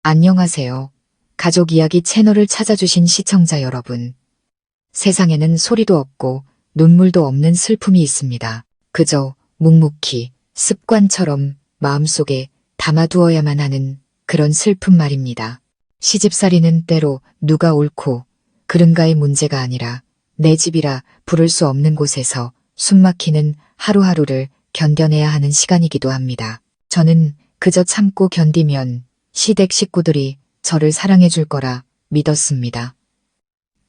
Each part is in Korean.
안녕하세요. 가족 이야기 채널을 찾아주신 시청자 여러분. 세상에는 소리도 없고 눈물도 없는 슬픔이 있습니다. 그저 묵묵히 습관처럼 마음속에 담아두어야만 하는 그런 슬픔 말입니다. 시집살이는 때로 누가 옳고 그른가의 문제가 아니라 내 집이라 부를 수 없는 곳에서 숨막히는 하루하루를 견뎌내야 하는 시간이기도 합니다. 저는 그저 참고 견디면 시댁 식구들이 저를 사랑해 줄 거라 믿었습니다.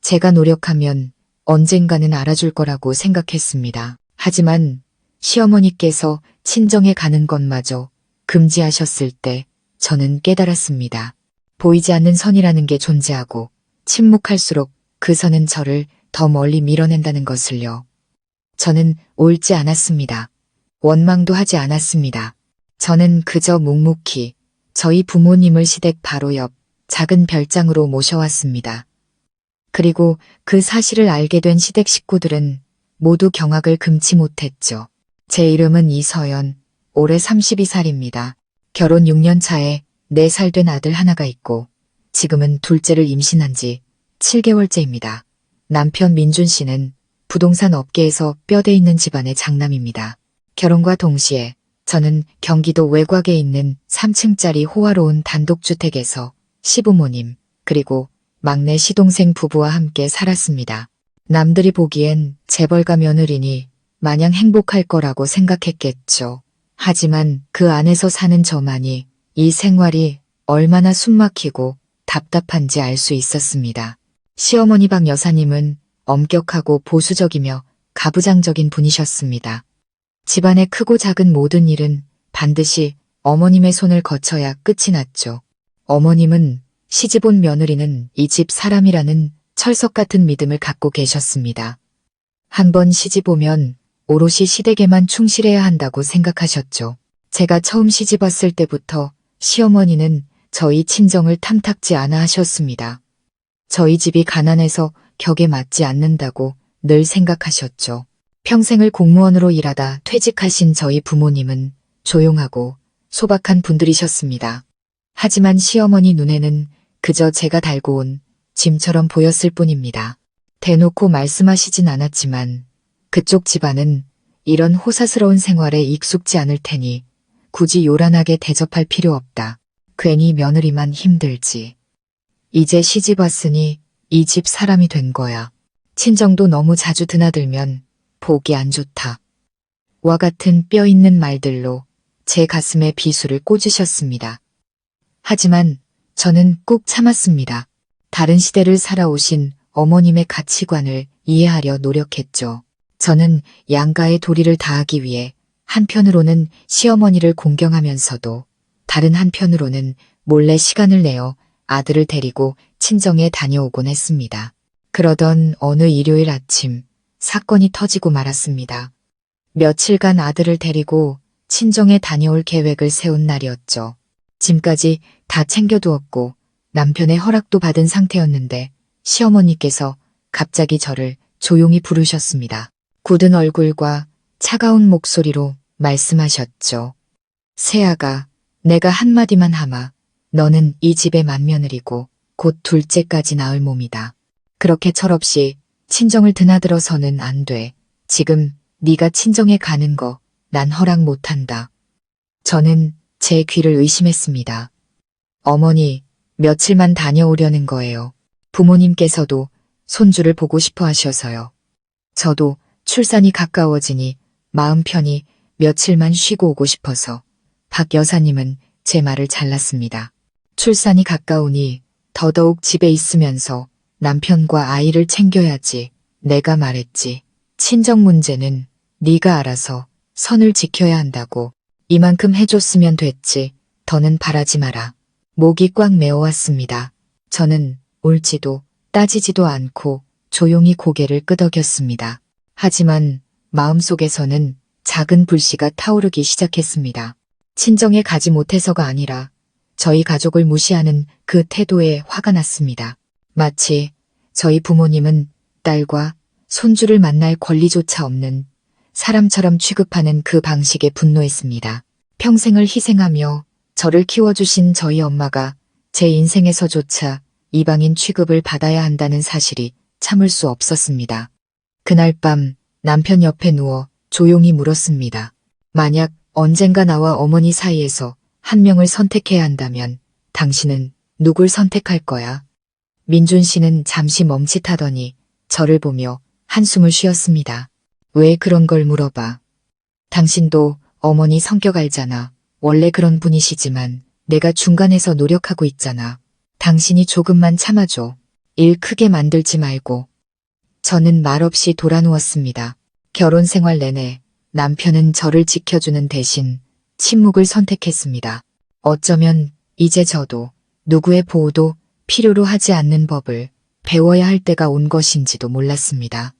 제가 노력하면 언젠가는 알아줄 거라고 생각했습니다. 하지만 시어머니께서 친정에 가는 것마저 금지하셨을 때 저는 깨달았습니다. 보이지 않는 선이라는 게 존재하고 침묵할수록 그 선은 저를 더 멀리 밀어낸다는 것을요. 저는 옳지 않았습니다. 원망도 하지 않았습니다. 저는 그저 묵묵히 저희 부모님을 시댁 바로 옆 작은 별장으로 모셔왔습니다. 그리고 그 사실을 알게 된 시댁 식구들은 모두 경악을 금치 못했죠. 제 이름은 이서연, 올해 32살입니다. 결혼 6년 차에 4살 된 아들 하나가 있고 지금은 둘째를 임신한 지 7개월째입니다. 남편 민준 씨는 부동산 업계에서 뼈대 있는 집안의 장남입니다. 결혼과 동시에 저는 경기도 외곽에 있는 3층짜리 호화로운 단독주택에서 시부모님 그리고 막내 시동생 부부와 함께 살았습니다. 남들이 보기엔 재벌가 며느리니 마냥 행복할 거라고 생각했겠죠. 하지만 그 안에서 사는 저만이 이 생활이 얼마나 숨막히고 답답한지 알 수 있었습니다. 시어머니 박 여사님은 엄격하고 보수적이며 가부장적인 분이셨습니다. 집안의 크고 작은 모든 일은 반드시 어머님의 손을 거쳐야 끝이 났죠. 어머님은 시집온 며느리는 이 집 사람이라는 철석 같은 믿음을 갖고 계셨습니다. 한번 시집 오면 오롯이 시댁에만 충실해야 한다고 생각하셨죠. 제가 처음 시집 왔을 때부터 시어머니는 저희 친정을 탐탁지 않아 하셨습니다. 저희 집이 가난해서 격에 맞지 않는다고 늘 생각하셨죠. 평생을 공무원으로 일하다 퇴직하신 저희 부모님은 조용하고 소박한 분들이셨습니다. 하지만 시어머니 눈에는 그저 제가 달고 온 짐처럼 보였을 뿐입니다. 대놓고 말씀하시진 않았지만 그쪽 집안은 이런 호사스러운 생활에 익숙지 않을 테니 굳이 요란하게 대접할 필요 없다. 괜히 며느리만 힘들지. 이제 시집 왔으니 이 집 사람이 된 거야. 친정도 너무 자주 드나들면 보기 안 좋다. 와 같은 뼈 있는 말들로 제 가슴에 비수를 꽂으셨습니다. 하지만 저는 꾹 참았습니다. 다른 시대를 살아오신 어머님의 가치관을 이해하려 노력했죠. 저는 양가의 도리를 다하기 위해 한편으로는 시어머니를 공경하면서도 다른 한편으로는 몰래 시간을 내어 아들을 데리고 친정에 다녀오곤 했습니다. 그러던 어느 일요일 아침 사건이 터지고 말았습니다. 며칠간 아들을 데리고 친정에 다녀올 계획을 세운 날이었죠. 짐까지 다 챙겨두었고 남편의 허락도 받은 상태였는데 시어머니께서 갑자기 저를 조용히 부르셨습니다. 굳은 얼굴과 차가운 목소리로 말씀하셨죠. 새아가, 내가 한마디만 하마. 너는 이 집의 맏며느리고 곧 둘째까지 낳을 몸이다. 그렇게 철없이 친정을 드나들어서는 안 돼. 지금 네가 친정에 가는 거 난 허락 못한다. 저는 제 귀를 의심했습니다. 어머니, 며칠만 다녀오려는 거예요. 부모님께서도 손주를 보고 싶어 하셔서요. 저도 출산이 가까워지니 마음 편히 며칠만 쉬고 오고 싶어서 박 여사님은 제 말을 잘랐습니다. 출산이 가까우니 더더욱 집에 있으면서 남편과 아이를 챙겨야지. 내가 말했지. 친정 문제는 네가 알아서 선을 지켜야 한다고. 이만큼 해줬으면 됐지. 더는 바라지 마라. 목이 꽉 메어왔습니다. 저는 옳지도 따지지도 않고 조용히 고개를 끄덕였습니다. 하지만 마음속에서는 작은 불씨가 타오르기 시작했습니다. 친정에 가지 못해서가 아니라 저희 가족을 무시하는 그 태도에 화가 났습니다. 마치 저희 부모님은 딸과 손주를 만날 권리조차 없는 사람처럼 취급하는 그 방식에 분노했습니다. 평생을 희생하며 저를 키워주신 저희 엄마가 제 인생에서조차 이방인 취급을 받아야 한다는 사실이 참을 수 없었습니다. 그날 밤 남편 옆에 누워 조용히 물었습니다. 만약 언젠가 나와 어머니 사이에서 한 명을 선택해야 한다면 당신은 누굴 선택할 거야? 민준 씨는 잠시 멈칫하더니 저를 보며 한숨을 쉬었습니다. 왜 그런 걸 물어봐? 당신도 어머니 성격 알잖아. 원래 그런 분이시지만 내가 중간에서 노력하고 있잖아. 당신이 조금만 참아줘. 일 크게 만들지 말고. 저는 말없이 돌아누웠습니다. 결혼 생활 내내 남편은 저를 지켜주는 대신 침묵을 선택했습니다. 어쩌면 이제 저도 누구의 보호도 필요로 하지 않는 법을 배워야 할 때가 온 것인지도 몰랐습니다.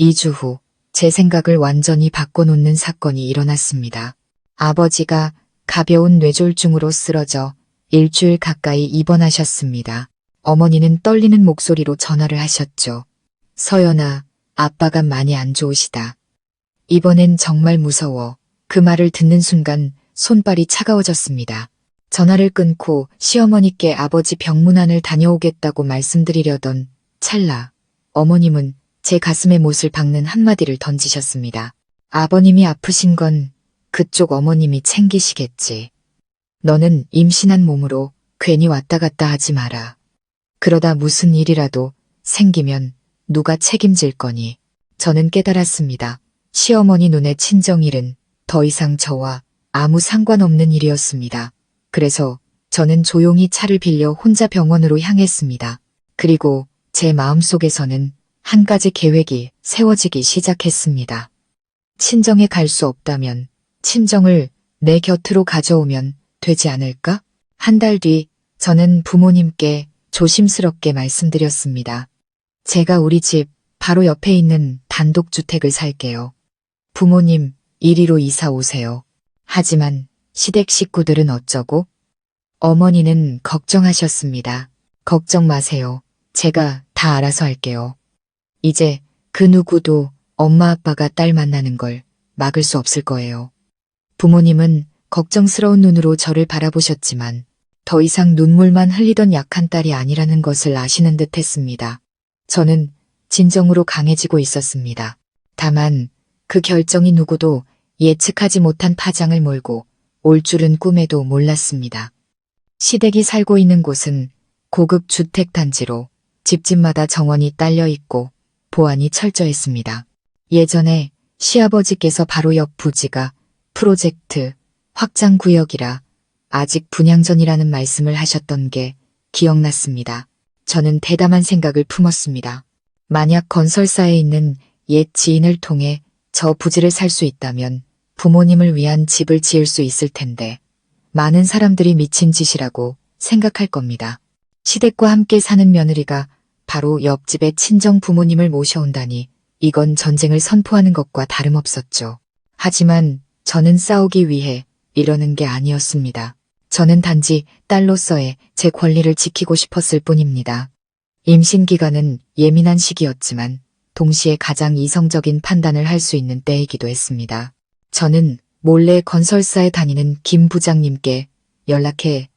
2주 후 제 생각을 완전히 바꿔놓는 사건이 일어났습니다. 아버지가 가벼운 뇌졸중으로 쓰러져 일주일 가까이 입원하셨습니다. 어머니는 떨리는 목소리로 전화를 하셨죠. 서연아, 아빠가 많이 안 좋으시다. 이번엔 정말 무서워. 그 말을 듣는 순간 손발이 차가워졌습니다. 전화를 끊고 시어머니께 아버지 병문안을 다녀오겠다고 말씀드리려던 찰나 어머님은 제 가슴에 못을 박는 한마디를 던지셨습니다. 아버님이 아프신 건 그쪽 어머님이 챙기시겠지. 너는 임신한 몸으로 괜히 왔다 갔다 하지 마라. 그러다 무슨 일이라도 생기면 누가 책임질 거니. 저는 깨달았습니다. 시어머니 눈에 친정일은 더 이상 저와 아무 상관없는 일이었습니다. 그래서 저는 조용히 차를 빌려 혼자 병원으로 향했습니다. 그리고 제 마음속에서는 한 가지 계획이 세워지기 시작했습니다. 친정에 갈 수 없다면 친정을 내 곁으로 가져오면 되지 않을까? 한 달 뒤 저는 부모님께 조심스럽게 말씀드렸습니다. 제가 우리 집 바로 옆에 있는 단독주택을 살게요. 부모님, 이리로 이사 오세요. 하지만 시댁 식구들은 어쩌고? 어머니는 걱정하셨습니다. 걱정 마세요. 제가 다 알아서 할게요. 이제 그 누구도 엄마 아빠가 딸 만나는 걸 막을 수 없을 거예요. 부모님은 걱정스러운 눈으로 저를 바라보셨지만 더 이상 눈물만 흘리던 약한 딸이 아니라는 것을 아시는 듯 했습니다. 저는 진정으로 강해지고 있었습니다. 다만 그 결정이 누구도 예측하지 못한 파장을 몰고 올 줄은 꿈에도 몰랐습니다. 시댁이 살고 있는 곳은 고급 주택단지로 집집마다 정원이 딸려 있고 보안이 철저했습니다. 예전에 시아버지께서 바로 옆 부지가 프로젝트 확장구역이라 아직 분양 전이라는 말씀을 하셨던 게 기억났습니다. 저는 대담한 생각을 품었습니다. 만약 건설사에 있는 옛 지인을 통해 저 부지를 살 수 있다면 부모님을 위한 집을 지을 수 있을 텐데 많은 사람들이 미친 짓이라고 생각할 겁니다. 시댁과 함께 사는 며느리가 바로 옆집의 친정 부모님을 모셔온다니 이건 전쟁을 선포하는 것과 다름없었죠. 하지만 저는 싸우기 위해 이러는 게 아니었습니다. 저는 단지 딸로서의 제 권리를 지키고 싶었을 뿐입니다. 임신 기간은 예민한 시기였지만 동시에 가장 이성적인 판단을 할 수 있는 때이기도 했습니다. 저는 몰래 건설사에 다니는 김 부장님께 연락해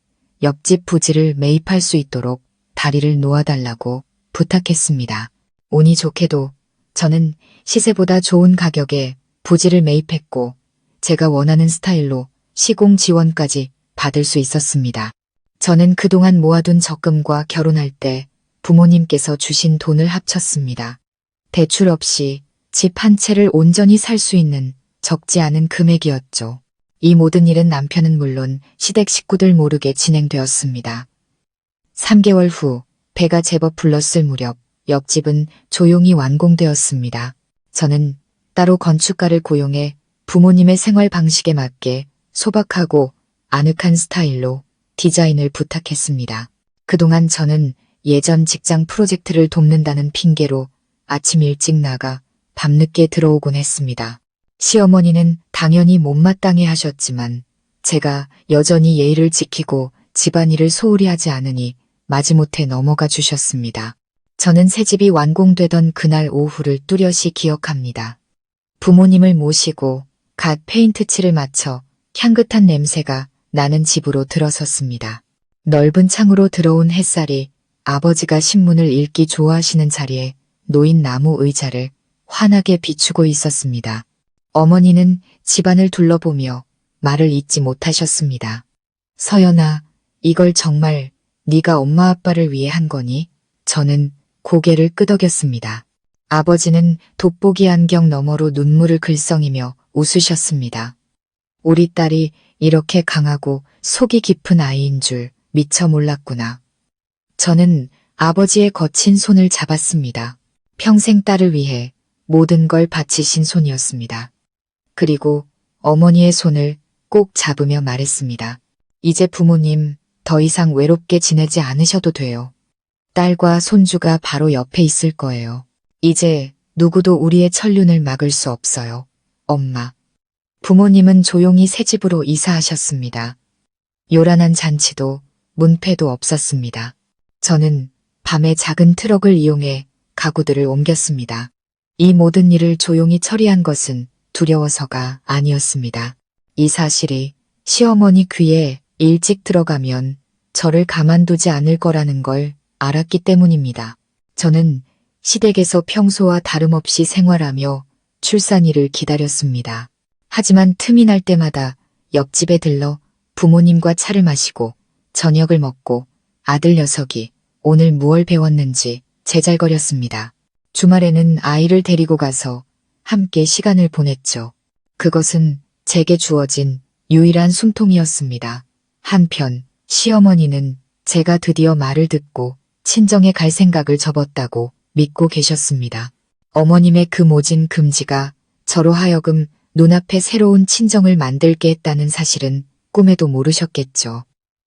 옆집 부지를 매입할 수 있도록 다리를 놓아달라고 부탁했습니다. 운이 좋게도 저는 시세보다 좋은 가격에 부지를 매입했고 제가 원하는 스타일로 시공 지원까지 받을 수 있었습니다. 저는 그동안 모아둔 적금과 결혼할 때 부모님께서 주신 돈을 합쳤습니다. 대출 없이 집 한 채를 온전히 살 수 있는 적지 않은 금액이었죠. 이 모든 일은 남편은 물론 시댁 식구들 모르게 진행되었습니다. 3개월 후 배가 제법 불렀을 무렵 옆집은 조용히 완공되었습니다. 저는 따로 건축가를 고용해 부모님의 생활 방식에 맞게 소박하고 아늑한 스타일로 디자인을 부탁했습니다. 그동안 저는 예전 직장 프로젝트를 돕는다는 핑계로 아침 일찍 나가 밤늦게 들어오곤 했습니다. 시어머니는 당연히 못마땅해 하셨지만 제가 여전히 예의를 지키고 집안일을 소홀히 하지 않으니 마지못해 넘어가 주셨습니다. 저는 새집이 완공되던 그날 오후를 뚜렷이 기억합니다. 부모님을 모시고 갓 페인트 칠을 마쳐 향긋한 냄새가 나는 집으로 들어섰습니다. 넓은 창으로 들어온 햇살이 아버지가 신문을 읽기 좋아하시는 자리에 놓인 나무 의자를 환하게 비추고 있었습니다. 어머니는 집안을 둘러보며 말을 잇지 못하셨습니다. 서연아, 이걸 정말 네가 엄마 아빠를 위해 한 거니? 저는 고개를 끄덕였습니다. 아버지는 돋보기 안경 너머로 눈물을 글썽이며 웃으셨습니다. 우리 딸이 이렇게 강하고 속이 깊은 아이인 줄 미처 몰랐구나. 저는 아버지의 거친 손을 잡았습니다. 평생 딸을 위해 모든 걸 바치신 손이었습니다. 그리고 어머니의 손을 꼭 잡으며 말했습니다. 이제 부모님 더 이상 외롭게 지내지 않으셔도 돼요. 딸과 손주가 바로 옆에 있을 거예요. 이제 누구도 우리의 천륜을 막을 수 없어요. 엄마. 부모님은 조용히 새 집으로 이사하셨습니다. 요란한 잔치도 문패도 없었습니다. 저는 밤에 작은 트럭을 이용해 가구들을 옮겼습니다. 이 모든 일을 조용히 처리한 것은 두려워서가 아니었습니다. 이 사실이 시어머니 귀에 일찍 들어가면 저를 가만두지 않을 거라는 걸 알았기 때문입니다. 저는 시댁에서 평소와 다름없이 생활하며 출산일을 기다렸습니다. 하지만 틈이 날 때마다 옆집에 들러 부모님과 차를 마시고 저녁을 먹고 아들 녀석이 오늘 무얼 배웠는지 제잘거렸습니다. 주말에는 아이를 데리고 가서 함께 시간을 보냈죠. 그것은 제게 주어진 유일한 숨통이었습니다. 한편 시어머니는 제가 드디어 말을 듣고 친정에 갈 생각을 접었다고 믿고 계셨습니다. 어머님의 그 모진 금지가 저로 하여금 눈앞에 새로운 친정을 만들게 했다는 사실은 꿈에도 모르셨겠죠.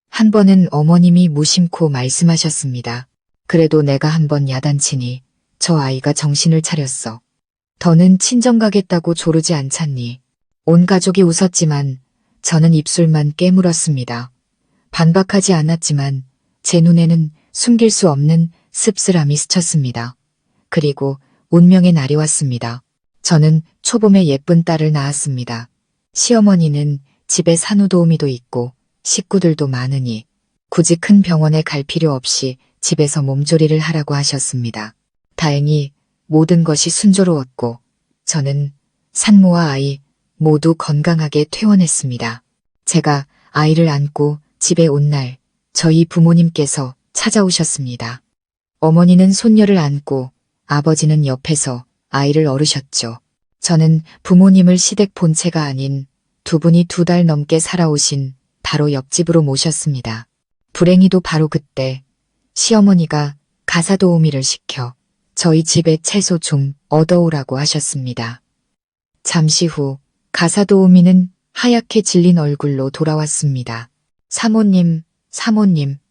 한 번은 어머님이 무심코 말씀하셨습니다. 그래도 내가 한 번 야단치니 저 아이가 정신을 차렸어. 더는 친정 가겠다고 조르지 않잖니. 온 가족이 웃었지만 저는 입술만 깨물었습니다. 반박하지 않았지만 제 눈에는 숨길 수 없는 씁쓸함이 스쳤습니다. 그리고 운명의 날이 왔습니다. 저는 초봄에 예쁜 딸을 낳았습니다. 시어머니는 집에 산후도우미도 있고 식구들도 많으니 굳이 큰 병원에 갈 필요 없이 집에서 몸조리를 하라고 하셨습니다. 다행히 모든 것이 순조로웠고 저는 산모와 아이 모두 건강하게 퇴원했습니다. 제가 아이를 안고 집에 온 날 저희 부모님께서 찾아오셨습니다. 어머니는 손녀를 안고 아버지는 옆에서 아이를 어르셨죠. 저는 부모님을 시댁 본체가 아닌 두 분이 2달 넘게 살아오신 바로 옆집으로 모셨습니다. 불행히도 바로 그때 시어머니가 가사도우미를 시켜 저희 집에 채소 좀 얻어오라고 하셨습니다. 잠시 후 가사도우미는 하얗게 질린 얼굴로 돌아왔습니다. 사모님,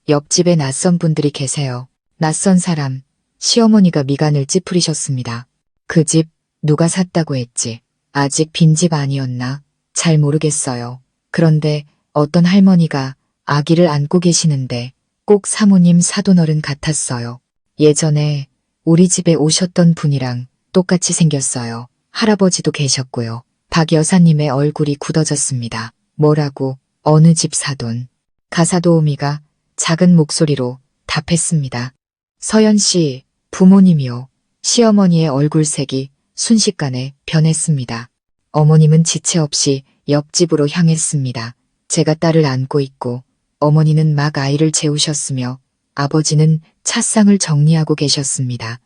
옆집에 낯선 분들이 계세요. 낯선 사람, 시어머니가 미간을 찌푸리셨습니다. 그 집 누가 샀다고 했지? 아직 빈집 아니었나? 잘 모르겠어요. 그런데 어떤 할머니가 아기를 안고 계시는데 꼭 사모님 사돈어른 같았어요. 예전에 우리 집에 오셨던 분이랑 똑같이 생겼어요. 할아버지도 계셨고요. 박 여사님의 얼굴이 굳어졌습니다. 뭐라고? 어느 집 사돈? 가사도우미가 작은 목소리로 답했습니다. 서연 씨, 부모님이요. 시어머니의 얼굴색이 순식간에 변했습니다. 어머님은 지체 없이 옆집으로 향했습니다. 제가 딸을 안고 있고 어머니는 막 아이를 재우셨으며 아버지는 찻상을 정리하고 계셨습니다.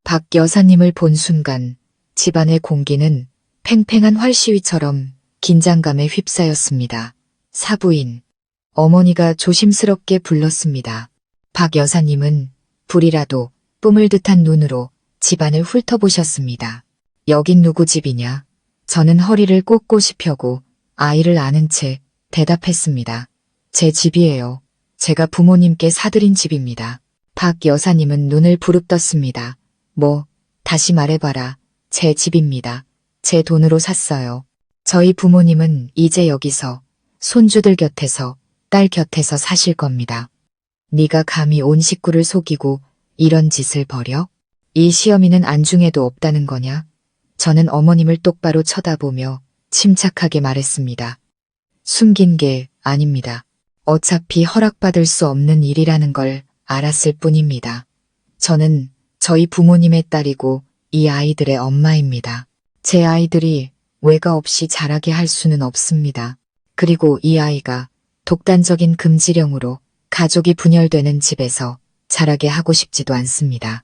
박 여사님을 본 순간 집안의 공기는 팽팽한 활시위처럼 긴장감에 휩싸였습니다. 사부인. 어머니가 조심스럽게 불렀습니다. 박 여사님은 불이라도 뿜을 듯한 눈으로 집안을 훑어보셨습니다. 여긴 누구 집이냐? 저는 허리를 꼿꼿이 펴고 아이를 안은 채 대답했습니다. 제 집이에요. 제가 부모님께 사드린 집입니다. 박 여사님은 눈을 부릅떴습니다. 뭐, 다시 말해봐라. 제 집입니다. 제 돈으로 샀어요. 저희 부모님은 이제 여기서 손주들 곁에서 딸 곁에서 사실 겁니다. 네가 감히 온 식구를 속이고 이런 짓을 벌여? 이 시어미는 안중에도 없다는 거냐? 저는 어머님을 똑바로 쳐다보며 침착하게 말했습니다. 숨긴 게 아닙니다. 어차피 허락받을 수 없는 일이라는 걸 알았을 뿐입니다. 저는 저희 부모님의 딸이고 이 아이들의 엄마입니다. 제 아이들이 외가 없이 자라게 할 수는 없습니다. 그리고 이 아이가 독단적인 금지령으로 가족이 분열되는 집에서 자라게 하고 싶지도 않습니다.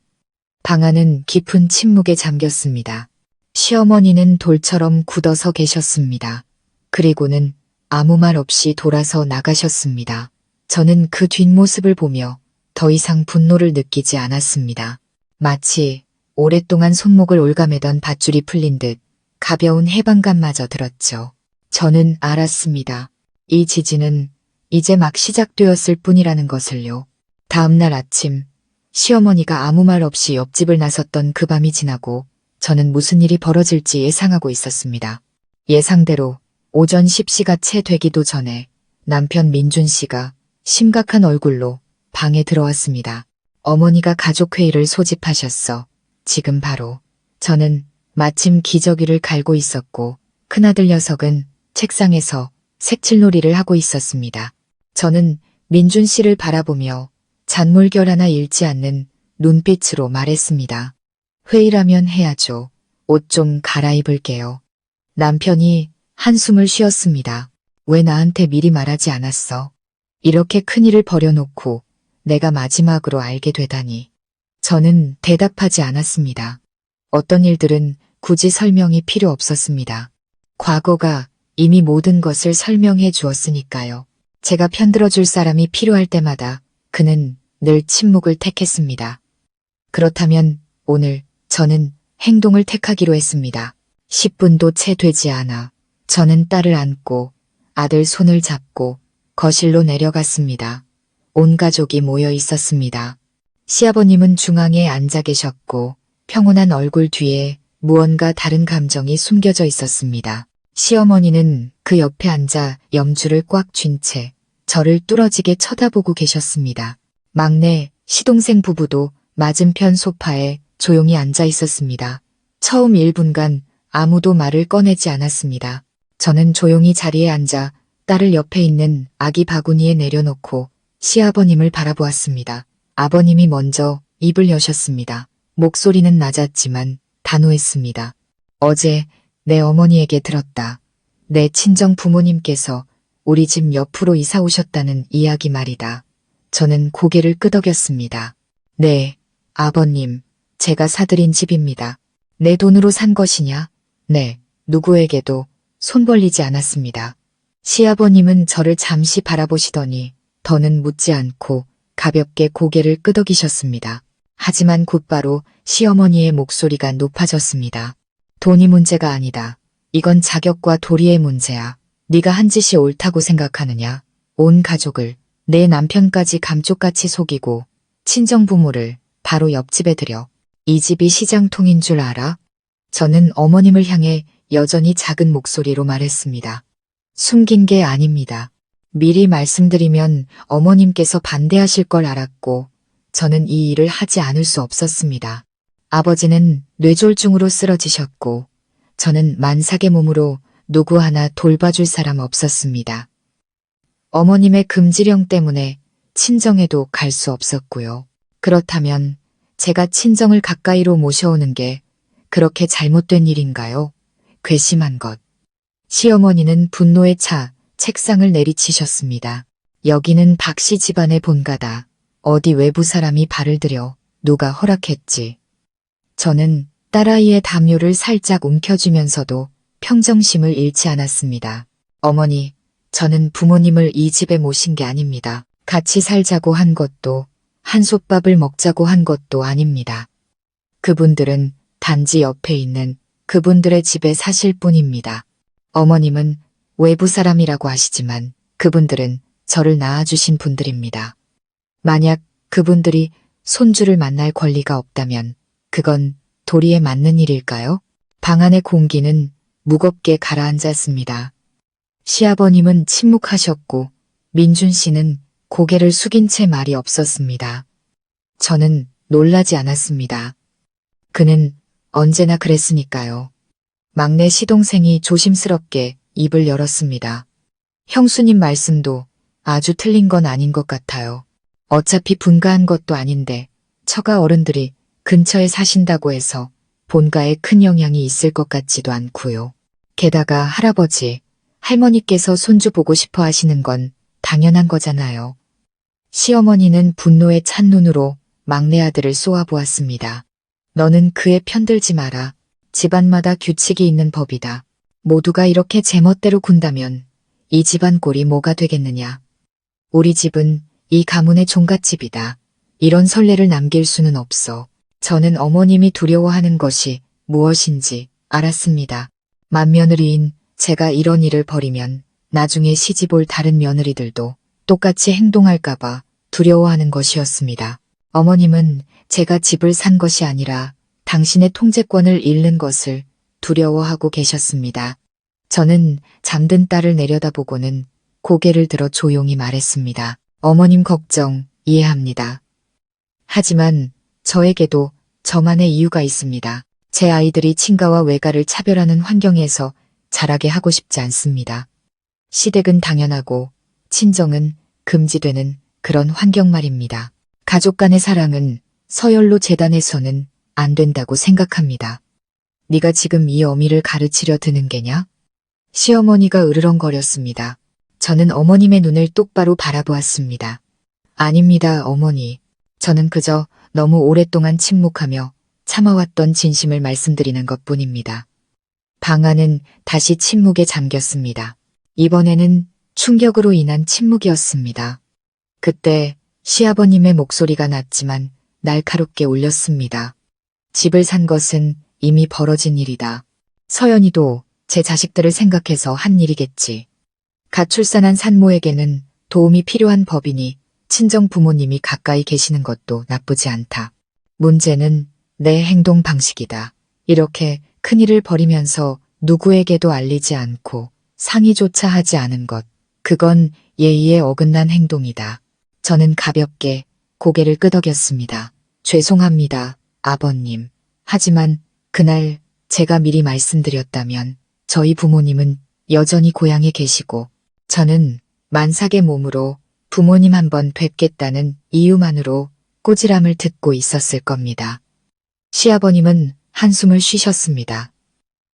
방 안은 깊은 침묵에 잠겼습니다. 시어머니는 돌처럼 굳어서 계셨습니다. 그리고는 아무 말 없이 돌아서 나가셨습니다. 저는 그 뒷모습을 보며 더 이상 분노를 느끼지 않았습니다. 마치 오랫동안 손목을 올가매던 밧줄이 풀린 듯 가벼운 해방감마저 들었죠. 저는 알았습니다. 이 지진은 이제 막 시작되었을 뿐이라는 것을요. 다음날 아침, 시어머니가 아무 말 없이 옆집을 나섰던 그 밤이 지나고 저는 무슨 일이 벌어질지 예상하고 있었습니다. 예상대로 오전 10시가 채 되기도 전에 남편 민준 씨가 심각한 얼굴로 방에 들어왔습니다. 어머니가 가족회의를 소집하셨어. 지금 바로. 저는 마침 기저귀를 갈고 있었고 큰아들 녀석은 책상에서 색칠놀이를 하고 있었습니다. 저는 민준 씨를 바라보며 잔물결 하나 잃지 않는 눈빛으로 말했습니다. 회의라면 해야죠. 옷 좀 갈아입을게요. 남편이 한숨을 쉬었습니다. 왜 나한테 미리 말하지 않았어? 이렇게 큰일을 벌여놓고 내가 마지막으로 알게 되다니. 저는 대답하지 않았습니다. 어떤 일들은 굳이 설명이 필요 없었습니다. 과거가 이미 모든 것을 설명해 주었으니까요. 제가 편들어줄 사람이 필요할 때마다 그는 늘 침묵을 택했습니다. 그렇다면 오늘 저는 행동을 택하기로 했습니다. 10분도 채 되지 않아 저는 딸을 안고 아들 손을 잡고 거실로 내려갔습니다. 온 가족이 모여 있었습니다. 시아버님은 중앙에 앉아 계셨고 평온한 얼굴 뒤에 무언가 다른 감정이 숨겨져 있었습니다. 시어머니는 그 옆에 앉아 염주를 꽉 쥔 채 저를 뚫어지게 쳐다보고 계셨습니다. 막내 시동생 부부도 맞은편 소파에 조용히 앉아 있었습니다. 처음 1분간 아무도 말을 꺼내지 않았습니다. 저는 조용히 자리에 앉아 딸을 옆에 있는 아기 바구니에 내려놓고 시아버님을 바라보았습니다. 아버님이 먼저 입을 여셨습니다. 목소리는 낮았지만 단호했습니다. 어제 내 어머니에게 들었다. 내 친정 부모님께서 우리 집 옆으로 이사 오셨다는 이야기 말이다. 저는 고개를 끄덕였습니다. 네, 아버님, 제가 사들인 집입니다. 내 돈으로 산 것이냐? 네, 누구에게도 손 벌리지 않았습니다. 시아버님은 저를 잠시 바라보시더니 더는 묻지 않고 가볍게 고개를 끄덕이셨습니다. 하지만 곧바로 시어머니의 목소리가 높아졌습니다. 돈이 문제가 아니다. 이건 자격과 도리의 문제야. 네가 한 짓이 옳다고 생각하느냐? 온 가족을, 내 남편까지 감쪽같이 속이고 친정부모를 바로 옆집에 들여. 이 집이 시장통인 줄 알아? 저는 어머님을 향해 여전히 작은 목소리로 말했습니다. 숨긴 게 아닙니다. 미리 말씀드리면 어머님께서 반대하실 걸 알았고 저는 이 일을 하지 않을 수 없었습니다. 아버지는 뇌졸중으로 쓰러지셨고 저는 만삭의 몸으로 누구 하나 돌봐줄 사람 없었습니다. 어머님의 금지령 때문에 친정에도 갈 수 없었고요. 그렇다면 제가 친정을 가까이로 모셔오는 게 그렇게 잘못된 일인가요? 괘씸한 것. 시어머니는 분노에 차 책상을 내리치셨습니다. 여기는 박씨 집안의 본가다. 어디 외부 사람이 발을 들여 누가 허락했지. 저는 딸아이의 담요를 살짝 움켜쥐면서도 평정심을 잃지 않았습니다. 어머니, 저는 부모님을 이 집에 모신 게 아닙니다. 같이 살자고 한 것도 한솥밥을 먹자고 한 것도 아닙니다. 그분들은 단지 옆에 있는 그분들의 집에 사실 뿐입니다. 어머님은 외부 사람이라고 하시지만 그분들은 저를 낳아주신 분들입니다. 만약 그분들이 손주를 만날 권리가 없다면 그건 도리에 맞는 일일까요? 방 안의 공기는 무겁게 가라앉았습니다. 시아버님은 침묵하셨고 민준 씨는 고개를 숙인 채 말이 없었습니다. 저는 놀라지 않았습니다. 그는 언제나 그랬으니까요. 막내 시동생이 조심스럽게 입을 열었습니다. 형수님 말씀도 아주 틀린 건 아닌 것 같아요. 어차피 분가한 것도 아닌데 처가 어른들이 근처에 사신다고 해서 본가에 큰 영향이 있을 것 같지도 않고요. 게다가 할아버지, 할머니께서 손주 보고 싶어 하시는 건 당연한 거잖아요. 시어머니는 분노에 찬 눈으로 막내 아들을 쏘아보았습니다. 너는 그에 편들지 마라. 집안마다 규칙이 있는 법이다. 모두가 이렇게 제멋대로 군다면 이 집안 꼴이 뭐가 되겠느냐. 우리 집은 이 가문의 종갓집이다. 이런 선례를 남길 수는 없어. 저는 어머님이 두려워하는 것이 무엇인지 알았습니다. 맏며느리인 제가 이런 일을 벌이면 나중에 시집올 다른 며느리들도 똑같이 행동할까봐 두려워하는 것이었습니다. 어머님은 제가 집을 산 것이 아니라 당신의 통제권을 잃는 것을 두려워하고 계셨습니다. 저는 잠든 딸을 내려다보고는 고개를 들어 조용히 말했습니다. 어머님 걱정 이해합니다. 하지만 저에게도 저만의 이유가 있습니다. 제 아이들이 친가와 외가를 차별하는 환경에서 자라게 하고 싶지 않습니다. 시댁은 당연하고 친정은 금지되는 그런 환경 말입니다. 가족 간의 사랑은 서열로 재단해서는 안 된다고 생각합니다. 네가 지금 이 어미를 가르치려 드는 게냐? 시어머니가 으르렁거렸습니다. 저는 어머님의 눈을 똑바로 바라보았습니다. 아닙니다, 어머니. 저는 그저 너무 오랫동안 침묵하며 참아왔던 진심을 말씀드리는 것뿐입니다. 방 안은 다시 침묵에 잠겼습니다. 이번에는 충격으로 인한 침묵이었습니다. 그때 시아버님의 목소리가 낮지만 날카롭게 울렸습니다. 집을 산 것은 이미 벌어진 일이다. 서연이도 제 자식들을 생각해서 한 일이겠지. 갓 출산한 산모에게는 도움이 필요한 법이니 친정 부모님이 가까이 계시는 것도 나쁘지 않다. 문제는 내 행동 방식이다. 이렇게 큰일을 벌이면서 누구에게도 알리지 않고 상의조차 하지 않은 것. 그건 예의에 어긋난 행동이다. 저는 가볍게 고개를 끄덕였습니다. 죄송합니다, 아버님. 하지만 그날 제가 미리 말씀드렸다면 저희 부모님은 여전히 고향에 계시고 저는 만삭의 몸으로 부모님 한번 뵙겠다는 이유만으로 꼬지람을 듣고 있었을 겁니다. 시아버님은 한숨을 쉬셨습니다.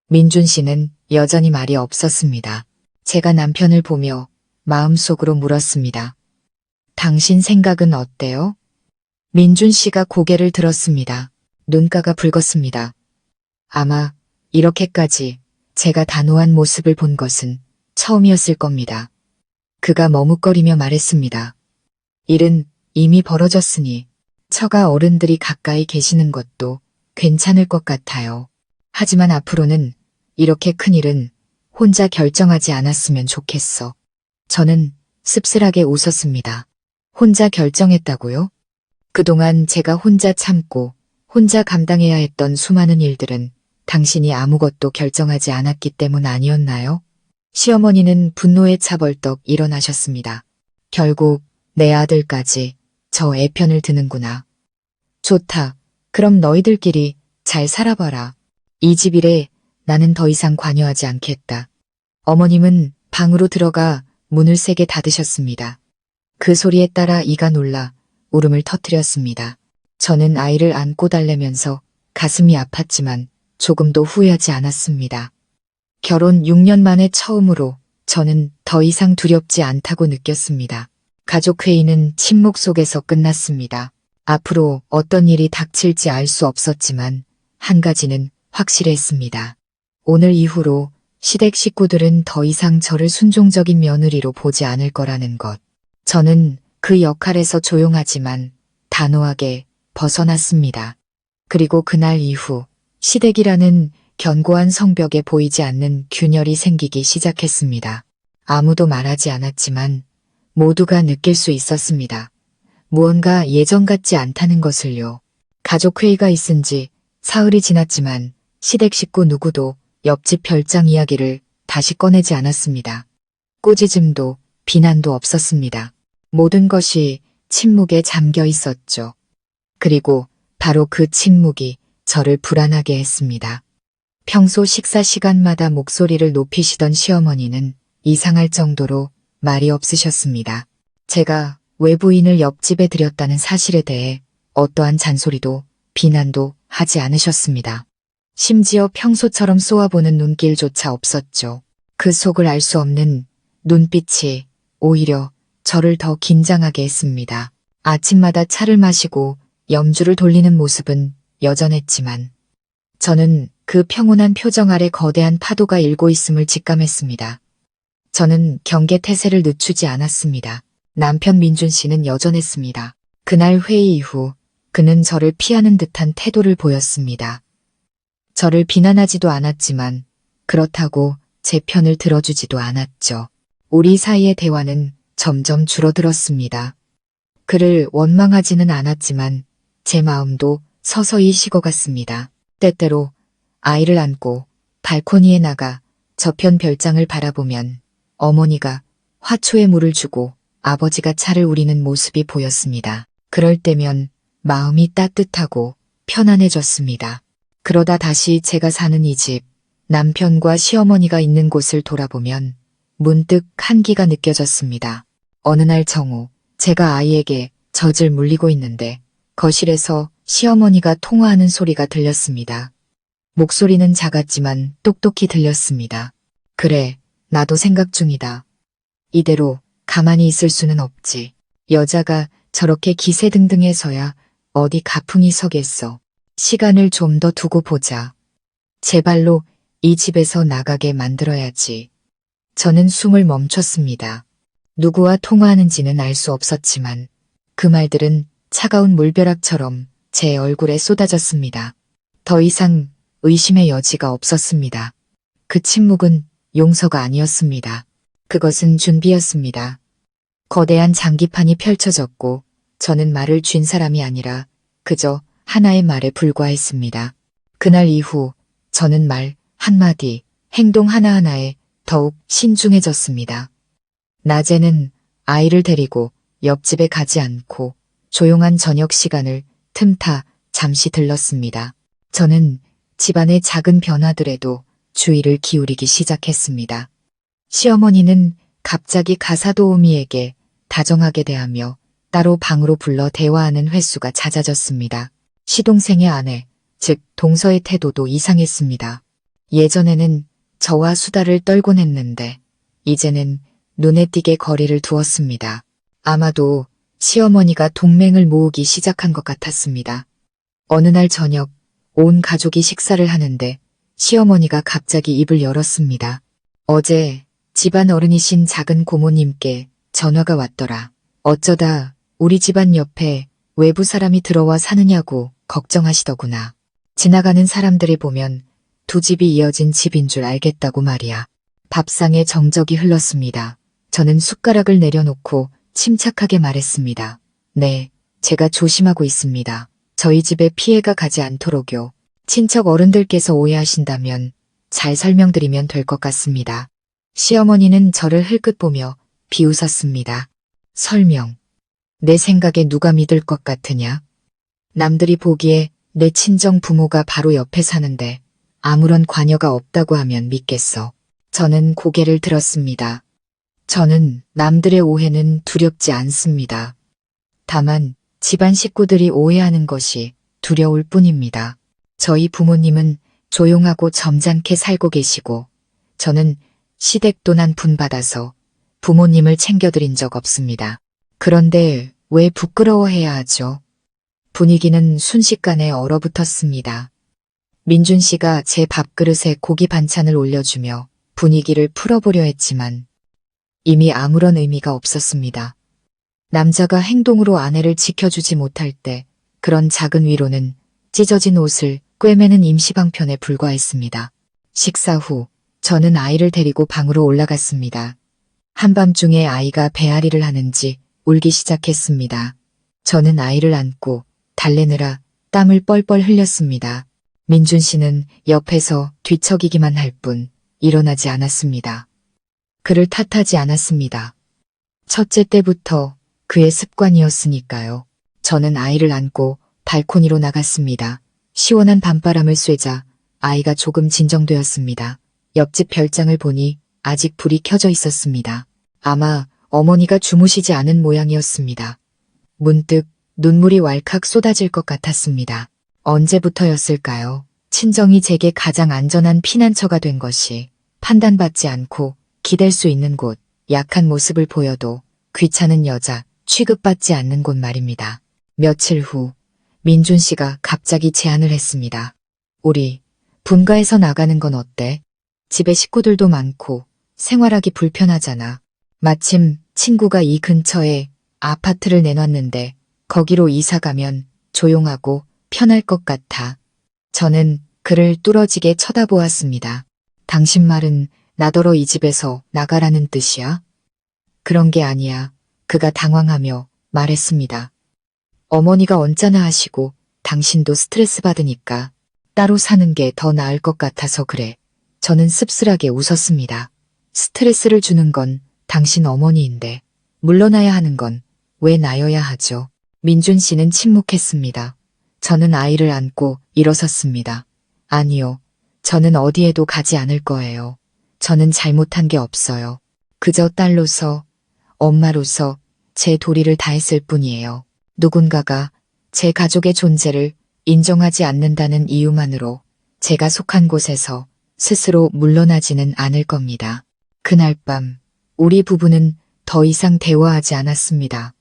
민준 씨는 여전히 말이 없었습니다. 제가 남편을 보며 마음속으로 물었습니다. 당신 생각은 어때요? 민준 씨가 고개를 들었습니다. 눈가가 붉었습니다. 아마 이렇게까지 제가 단호한 모습을 본 것은 처음이었을 겁니다. 그가 머뭇거리며 말했습니다. 일은 이미 벌어졌으니 처가 어른들이 가까이 계시는 것도 괜찮을 것 같아요. 하지만 앞으로는 이렇게 큰 일은 혼자 결정하지 않았으면 좋겠어. 저는 씁쓸하게 웃었습니다. 혼자 결정했다고요? 그동안 제가 혼자 참고 혼자 감당해야 했던 수많은 일들은 당신이 아무것도 결정하지 않았기 때문 아니었나요? 시어머니는 분노에 차 벌떡 일어나셨습니다. 결국 내 아들까지 저 애 편을 드는구나. 좋다. 그럼 너희들끼리 잘 살아봐라. 이 집 일에 나는 더 이상 관여하지 않겠다. 어머님은 방으로 들어가 문을 세게 닫으셨습니다. 그 소리에 따라 이가 놀라 울음을 터뜨렸습니다. 저는 아이를 안고 달래면서 가슴이 아팠지만 조금도 후회하지 않았습니다. 결혼 6년 만에 처음으로 저는 더 이상 두렵지 않다고 느꼈습니다. 가족회의는 침묵 속에서 끝났습니다. 앞으로 어떤 일이 닥칠지 알 수 없었지만 한 가지는 확실했습니다. 오늘 이후로 시댁 식구들은 더 이상 저를 순종적인 며느리로 보지 않을 거라는 것. 저는 그 역할에서 조용하지만 단호하게 벗어났습니다. 그리고 그날 이후 시댁이라는 견고한 성벽에 보이지 않는 균열이 생기기 시작했습니다. 아무도 말하지 않았지만 모두가 느낄 수 있었습니다. 무언가 예전 같지 않다는 것을요. 가족회의가 있은 지 사흘이 지났지만 시댁 식구 누구도 옆집 별장 이야기를 다시 꺼내지 않았습니다. 꾸짖음도 비난도 없었습니다. 모든 것이 침묵에 잠겨 있었죠. 그리고 바로 그 침묵이 저를 불안하게 했습니다. 평소 식사 시간마다 목소리를 높이시던 시어머니는 이상할 정도로 말이 없으셨습니다. 제가 외부인을 옆집에 들였다는 사실에 대해 어떠한 잔소리도 비난도 하지 않으셨습니다. 심지어 평소처럼 쏘아보는 눈길조차 없었죠. 그 속을 알 수 없는 눈빛이 오히려 저를 더 긴장하게 했습니다. 아침마다 차를 마시고 염주를 돌리는 모습은 여전했지만 저는 그 평온한 표정 아래 거대한 파도가 일고 있음을 직감했습니다. 저는 경계 태세를 늦추지 않았습니다. 남편 민준 씨는 여전했습니다. 그날 회의 이후 그는 저를 피하는 듯한 태도를 보였습니다. 저를 비난하지도 않았지만 그렇다고 제 편을 들어주지도 않았죠. 우리 사이의 대화는 점점 줄어들었습니다. 그를 원망하지는 않았지만 제 마음도 서서히 식어갔습니다. 때때로 아이를 안고 발코니에 나가 저편 별장을 바라보면 어머니가 화초에 물을 주고 아버지가 차를 우리는 모습이 보였습니다. 그럴 때면 마음이 따뜻하고 편안해졌습니다. 그러다 다시 제가 사는 이 집, 남편과 시어머니가 있는 곳을 돌아보면 문득 한기가 느껴졌습니다. 어느 날 정오, 제가 아이에게 젖을 물리고 있는데 거실에서 시어머니가 통화하는 소리가 들렸습니다. 목소리는 작았지만 똑똑히 들렸습니다. 그래, 나도 생각 중이다. 이대로 가만히 있을 수는 없지. 여자가 저렇게 기세등등해서야 어디 가풍이 서겠어. 시간을 좀 더 두고 보자. 제발로 이 집에서 나가게 만들어야지. 저는 숨을 멈췄습니다. 누구와 통화하는지는 알 수 없었지만 그 말들은 차가운 물벼락처럼 제 얼굴에 쏟아졌습니다. 더 이상 의심의 여지가 없었습니다. 그 침묵은 용서가 아니었습니다. 그것은 준비였습니다. 거대한 장기판이 펼쳐졌고 저는 말을 쥔 사람이 아니라 그저 하나의 말에 불과했습니다. 그날 이후 저는 말 한마디, 행동 하나하나에 더욱 신중해졌습니다. 낮에는 아이를 데리고 옆집에 가지 않고 조용한 저녁 시간을 틈타 잠시 들렀습니다. 저는 집안의 작은 변화들에도 주의를 기울이기 시작했습니다. 시어머니는 갑자기 가사도우미에게 다정하게 대하며 따로 방으로 불러 대화하는 횟수가 잦아졌습니다. 시동생의 아내, 즉 동서의 태도도 이상했습니다. 예전에는 저와 수다를 떨곤 했는데 이제는 눈에 띄게 거리를 두었습니다. 아마도 시어머니가 동맹을 모으기 시작한 것 같았습니다. 어느 날 저녁 온 가족이 식사를 하는데 시어머니가 갑자기 입을 열었습니다. 어제 집안 어른이신 작은 고모님께 전화가 왔더라. 어쩌다 우리 집안 옆에 외부 사람이 들어와 사느냐고 걱정하시더구나. 지나가는 사람들이 보면 두 집이 이어진 집인 줄 알겠다고 말이야. 밥상에 정적이 흘렀습니다. 저는 숟가락을 내려놓고 침착하게 말했습니다. 네, 제가 조심하고 있습니다. 저희 집에 피해가 가지 않도록요. 친척 어른들께서 오해하신다면 잘 설명드리면 될 것 같습니다. 시어머니는 저를 흘끗 보며 비웃었습니다. 설명. 내 생각에 누가 믿을 것 같으냐? 남들이 보기에 내 친정 부모가 바로 옆에 사는데 아무런 관여가 없다고 하면 믿겠어. 저는 고개를 들었습니다. 저는 남들의 오해는 두렵지 않습니다. 다만 집안 식구들이 오해하는 것이 두려울 뿐입니다. 저희 부모님은 조용하고 점잖게 살고 계시고 저는 시댁돈 한 푼 받아서 부모님을 챙겨드린 적 없습니다. 그런데 왜 부끄러워해야 하죠? 분위기는 순식간에 얼어붙었습니다. 민준 씨가 제 밥그릇에 고기 반찬을 올려주며 분위기를 풀어보려 했지만 이미 아무런 의미가 없었습니다. 남자가 행동으로 아내를 지켜주지 못할 때 그런 작은 위로는 찢어진 옷을 꿰매는 임시방편에 불과했습니다. 식사 후 저는 아이를 데리고 방으로 올라갔습니다. 한밤중에 아이가 배앓이를 하는지 울기 시작했습니다. 저는 아이를 안고 달래느라 땀을 뻘뻘 흘렸습니다. 민준 씨는 옆에서 뒤척이기만 할 뿐 일어나지 않았습니다. 그를 탓하지 않았습니다. 첫째 때부터 그의 습관이었으니까요. 저는 아이를 안고 발코니로 나갔습니다. 시원한 밤바람을 쐬자 아이가 조금 진정되었습니다. 옆집 별장을 보니 아직 불이 켜져 있었습니다. 아마 어머니가 주무시지 않은 모양이었습니다. 문득 눈물이 왈칵 쏟아질 것 같았습니다. 언제부터였을까요? 친정이 제게 가장 안전한 피난처가 된 것이. 판단받지 않고 기댈 수 있는 곳, 약한 모습을 보여도 귀찮은 여자, 취급받지 않는 곳 말입니다. 며칠 후 민준 씨가 갑자기 제안을 했습니다. 우리 분가에서 나가는 건 어때? 집에 식구들도 많고 생활하기 불편하잖아. 마침 친구가 이 근처에 아파트를 내놨는데 거기로 이사 가면 조용하고 편할 것 같아. 저는 그를 뚫어지게 쳐다보았습니다. 당신 말은 나더러 이 집에서 나가라는 뜻이야? 그런 게 아니야. 그가 당황하며 말했습니다. 어머니가 언짢아 하시고 당신도 스트레스 받으니까 따로 사는 게 더 나을 것 같아서 그래. 저는 씁쓸하게 웃었습니다. 스트레스를 주는 건 당신 어머니인데 물러나야 하는 건 왜 나여야 하죠? 민준 씨는 침묵했습니다. 저는 아이를 안고 일어섰습니다. 아니요. 저는 어디에도 가지 않을 거예요. 저는 잘못한 게 없어요. 그저 딸로서, 엄마로서 제 도리를 다했을 뿐이에요. 누군가가 제 가족의 존재를 인정하지 않는다는 이유만으로 제가 속한 곳에서 스스로 물러나지는 않을 겁니다. 그날 밤 우리 부부는 더 이상 대화하지 않았습니다.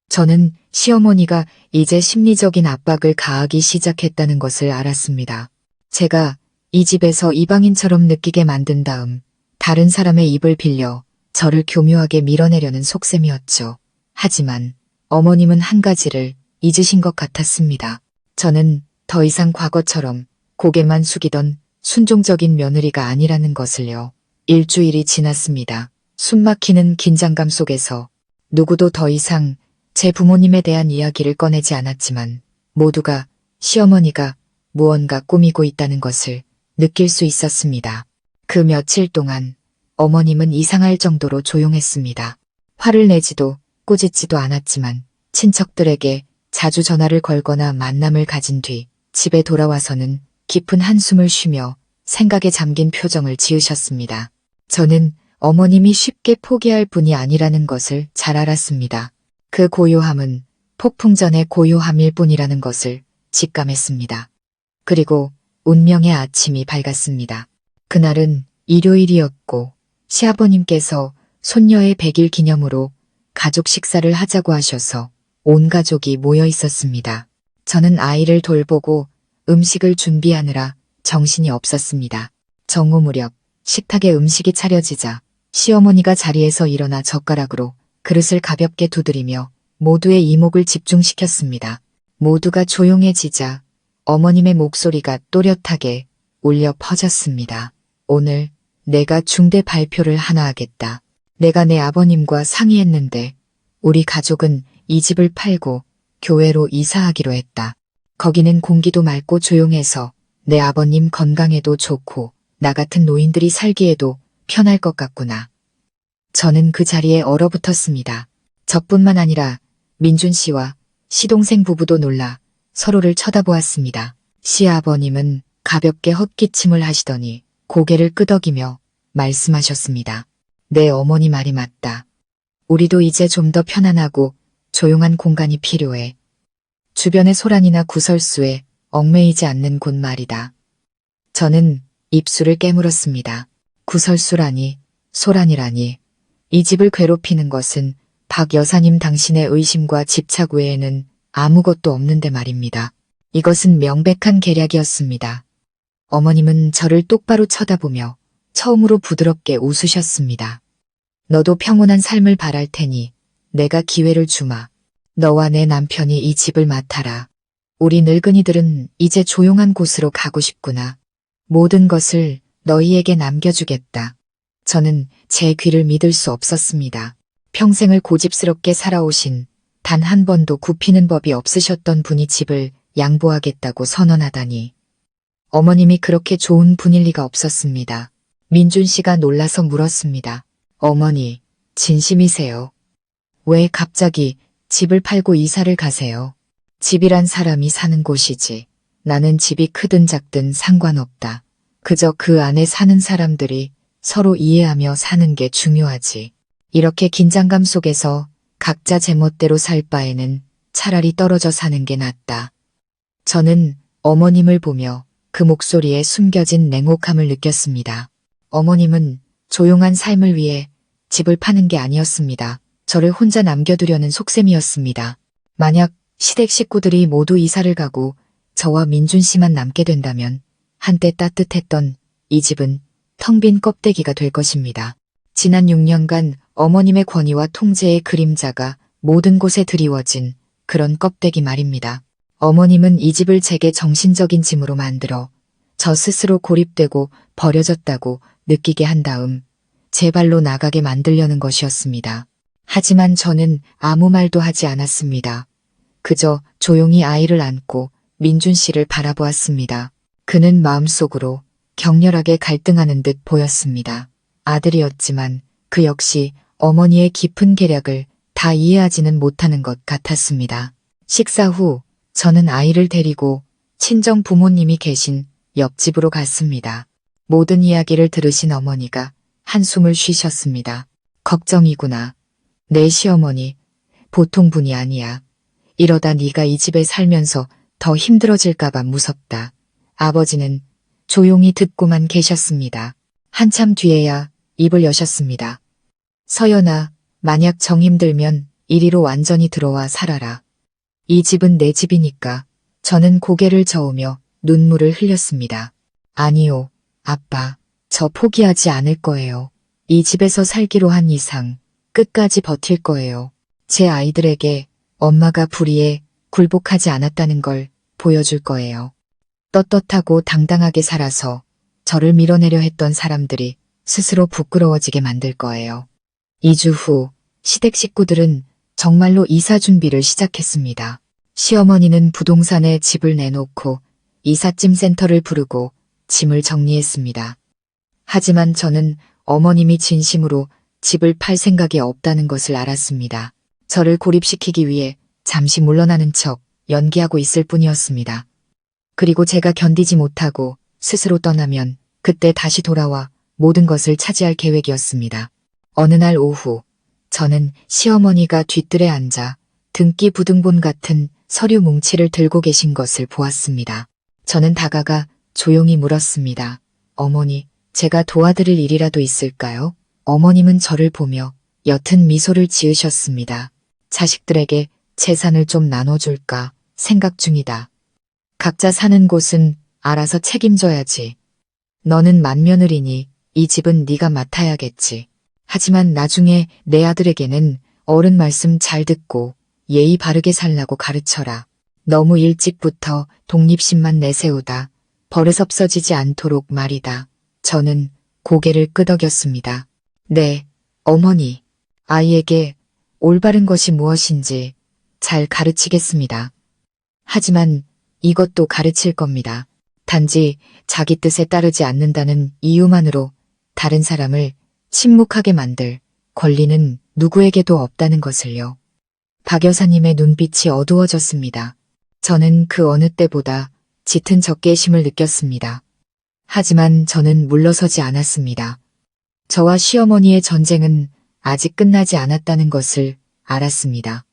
저는 시어머니가 이제 심리적인 압박을 가하기 시작했다는 것을 알았습니다. 제가 이 집에서 이방인처럼 느끼게 만든 다음 다른 사람의 입을 빌려 저를 교묘하게 밀어내려는 속셈이었죠. 하지만 어머님은 한 가지를 잊으신 것 같았습니다. 저는 더 이상 과거처럼 고개만 숙이던 순종적인 며느리가 아니라는 것을요. 일주일이 지났습니다. 숨막히는 긴장감 속에서 누구도 더 이상 제 부모님에 대한 이야기를 꺼내지 않았지만 모두가 시어머니가 무언가 꾸미고 있다는 것을 느낄 수 있었습니다. 그 며칠 동안 어머님은 이상할 정도로 조용했습니다. 화를 내지도 꾸짖지도 않았지만 친척들에게 자주 전화를 걸거나 만남을 가진 뒤 집에 돌아와서는 깊은 한숨을 쉬며 생각에 잠긴 표정을 지으셨습니다. 저는 어머님이 쉽게 포기할 분이 아니라는 것을 잘 알았습니다. 그 고요함은 폭풍전의 고요함일 뿐이라는 것을 직감했습니다. 그리고 운명의 아침이 밝았습니다. 그날은 일요일이었고 시아버님께서 손녀의 100일 기념으로 가족 식사를 하자고 하셔서 온 가족이 모여 있었습니다. 저는 아이를 돌보고 음식을 준비하느라 정신이 없었습니다. 정오 무렵 식탁에 음식이 차려지자 시어머니가 자리에서 일어나 젓가락으로 그릇을 가볍게 두드리며 모두의 이목을 집중시켰습니다. 모두가 조용해지자 어머님의 목소리가 또렷하게 울려 퍼졌습니다. 오늘 내가 중대 발표를 하나 하겠다. 내가 내 아버님과 상의했는데 우리 가족은 이 집을 팔고 교회로 이사하기로 했다. 거기는 공기도 맑고 조용해서 내 아버님 건강에도 좋고 나 같은 노인들이 살기에도 편할 것 같구나. 저는 그 자리에 얼어붙었습니다. 저뿐만 아니라 민준 씨와 시동생 부부도 놀라 서로를 쳐다보았습니다. 시아버님은 가볍게 헛기침을 하시더니 고개를 끄덕이며 말씀하셨습니다. 내 어머니 말이 맞다. 우리도 이제 좀 더 편안하고 조용한 공간이 필요해. 주변의 소란이나 구설수에 얽매이지 않는 곳 말이다. 저는 입술을 깨물었습니다. 구설수라니, 소란이라니. 이 집을 괴롭히는 것은 박 여사님 당신의 의심과 집착 외에는 아무것도 없는데 말입니다. 이것은 명백한 계략이었습니다. 어머님은 저를 똑바로 쳐다보며 처음으로 부드럽게 웃으셨습니다. 너도 평온한 삶을 바랄 테니 내가 기회를 주마. 너와 내 남편이 이 집을 맡아라. 우리 늙은이들은 이제 조용한 곳으로 가고 싶구나. 모든 것을 너희에게 남겨주겠다. 저는 제 귀를 믿을 수 없었습니다. 평생을 고집스럽게 살아오신 단 한 번도 굽히는 법이 없으셨던 분이 집을 양보하겠다고 선언하다니. 어머님이 그렇게 좋은 분일 리가 없었습니다. 민준 씨가 놀라서 물었습니다. 어머니, 진심이세요? 왜 갑자기 집을 팔고 이사를 가세요? 집이란 사람이 사는 곳이지. 나는 집이 크든 작든 상관없다. 그저 그 안에 사는 사람들이 서로 이해하며 사는 게 중요하지. 이렇게 긴장감 속에서 각자 제멋대로 살 바에는 차라리 떨어져 사는 게 낫다. 저는 어머님을 보며 그 목소리에 숨겨진 냉혹함을 느꼈습니다. 어머님은 조용한 삶을 위해 집을 파는 게 아니었습니다. 저를 혼자 남겨두려는 속셈이었습니다. 만약 시댁 식구들이 모두 이사를 가고 저와 민준 씨만 남게 된다면 한때 따뜻했던 이 집은 텅 빈 껍데기가 될 것입니다. 지난 6년간 어머님의 권위와 통제의 그림자가 모든 곳에 드리워진 그런 껍데기 말입니다. 어머님은 이 집을 제게 정신적인 짐으로 만들어 저 스스로 고립되고 버려졌다고 느끼게 한 다음 제 발로 나가게 만들려는 것이었습니다. 하지만 저는 아무 말도 하지 않았습니다. 그저 조용히 아이를 안고 민준 씨를 바라보았습니다. 그는 마음속으로 격렬하게 갈등하는 듯 보였습니다. 아들이었지만 그 역시 어머니의 깊은 계략을 다 이해하지는 못하는 것 같았습니다. 식사 후 저는 아이를 데리고 친정 부모님이 계신 옆집으로 갔습니다. 모든 이야기를 들으신 어머니가 한숨을 쉬셨습니다. 걱정이구나. 내 시어머니 보통 분이 아니야. 이러다 네가 이 집에 살면서 더 힘들어질까봐 무섭다. 아버지는 조용히 듣고만 계셨습니다. 한참 뒤에야 입을 여셨습니다. 서연아, 만약 정 힘들면 이리로 완전히 들어와 살아라. 이 집은 내 집이니까. 저는 고개를 저으며 눈물을 흘렸습니다. 아니요, 아빠. 저 포기하지 않을 거예요. 이 집에서 살기로 한 이상 끝까지 버틸 거예요. 제 아이들에게 엄마가 불의에 굴복하지 않았다는 걸 보여줄 거예요. 떳떳하고 당당하게 살아서 저를 밀어내려 했던 사람들이 스스로 부끄러워지게 만들 거예요. 2주 후 시댁 식구들은 정말로 이사 준비를 시작했습니다. 시어머니는 부동산에 집을 내놓고 이삿짐 센터를 부르고 짐을 정리했습니다. 하지만 저는 어머님이 진심으로 집을 팔 생각이 없다는 것을 알았습니다. 저를 고립시키기 위해 잠시 물러나는 척 연기하고 있을 뿐이었습니다. 그리고 제가 견디지 못하고 스스로 떠나면 그때 다시 돌아와 모든 것을 차지할 계획이었습니다. 어느 날 오후 저는 시어머니가 뒤뜰에 앉아 등기 부등본 같은 서류 뭉치를 들고 계신 것을 보았습니다. 저는 다가가 조용히 물었습니다. 어머니, 제가 도와드릴 일이라도 있을까요? 어머님은 저를 보며 옅은 미소를 지으셨습니다. 자식들에게 재산을 좀 나눠줄까 생각 중이다. 각자 사는 곳은 알아서 책임져야지. 너는 맏며느리니 이 집은 네가 맡아야겠지. 하지만 나중에 내 아들에게는 어른 말씀 잘 듣고 예의 바르게 살라고 가르쳐라. 너무 일찍부터 독립심만 내세우다 버릇없어지지 않도록 말이다. 저는 고개를 끄덕였습니다. 네, 어머니. 아이에게 올바른 것이 무엇인지 잘 가르치겠습니다. 하지만 이것도 가르칠 겁니다. 단지 자기 뜻에 따르지 않는다는 이유만으로 다른 사람을 침묵하게 만들 권리는 누구에게도 없다는 것을요. 박 여사님의 눈빛이 어두워졌습니다. 저는 그 어느 때보다 짙은 적개심을 느꼈습니다. 하지만 저는 물러서지 않았습니다. 저와 시어머니의 전쟁은 아직 끝나지 않았다는 것을 알았습니다.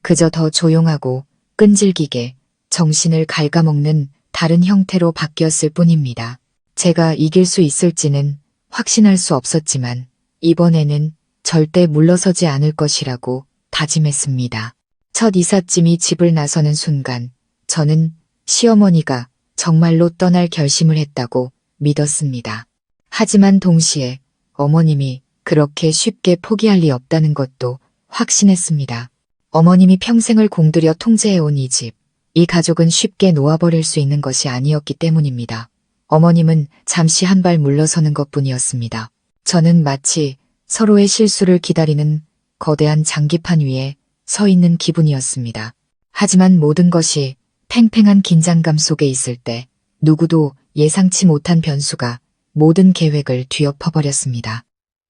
그저 더 조용하고 끈질기게 정신을 갉아먹는 다른 형태로 바뀌었을 뿐입니다. 제가 이길 수 있을지는 확신할 수 없었지만 이번에는 절대 물러서지 않을 것이라고 다짐했습니다. 첫 이삿짐이 집을 나서는 순간 저는 시어머니가 정말로 떠날 결심을 했다고 믿었습니다. 하지만 동시에 어머님이 그렇게 쉽게 포기할 리 없다는 것도 확신했습니다. 어머님이 평생을 공들여 통제해온 이 집, 이 가족은 쉽게 놓아버릴 수 있는 것이 아니었기 때문입니다. 어머님은 잠시 한 발 물러서는 것뿐이었습니다. 저는 마치 서로의 실수를 기다리는 거대한 장기판 위에 서 있는 기분이었습니다. 하지만 모든 것이 팽팽한 긴장감 속에 있을 때 누구도 예상치 못한 변수가 모든 계획을 뒤엎어버렸습니다.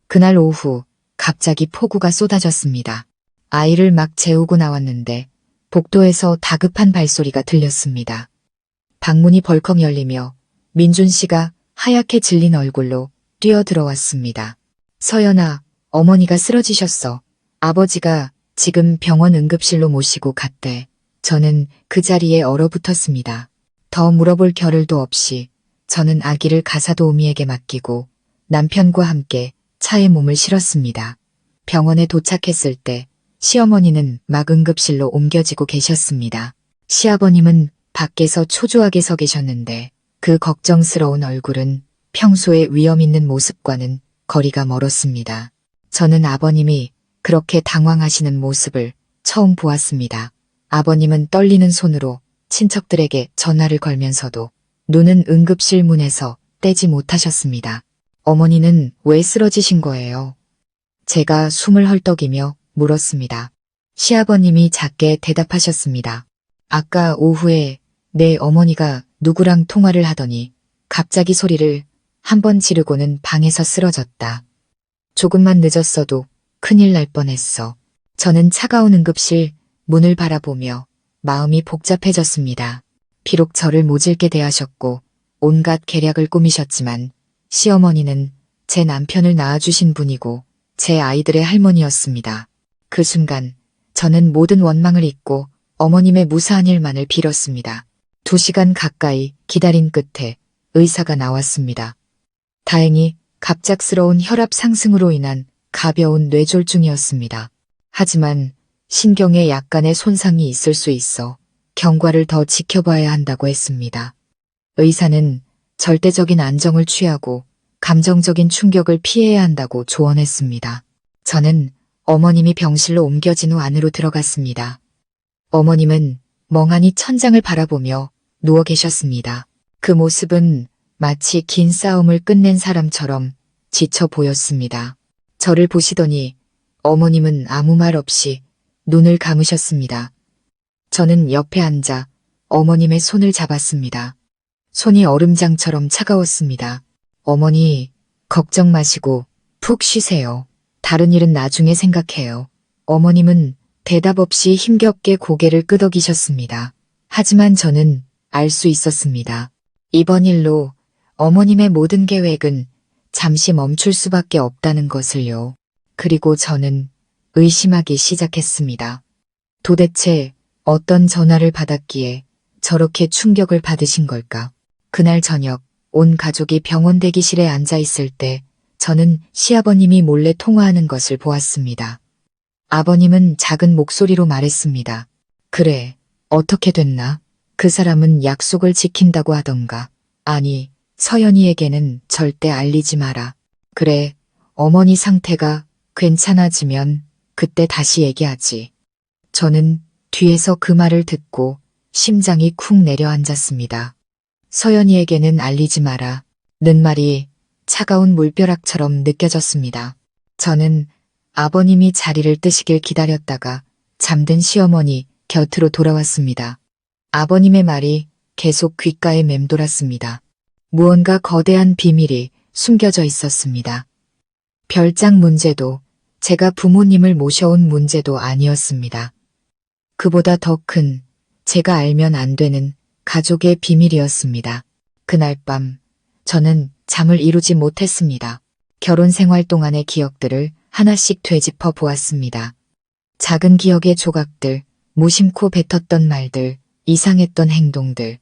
그날 오후 갑자기 폭우가 쏟아졌습니다. 아이를 막 재우고 나왔는데 복도에서 다급한 발소리가 들렸습니다. 방문이 벌컥 열리며 민준 씨가 하얗게 질린 얼굴로 뛰어들어왔습니다. 서연아, 어머니가 쓰러지셨어. 아버지가 지금 병원 응급실로 모시고 갔대. 저는 그 자리에 얼어붙었습니다. 더 물어볼 겨를도 없이 저는 아기를 가사도우미에게 맡기고 남편과 함께 차에 몸을 실었습니다. 병원에 도착했을 때 시어머니는 막 응급실로 옮겨지고 계셨습니다. 시아버님은 밖에서 초조하게 서 계셨는데 그 걱정스러운 얼굴은 평소의 위험 있는 모습과는 거리가 멀었습니다. 저는 아버님이 그렇게 당황하시는 모습을 처음 보았습니다. 아버님은 떨리는 손으로 친척들에게 전화를 걸면서도 눈은 응급실 문에서 떼지 못하셨습니다. 어머니는 왜 쓰러지신 거예요? 제가 숨을 헐떡이며 물었습니다. 시아버님이 작게 대답하셨습니다. 아까 오후에 내 어머니가 누구랑 통화를 하더니 갑자기 소리를 한 번 지르고는 방에서 쓰러졌다. 조금만 늦었어도 큰일 날 뻔했어. 저는 차가운 응급실 문을 바라보며 마음이 복잡해졌습니다. 비록 저를 모질게 대하셨고 온갖 계략을 꾸미셨지만 시어머니는 제 남편을 낳아주신 분이고 제 아이들의 할머니였습니다. 그 순간 저는 모든 원망을 잊고 어머님의 무사한 일만을 빌었습니다. 2시간 가까이 기다린 끝에 의사가 나왔습니다. 다행히 갑작스러운 혈압 상승으로 인한 가벼운 뇌졸중이었습니다. 하지만 신경에 약간의 손상이 있을 수 있어 경과를 더 지켜봐야 한다고 했습니다. 의사는 절대적인 안정을 취하고 감정적인 충격을 피해야 한다고 조언했습니다. 저는 어머님이 병실로 옮겨진 후 안으로 들어갔습니다. 어머님은 멍하니 천장을 바라보며 누워 계셨습니다. 그 모습은 마치 긴 싸움을 끝낸 사람처럼 지쳐 보였습니다. 저를 보시더니 어머님은 아무 말 없이 눈을 감으셨습니다. 저는 옆에 앉아 어머님의 손을 잡았습니다. 손이 얼음장처럼 차가웠습니다. 어머니, 걱정 마시고 푹 쉬세요. 다른 일은 나중에 생각해요. 어머님은 대답 없이 힘겹게 고개를 끄덕이셨습니다. 하지만 저는 알 수 있었습니다. 이번 일로 어머님의 모든 계획은 잠시 멈출 수밖에 없다는 것을요. 그리고 저는 의심하기 시작했습니다. 도대체 어떤 전화를 받았기에 저렇게 충격을 받으신 걸까? 그날 저녁 온 가족이 병원 대기실에 앉아 있을 때 저는 시아버님이 몰래 통화하는 것을 보았습니다. 아버님은 작은 목소리로 말했습니다. 그래, 어떻게 됐나? 그 사람은 약속을 지킨다고 하던가. 아니, 서연이에게는 절대 알리지 마라. 그래, 어머니 상태가 괜찮아지면 그때 다시 얘기하지. 저는 뒤에서 그 말을 듣고 심장이 쿵 내려앉았습니다. 서연이에게는 알리지 마라. 는 말이 차가운 물벼락처럼 느껴졌습니다. 저는 아버님이 자리를 뜨시길 기다렸다가 잠든 시어머니 곁으로 돌아왔습니다. 아버님의 말이 계속 귓가에 맴돌았습니다. 무언가 거대한 비밀이 숨겨져 있었습니다. 별장 문제도 제가 부모님을 모셔온 문제도 아니었습니다. 그보다 더 큰 제가 알면 안 되는 가족의 비밀이었습니다. 그날 밤 저는 잠을 이루지 못했습니다. 결혼 생활 동안의 기억들을 하나씩 되짚어 보았습니다. 작은 기억의 조각들, 무심코 뱉었던 말들, 이상했던 행동들.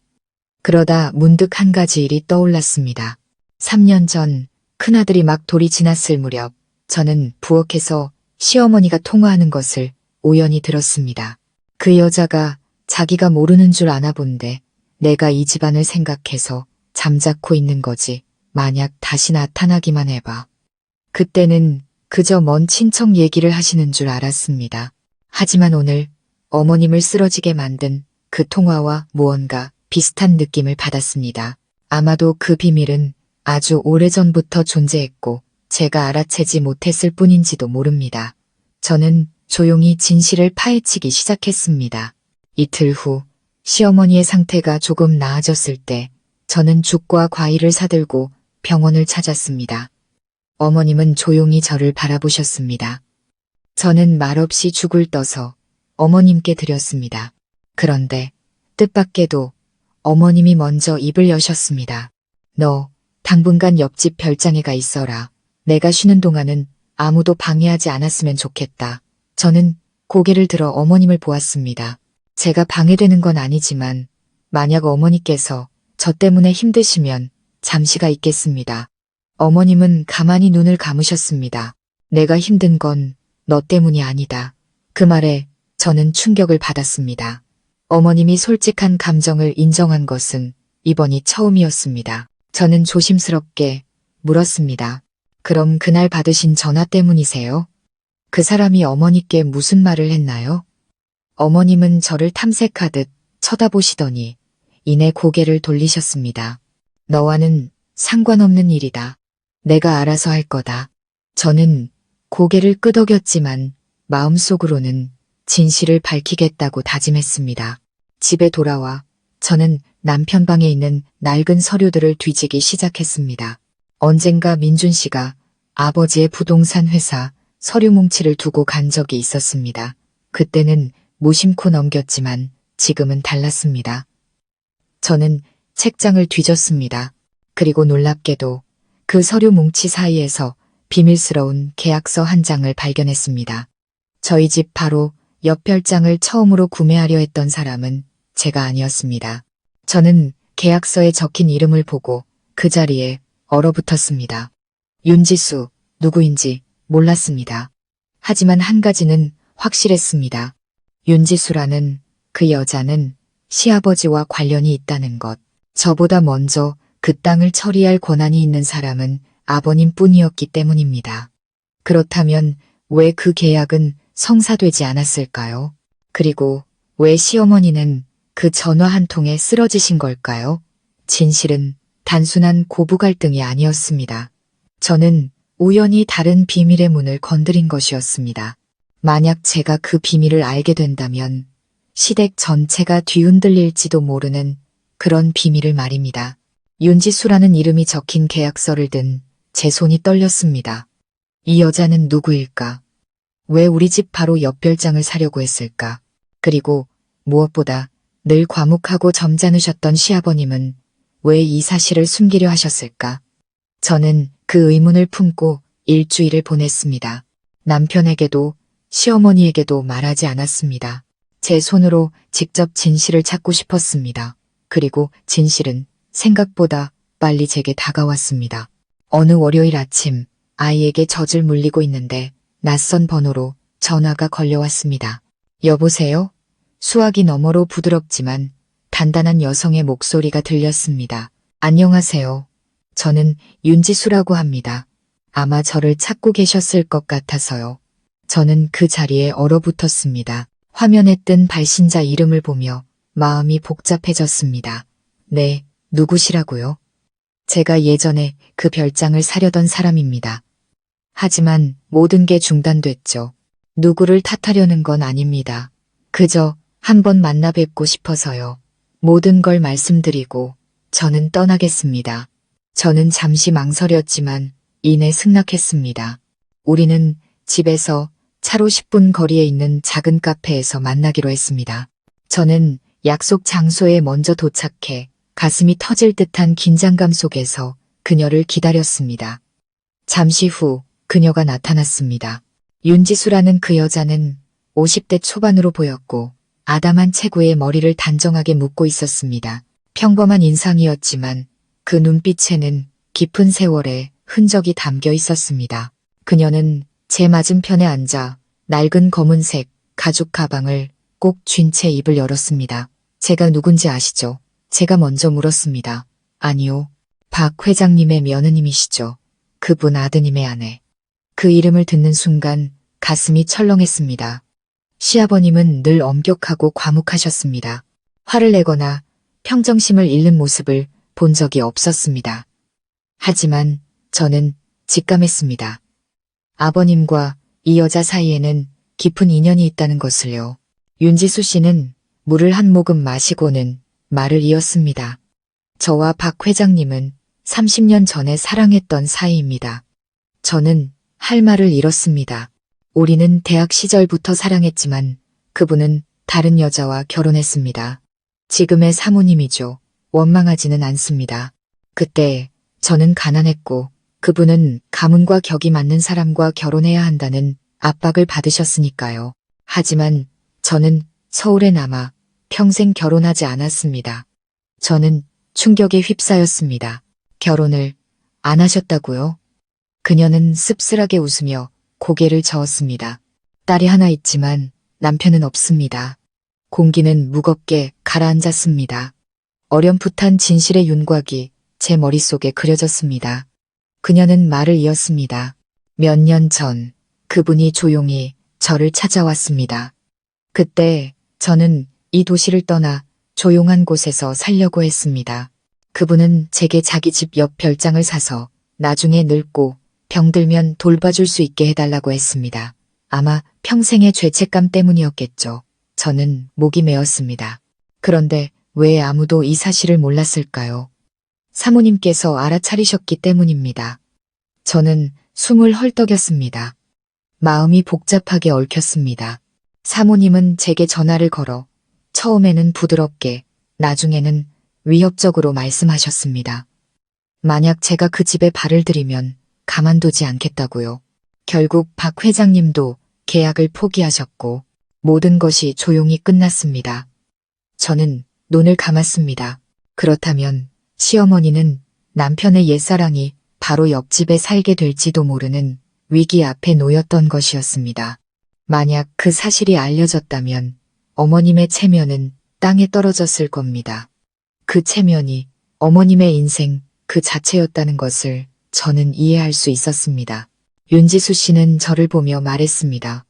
그러다 문득 한 가지 일이 떠올랐습니다. 3년 전 큰아들이 막 돌이 지났을 무렵 저는 부엌에서 시어머니가 통화하는 것을 우연히 들었습니다. 그 여자가 자기가 모르는 줄 아나 본데 내가 이 집안을 생각해서 잠자코 있는 거지. 만약 다시 나타나기만 해봐. 그때는 그저 먼 친척 얘기를 하시는 줄 알았습니다. 하지만 오늘 어머님을 쓰러지게 만든 그 통화와 무언가 비슷한 느낌을 받았습니다. 아마도 그 비밀은 아주 오래전부터 존재했고 제가 알아채지 못했을 뿐인지도 모릅니다. 저는 조용히 진실을 파헤치기 시작했습니다. 이틀 후 시어머니의 상태가 조금 나아졌을 때 저는 죽과 과일을 사들고 병원을 찾았습니다. 어머님은 조용히 저를 바라보셨습니다. 저는 말없이 죽을 떠서 어머님께 드렸습니다. 그런데 뜻밖에도 어머님이 먼저 입을 여셨습니다. 너 당분간 옆집 별장에 가 있어라. 내가 쉬는 동안은 아무도 방해하지 않았으면 좋겠다. 저는 고개를 들어 어머님을 보았습니다. 제가 방해되는 건 아니지만 만약 어머니께서 저 때문에 힘드시면 잠시가 있겠습니다. 어머님은 가만히 눈을 감으셨습니다. 내가 힘든 건 너 때문이 아니다. 그 말에 저는 충격을 받았습니다. 어머님이 솔직한 감정을 인정한 것은 이번이 처음이었습니다. 저는 조심스럽게 물었습니다. 그럼 그날 받으신 전화 때문이세요? 그 사람이 어머니께 무슨 말을 했나요? 어머님은 저를 탐색하듯 쳐다보시더니 이내 고개를 돌리셨습니다. 너와는 상관없는 일이다. 내가 알아서 할 거다. 저는 고개를 끄덕였지만 마음속으로는 진실을 밝히겠다고 다짐했습니다. 집에 돌아와 저는 남편 방에 있는 낡은 서류들을 뒤지기 시작했습니다. 언젠가 민준 씨가 아버지의 부동산 회사 서류 뭉치를 두고 간 적이 있었습니다. 그때는 무심코 넘겼지만 지금은 달랐습니다. 저는 책장을 뒤졌습니다. 그리고 놀랍게도 그 서류 뭉치 사이에서 비밀스러운 계약서 한 장을 발견했습니다. 저희 집 바로 옆 별장을 처음으로 구매하려 했던 사람은 제가 아니었습니다. 저는 계약서에 적힌 이름을 보고 그 자리에 얼어붙었습니다. 윤지수, 누구인지 몰랐습니다. 하지만 한 가지는 확실했습니다. 윤지수라는 그 여자는 시아버지와 관련이 있다는 것. 저보다 먼저 그 땅을 처리할 권한이 있는 사람은 아버님뿐이었기 때문입니다. 그렇다면 왜 그 계약은 성사되지 않았을까요? 그리고 왜 시어머니는 그 전화 한 통에 쓰러지신 걸까요? 진실은 단순한 고부 갈등이 아니었습니다. 저는 우연히 다른 비밀의 문을 건드린 것이었습니다. 만약 제가 그 비밀을 알게 된다면 시댁 전체가 뒤흔들릴지도 모르는 그런 비밀을 말입니다. 윤지수라는 이름이 적힌 계약서를 든 제 손이 떨렸습니다. 이 여자는 누구일까? 왜 우리 집 바로 옆 별장을 사려고 했을까? 그리고 무엇보다 늘 과묵하고 점잖으셨던 시아버님은 왜 이 사실을 숨기려 하셨을까? 저는 그 의문을 품고 일주일을 보냈습니다. 남편에게도 시어머니에게도 말하지 않았습니다. 제 손으로 직접 진실을 찾고 싶었습니다. 그리고 진실은 생각보다 빨리 제게 다가왔습니다. 어느 월요일 아침 아이에게 젖을 물리고 있는데 낯선 번호로 전화가 걸려왔습니다. 여보세요? 수화기 너머로 부드럽지만 단단한 여성의 목소리가 들렸습니다. 안녕하세요. 저는 윤지수라고 합니다. 아마 저를 찾고 계셨을 것 같아서요. 저는 그 자리에 얼어붙었습니다. 화면에 뜬 발신자 이름을 보며 마음이 복잡해졌습니다. 네, 누구시라고요? 제가 예전에 그 별장을 사려던 사람입니다. 하지만 모든 게 중단됐죠. 누구를 탓하려는 건 아닙니다. 그저 한번 만나 뵙고 싶어서요. 모든 걸 말씀드리고 저는 떠나겠습니다. 저는 잠시 망설였지만 이내 승낙했습니다. 우리는 집에서 차로 10분 거리에 있는 작은 카페에서 만나기로 했습니다. 저는 약속 장소에 먼저 도착해 가슴이 터질 듯한 긴장감 속에서 그녀를 기다렸습니다. 잠시 후 그녀가 나타났습니다. 윤지수라는 그 여자는 50대 초반으로 보였고 아담한 체구에 머리를 단정하게 묶고 있었습니다. 평범한 인상이었지만 그 눈빛에는 깊은 세월의 흔적이 담겨 있었습니다. 그녀는 제 맞은편에 앉아 낡은 검은색 가죽 가방을 꼭 쥔 채 입을 열었습니다. 제가 누군지 아시죠? 제가 먼저 물었습니다. 아니요. 박 회장님의 며느님이시죠. 그분 아드님의 아내. 그 이름을 듣는 순간 가슴이 철렁했습니다. 시아버님은 늘 엄격하고 과묵하셨습니다. 화를 내거나 평정심을 잃는 모습을 본 적이 없었습니다. 하지만 저는 직감했습니다. 아버님과 이 여자 사이에는 깊은 인연이 있다는 것을요. 윤지수 씨는 물을 한 모금 마시고는 말을 이었습니다. 저와 박 회장님은 30년 전에 사랑했던 사이입니다. 저는 할 말을 잃었습니다. 우리는 대학 시절부터 사랑했지만 그분은 다른 여자와 결혼했습니다. 지금의 사모님이죠. 원망하지는 않습니다. 그때 저는 가난했고 그분은 가문과 격이 맞는 사람과 결혼해야 한다는 압박을 받으셨으니까요. 하지만 저는 서울에 남아 평생 결혼하지 않았습니다. 저는 충격에 휩싸였습니다. 결혼을 안 하셨다고요? 그녀는 씁쓸하게 웃으며 고개를 저었습니다. 딸이 하나 있지만 남편은 없습니다. 공기는 무겁게 가라앉았습니다. 어렴풋한 진실의 윤곽이 제 머릿속에 그려졌습니다. 그녀는 말을 이었습니다. 몇 년 전 그분이 조용히 저를 찾아왔습니다. 그때 저는 이 도시를 떠나 조용한 곳에서 살려고 했습니다. 그분은 제게 자기 집 옆 별장을 사서 나중에 늙고 병들면 돌봐줄 수 있게 해달라고 했습니다. 아마 평생의 죄책감 때문이었겠죠. 저는 목이 메었습니다. 그런데 왜 아무도 이 사실을 몰랐을까요? 사모님께서 알아차리셨기 때문입니다. 저는 숨을 헐떡였습니다. 마음이 복잡하게 얽혔습니다. 사모님은 제게 전화를 걸어 처음에는 부드럽게, 나중에는 위협적으로 말씀하셨습니다. 만약 제가 그 집에 발을 들이면 가만두지 않겠다고요. 결국 박 회장님도 계약을 포기하셨고 모든 것이 조용히 끝났습니다. 저는 눈을 감았습니다. 그렇다면 시어머니는 남편의 옛사랑이 바로 옆집에 살게 될지도 모르는 위기 앞에 놓였던 것이었습니다. 만약 그 사실이 알려졌다면 어머님의 체면은 땅에 떨어졌을 겁니다. 그 체면이 어머님의 인생 그 자체였다는 것을 저는 이해할 수 있었습니다. 윤지수 씨는 저를 보며 말했습니다.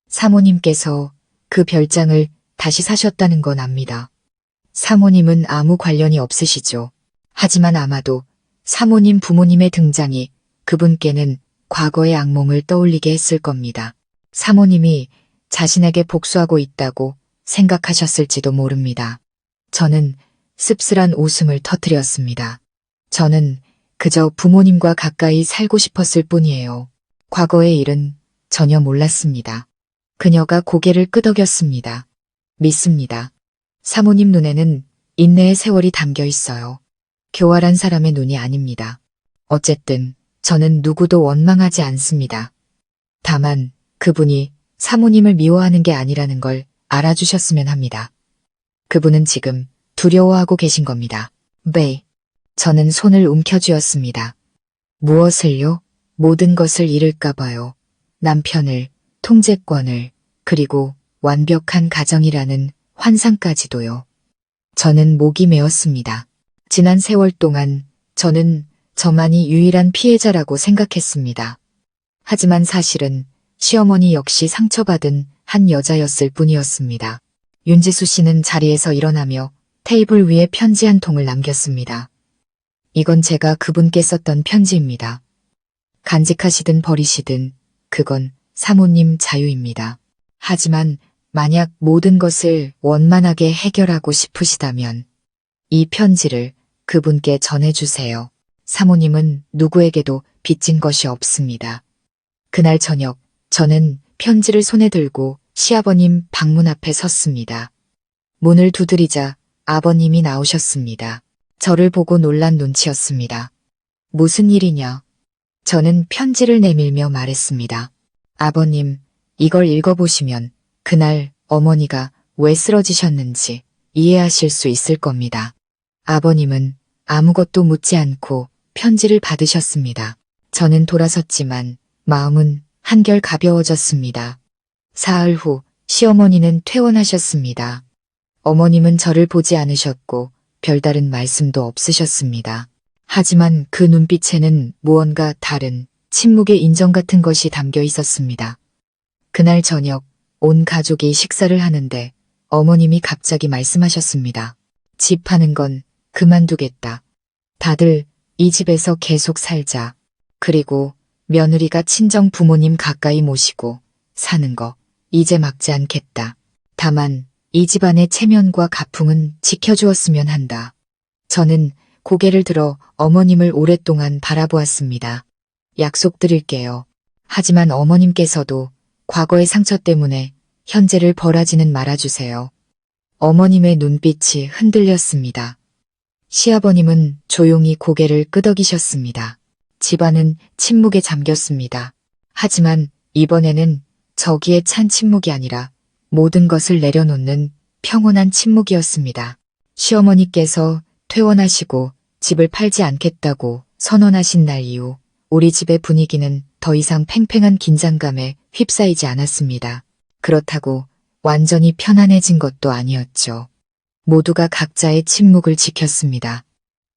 사모님께서 그 별장을 다시 사셨다는 건 압니다. 사모님은 아무 관련이 없으시죠. 하지만 아마도 사모님 부모님의 등장이 그분께는 과거의 악몽을 떠올리게 했을 겁니다. 사모님이 자신에게 복수하고 있다고 생각하셨을지도 모릅니다. 저는 씁쓸한 웃음을 터뜨렸습니다. 저는 그저 부모님과 가까이 살고 싶었을 뿐이에요. 과거의 일은 전혀 몰랐습니다. 그녀가 고개를 끄덕였습니다. 믿습니다. 사모님 눈에는 인내의 세월이 담겨 있어요. 교활한 사람의 눈이 아닙니다. 어쨌든 저는 누구도 원망하지 않습니다. 다만 그분이 사모님을 미워하는 게 아니라는 걸 알아주셨으면 합니다. 그분은 지금 두려워하고 계신 겁니다. 베이. 저는 손을 움켜쥐었습니다. 무엇을요? 모든 것을 잃을까 봐요. 남편을, 통제권을, 그리고 완벽한 가정이라는 환상까지도요. 저는 목이 메었습니다. 지난 세월 동안 저는 저만이 유일한 피해자라고 생각했습니다. 하지만 사실은 시어머니 역시 상처받은 한 여자였을 뿐이었습니다. 윤지수 씨는 자리에서 일어나며 테이블 위에 편지 한 통을 남겼습니다. 이건 제가 그분께 썼던 편지입니다. 간직하시든 버리시든 그건 사모님 자유입니다. 하지만 만약 모든 것을 원만하게 해결하고 싶으시다면 이 편지를 그분께 전해주세요. 사모님은 누구에게도 빚진 것이 없습니다. 그날 저녁 저는 편지를 손에 들고 시아버님 방문 앞에 섰습니다. 문을 두드리자 아버님이 나오셨습니다. 저를 보고 놀란 눈치였습니다. 무슨 일이냐? 저는 편지를 내밀며 말했습니다. 아버님, 이걸 읽어보시면 그날 어머니가 왜 쓰러지셨는지 이해하실 수 있을 겁니다. 아버님은 아무것도 묻지 않고 편지를 받으셨습니다. 저는 돌아섰지만 마음은 한결 가벼워졌습니다. 사흘 후 시어머니는 퇴원하셨습니다. 어머님은 저를 보지 않으셨고 별다른 말씀도 없으셨습니다. 하지만 그 눈빛에는 무언가 다른 침묵의 인정 같은 것이 담겨 있었습니다. 그날 저녁 온 가족이 식사를 하는데 어머님이 갑자기 말씀하셨습니다. 집 파는 건 그만두겠다. 다들 이 집에서 계속 살자. 그리고 며느리가 친정 부모님 가까이 모시고 사는 거 이제 막지 않겠다. 다만 이 집안의 체면과 가풍은 지켜주었으면 한다. 저는 고개를 들어 어머님을 오랫동안 바라보았습니다. 약속드릴게요. 하지만 어머님께서도 과거의 상처 때문에 현재를 벌하지는 말아주세요. 어머님의 눈빛이 흔들렸습니다. 시아버님은 조용히 고개를 끄덕이셨습니다. 집안은 침묵에 잠겼습니다. 하지만 이번에는 저기에 찬 침묵이 아니라 모든 것을 내려놓는 평온한 침묵이었습니다. 시어머니께서 퇴원하시고 집을 팔지 않겠다고 선언하신 날 이후 우리 집의 분위기는 더 이상 팽팽한 긴장감에 휩싸이지 않았습니다. 그렇다고 완전히 편안해진 것도 아니었죠. 모두가 각자의 침묵을 지켰습니다.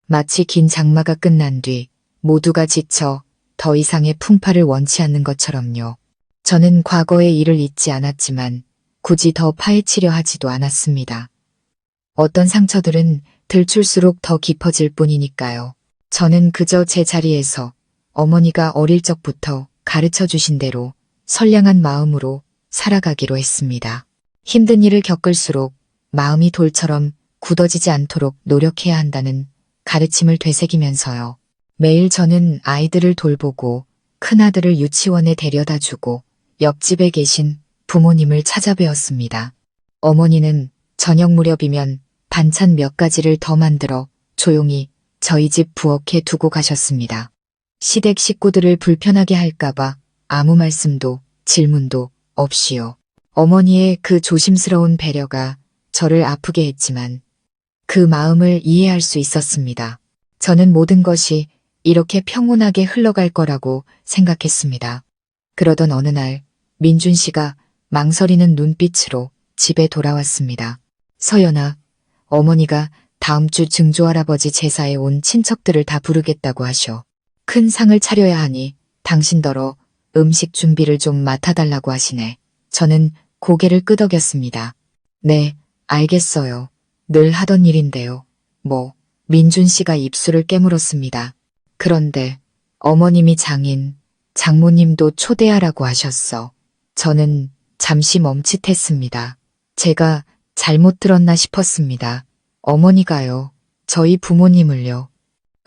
마치 긴 장마가 끝난 뒤 모두가 지쳐 더 이상의 풍파를 원치 않는 것처럼요. 저는 과거의 일을 잊지 않았지만 굳이 더 파헤치려 하지도 않았습니다. 어떤 상처들은 들출수록 더 깊어질 뿐이니까요. 저는 그저 제 자리에서 어머니가 어릴 적부터 가르쳐 주신 대로 선량한 마음으로 살아가기로 했습니다. 힘든 일을 겪을수록 마음이 돌처럼 굳어지지 않도록 노력해야 한다는 가르침을 되새기면서요. 매일 저는 아이들을 돌보고 큰아들을 유치원에 데려다 주고 옆집에 계신 부모님을 찾아뵈었습니다. 어머니는 저녁 무렵이면 반찬 몇 가지를 더 만들어 조용히 저희 집 부엌에 두고 가셨습니다. 시댁 식구들을 불편하게 할까봐 아무 말씀도 질문도 없이요. 어머니의 그 조심스러운 배려가 저를 아프게 했지만 그 마음을 이해할 수 있었습니다. 저는 모든 것이 이렇게 평온하게 흘러갈 거라고 생각했습니다. 그러던 어느 날 민준 씨가 망설이는 눈빛으로 집에 돌아왔습니다. 서연아, 어머니가 다음 주 증조할아버지 제사에 온 친척들을 다 부르겠다고 하셔. 큰 상을 차려야 하니 당신더러 음식 준비를 좀 맡아달라고 하시네. 저는 고개를 끄덕였습니다. 네, 알겠어요. 늘 하던 일인데요. 민준 씨가 입술을 깨물었습니다. 그런데 어머님이 장인, 장모님도 초대하라고 하셨어. 저는 잠시 멈칫했습니다. 제가 잘못 들었나 싶었습니다. 어머니가요. 저희 부모님을요.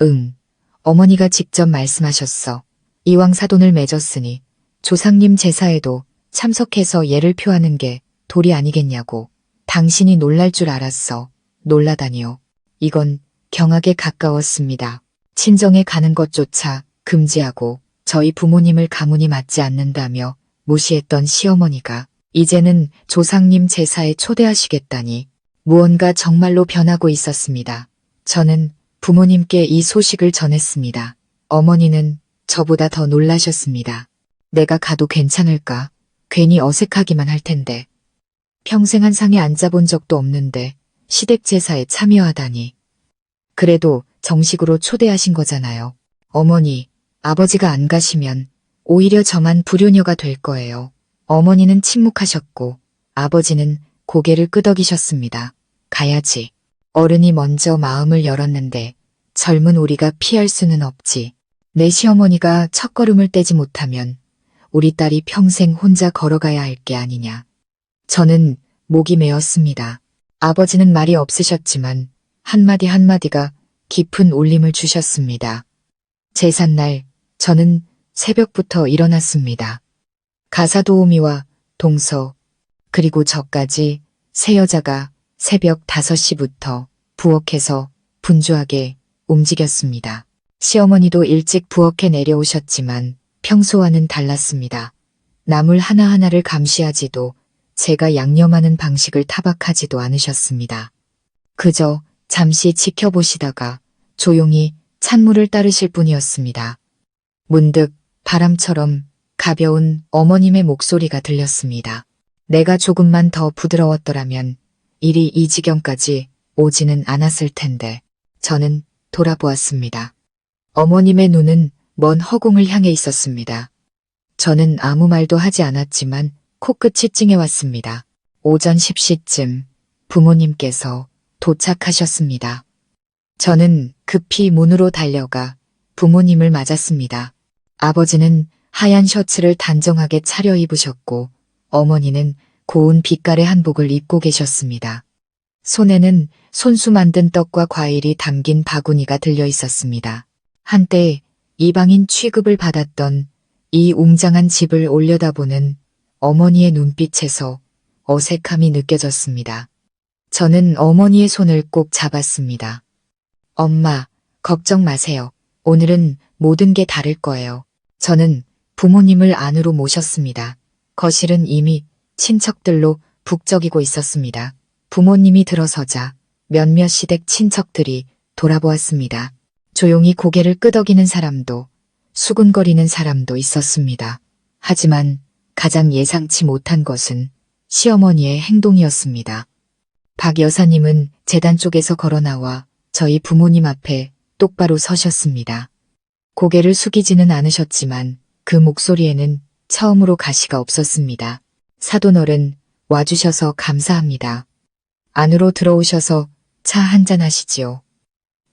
응, 어머니가 직접 말씀하셨어. 이왕 사돈을 맺었으니 조상님 제사에도 참석해서 예를 표하는 게 도리 아니겠냐고. 당신이 놀랄 줄 알았어. 놀라다니요. 이건 경악에 가까웠습니다. 친정에 가는 것조차 금지하고 저희 부모님을 가문이 맞지 않는다며 무시했던 시어머니가 이제는 조상님 제사에 초대하시겠다니 무언가 정말로 변하고 있었습니다. 저는 부모님께 이 소식을 전했습니다. 어머니는 저보다 더 놀라셨습니다. 내가 가도 괜찮을까? 괜히 어색하기만 할 텐데. 평생 한 상에 앉아본 적도 없는데 시댁 제사에 참여하다니. 그래도 정식으로 초대하신 거잖아요. 어머니, 아버지가 안 가시면 오히려 저만 불효녀가 될 거예요. 어머니는 침묵하셨고 아버지는 고개를 끄덕이셨습니다. 가야지. 어른이 먼저 마음을 열었는데 젊은 우리가 피할 수는 없지. 내 시어머니가 첫걸음을 떼지 못하면 우리 딸이 평생 혼자 걸어가야 할 게 아니냐. 저는 목이 메었습니다. 아버지는 말이 없으셨지만 한마디 한마디가 깊은 울림을 주셨습니다. 제삿날 저는 새벽부터 일어났습니다. 가사 도우미와 동서 그리고 저까지 세 여자가 새벽 5시부터 부엌에서 분주하게 움직였습니다. 시어머니도 일찍 부엌에 내려오셨지만 평소와는 달랐습니다. 나물 하나하나를 감시하지도 제가 양념하는 방식을 타박하지도 않으셨습니다. 그저 잠시 지켜보시다가 조용히 찬물을 따르실 뿐이었습니다. 문득 바람처럼 가벼운 어머님의 목소리가 들렸습니다. 내가 조금만 더 부드러웠더라면 일이 이 지경까지 오지는 않았을 텐데. 저는 돌아보았습니다. 어머님의 눈은 먼 허공을 향해 있었습니다. 저는 아무 말도 하지 않았지만 코끝이 찡해왔습니다. 오전 10시쯤 부모님께서 도착하셨습니다. 저는 급히 문으로 달려가 부모님을 맞았습니다. 아버지는 하얀 셔츠를 단정하게 차려입으셨고 어머니는 고운 빛깔의 한복을 입고 계셨습니다. 손에는 손수 만든 떡과 과일이 담긴 바구니가 들려 있었습니다. 한때 이방인 취급을 받았던 이 웅장한 집을 올려다보는 어머니의 눈빛에서 어색함이 느껴졌습니다. 저는 어머니의 손을 꼭 잡았습니다. 엄마, 걱정 마세요. 오늘은 모든 게 다를 거예요. 저는 부모님을 안으로 모셨습니다. 거실은 이미 친척들로 북적이고 있었습니다. 부모님이 들어서자 몇몇 시댁 친척들이 돌아보았습니다. 조용히 고개를 끄덕이는 사람도 수군거리는 사람도 있었습니다. 하지만 가장 예상치 못한 것은 시어머니의 행동이었습니다. 박 여사님은 재단 쪽에서 걸어나와 저희 부모님 앞에 똑바로 서셨습니다. 고개를 숙이지는 않으셨지만 그 목소리에는 처음으로 가시가 없었습니다. 사돈어른 와주셔서 감사합니다. 안으로 들어오셔서 차 한잔 하시지요.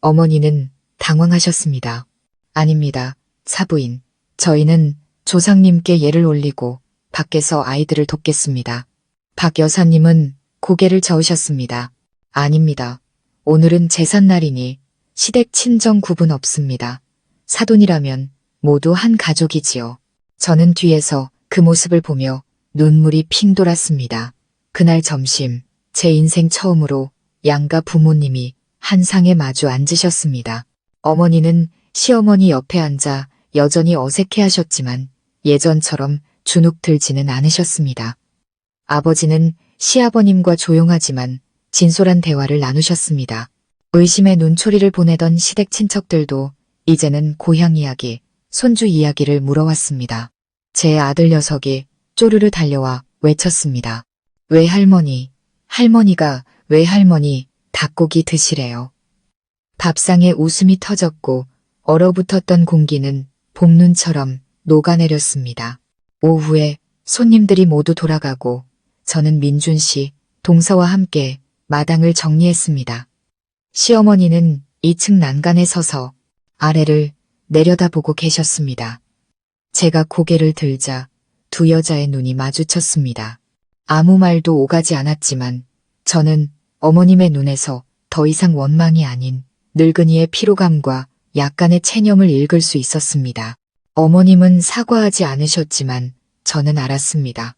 어머니는 당황하셨습니다. 아닙니다. 사부인. 저희는 조상님께 예를 올리고 밖에서 아이들을 돕겠습니다. 박 여사님은 고개를 저으셨습니다. 아닙니다. 오늘은 제삿날이니 시댁 친정 구분 없습니다. 사돈이라면 모두 한 가족이지요. 저는 뒤에서 그 모습을 보며 눈물이 핑 돌았습니다. 그날 점심, 제 인생 처음으로 양가 부모님이 한 상에 마주 앉으셨습니다. 어머니는 시어머니 옆에 앉아 여전히 어색해하셨지만 예전처럼 주눅 들지는 않으셨습니다. 아버지는 시아버님과 조용하지만 진솔한 대화를 나누셨습니다. 의심의 눈초리를 보내던 시댁 친척들도 이제는 고향 이야기, 손주 이야기를 물어왔습니다. 제 아들 녀석이 쪼르르 달려와 외쳤습니다. 외할머니, 할머니가 외할머니 닭고기 드시래요. 밥상에 웃음이 터졌고 얼어붙었던 공기는 봄눈처럼 녹아내렸습니다. 오후에 손님들이 모두 돌아가고 저는 민준 씨, 동서와 함께 마당을 정리했습니다. 시어머니는 2층 난간에 서서 아래를 내려다보고 계셨습니다. 제가 고개를 들자 두 여자의 눈이 마주쳤습니다. 아무 말도 오가지 않았지만 저는 어머님의 눈에서 더 이상 원망이 아닌 늙은이의 피로감과 약간의 체념을 읽을 수 있었습니다. 어머님은 사과하지 않으셨지만 저는 알았습니다.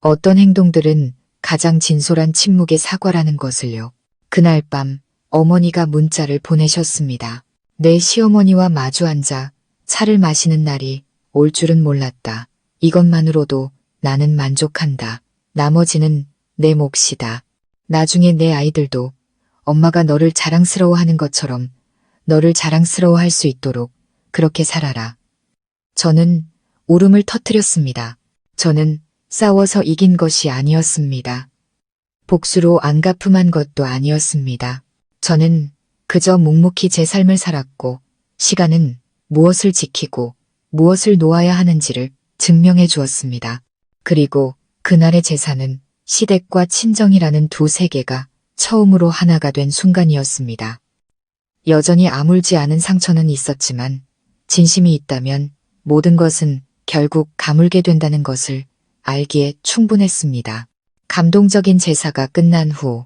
어떤 행동들은 가장 진솔한 침묵의 사과라는 것을요. 그날 밤 어머니가 문자를 보내셨습니다. 내 시어머니와 마주 앉아 차를 마시는 날이 올 줄은 몰랐다. 이것만으로도 나는 만족한다. 나머지는 내 몫이다. 나중에 내 아이들도 엄마가 너를 자랑스러워하는 것처럼 너를 자랑스러워할 수 있도록 그렇게 살아라. 저는 울음을 터뜨렸습니다. 저는 싸워서 이긴 것이 아니었습니다. 복수로 안갚음한 것도 아니었습니다. 저는 그저 묵묵히 제 삶을 살았고 시간은 무엇을 지키고 무엇을 놓아야 하는지를 증명해 주었습니다. 그리고 그날의 제사는 시댁과 친정이라는 두 세계가 처음으로 하나가 된 순간이었습니다. 여전히 아물지 않은 상처는 있었지만 진심이 있다면 모든 것은 결국 가물게 된다는 것을 알기에 충분했습니다. 감동적인 제사가 끝난 후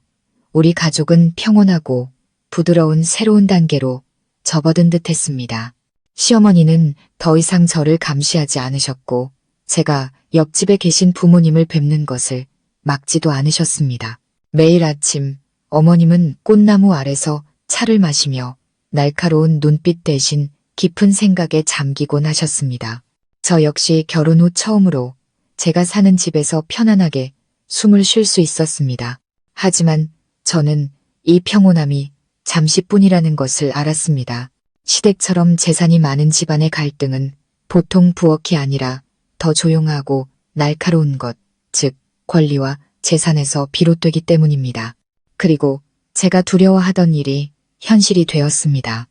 우리 가족은 평온하고 부드러운 새로운 단계로 접어든 듯 했습니다. 시어머니는 더 이상 저를 감시하지 않으셨고 제가 옆집에 계신 부모님을 뵙는 것을 막지도 않으셨습니다. 매일 아침 어머님은 꽃나무 아래서 차를 마시며 날카로운 눈빛 대신 깊은 생각에 잠기곤 하셨습니다. 저 역시 결혼 후 처음으로 제가 사는 집에서 편안하게 숨을 쉴 수 있었습니다. 하지만 저는 이 평온함이 잠시뿐이라는 것을 알았습니다. 시댁처럼 재산이 많은 집안의 갈등은 보통 부엌이 아니라 더 조용하고 날카로운 것, 즉 권리와 재산에서 비롯되기 때문입니다. 그리고 제가 두려워하던 일이 현실이 되었습니다.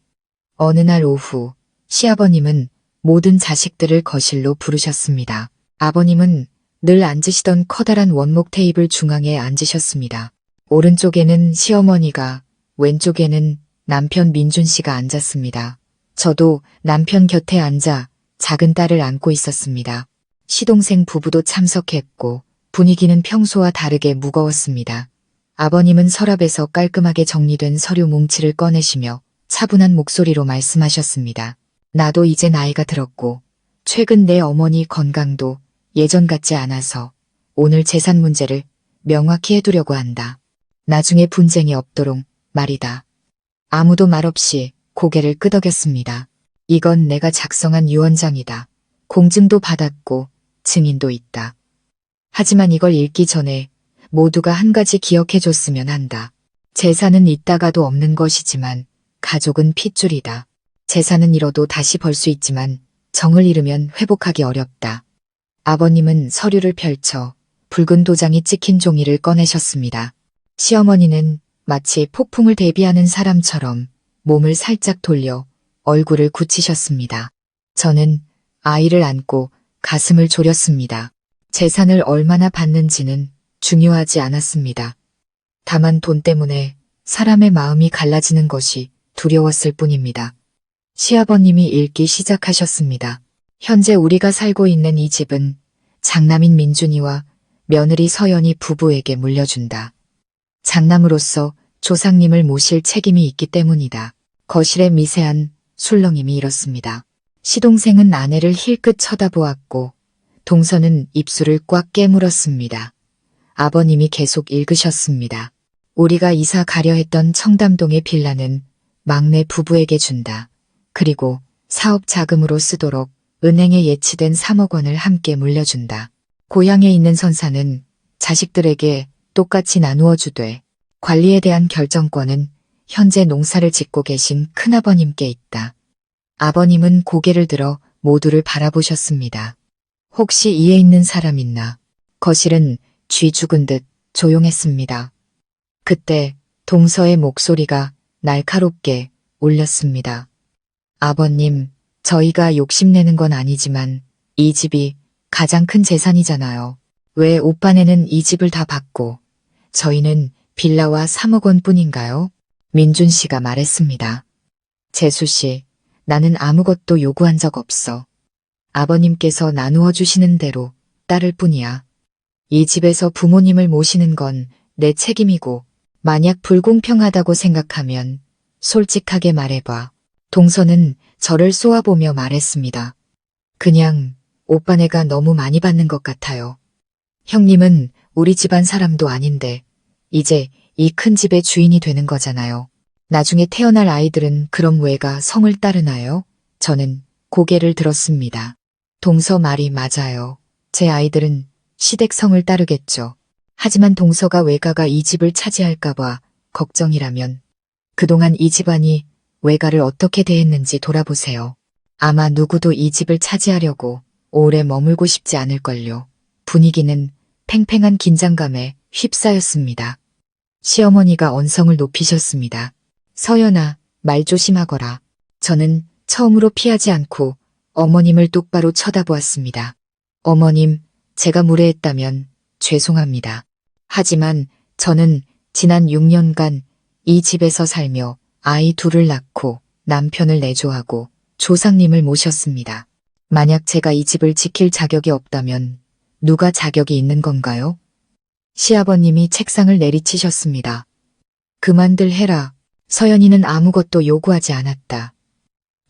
어느 날 오후 시아버님은 모든 자식들을 거실로 부르셨습니다. 아버님은 늘 앉으시던 커다란 원목 테이블 중앙에 앉으셨습니다. 오른쪽에는 시어머니가, 왼쪽에는 남편 민준 씨가 앉았습니다. 저도 남편 곁에 앉아 작은 딸을 안고 있었습니다. 시동생 부부도 참석했고 분위기는 평소와 다르게 무거웠습니다. 아버님은 서랍에서 깔끔하게 정리된 서류 뭉치를 꺼내시며 차분한 목소리로 말씀하셨습니다. 나도 이제 나이가 들었고 최근 내 어머니 건강도 예전 같지 않아서 오늘 재산 문제를 명확히 해두려고 한다. 나중에 분쟁이 없도록 말이다. 아무도 말없이 고개를 끄덕였습니다. 이건 내가 작성한 유언장이다. 공증도 받았고 증인도 있다. 하지만 이걸 읽기 전에 모두가 한 가지 기억해줬으면 한다. 재산은 있다가도 없는 것이지만 가족은 핏줄이다. 재산은 잃어도 다시 벌 수 있지만 정을 잃으면 회복하기 어렵다. 아버님은 서류를 펼쳐 붉은 도장이 찍힌 종이를 꺼내셨습니다. 시어머니는 마치 폭풍을 대비하는 사람처럼 몸을 살짝 돌려 얼굴을 굳히셨습니다. 저는 아이를 안고 가슴을 졸였습니다. 재산을 얼마나 받는지는 중요하지 않았습니다. 다만 돈 때문에 사람의 마음이 갈라지는 것이 두려웠을 뿐입니다. 시아버님이 읽기 시작하셨습니다. 현재 우리가 살고 있는 이 집은 장남인 민준이와 며느리 서연이 부부에게 물려준다. 장남으로서 조상님을 모실 책임이 있기 때문이다. 거실의 미세한 술렁임이 이렇습니다. 시동생은 아내를 힐끗 쳐다보았고 동서는 입술을 꽉 깨물었습니다. 아버님이 계속 읽으셨습니다. 우리가 이사 가려 했던 청담동의 빌라는 막내 부부에게 준다. 그리고 사업 자금으로 쓰도록 은행에 예치된 3억 원을 함께 물려준다. 고향에 있는 선사는 자식들에게 똑같이 나누어 주되 관리에 대한 결정권은 현재 농사를 짓고 계신 큰아버님께 있다. 아버님은 고개를 들어 모두를 바라보셨습니다. 혹시 이에 있는 사람 있나? 거실은 쥐 죽은 듯 조용했습니다. 그때 동서의 목소리가 날카롭게 울렸습니다. 아버님, 저희가 욕심내는 건 아니지만 이 집이 가장 큰 재산이잖아요. 왜 오빠네는 이 집을 다 받고 저희는 빌라와 3억 원 뿐인가요? 민준 씨가 말했습니다. 재수 씨, 나는 아무것도 요구한 적 없어. 아버님께서 나누어 주시는 대로 따를 뿐이야. 이 집에서 부모님을 모시는 건 내 책임이고 만약 불공평하다고 생각하면 솔직하게 말해봐. 동서는 저를 쏘아보며 말했습니다. 그냥 오빠네가 너무 많이 받는 것 같아요. 형님은 우리 집안 사람도 아닌데 이제 이 큰 집의 주인이 되는 거잖아요. 나중에 태어날 아이들은 그럼 왜가 성을 따르나요? 저는 고개를 들었습니다. 동서 말이 맞아요. 제 아이들은 시댁성을 따르겠죠. 하지만 동서가 외가가 이 집을 차지할까봐 걱정이라면 그동안 이 집안이 외가를 어떻게 대했는지 돌아보세요. 아마 누구도 이 집을 차지하려고 오래 머물고 싶지 않을걸요. 분위기는 팽팽한 긴장감에 휩싸였습니다. 시어머니가 언성을 높이셨습니다. 서연아, 말 조심하거라. 저는 처음으로 피하지 않고 어머님을 똑바로 쳐다보았습니다. 어머님, 제가 무례했다면 죄송합니다. 하지만 저는 지난 6년간 이 집에서 살며 아이 둘을 낳고 남편을 내조하고 조상님을 모셨습니다. 만약 제가 이 집을 지킬 자격이 없다면 누가 자격이 있는 건가요? 시아버님이 책상을 내리치셨습니다. 그만들 해라. 서연이는 아무것도 요구하지 않았다.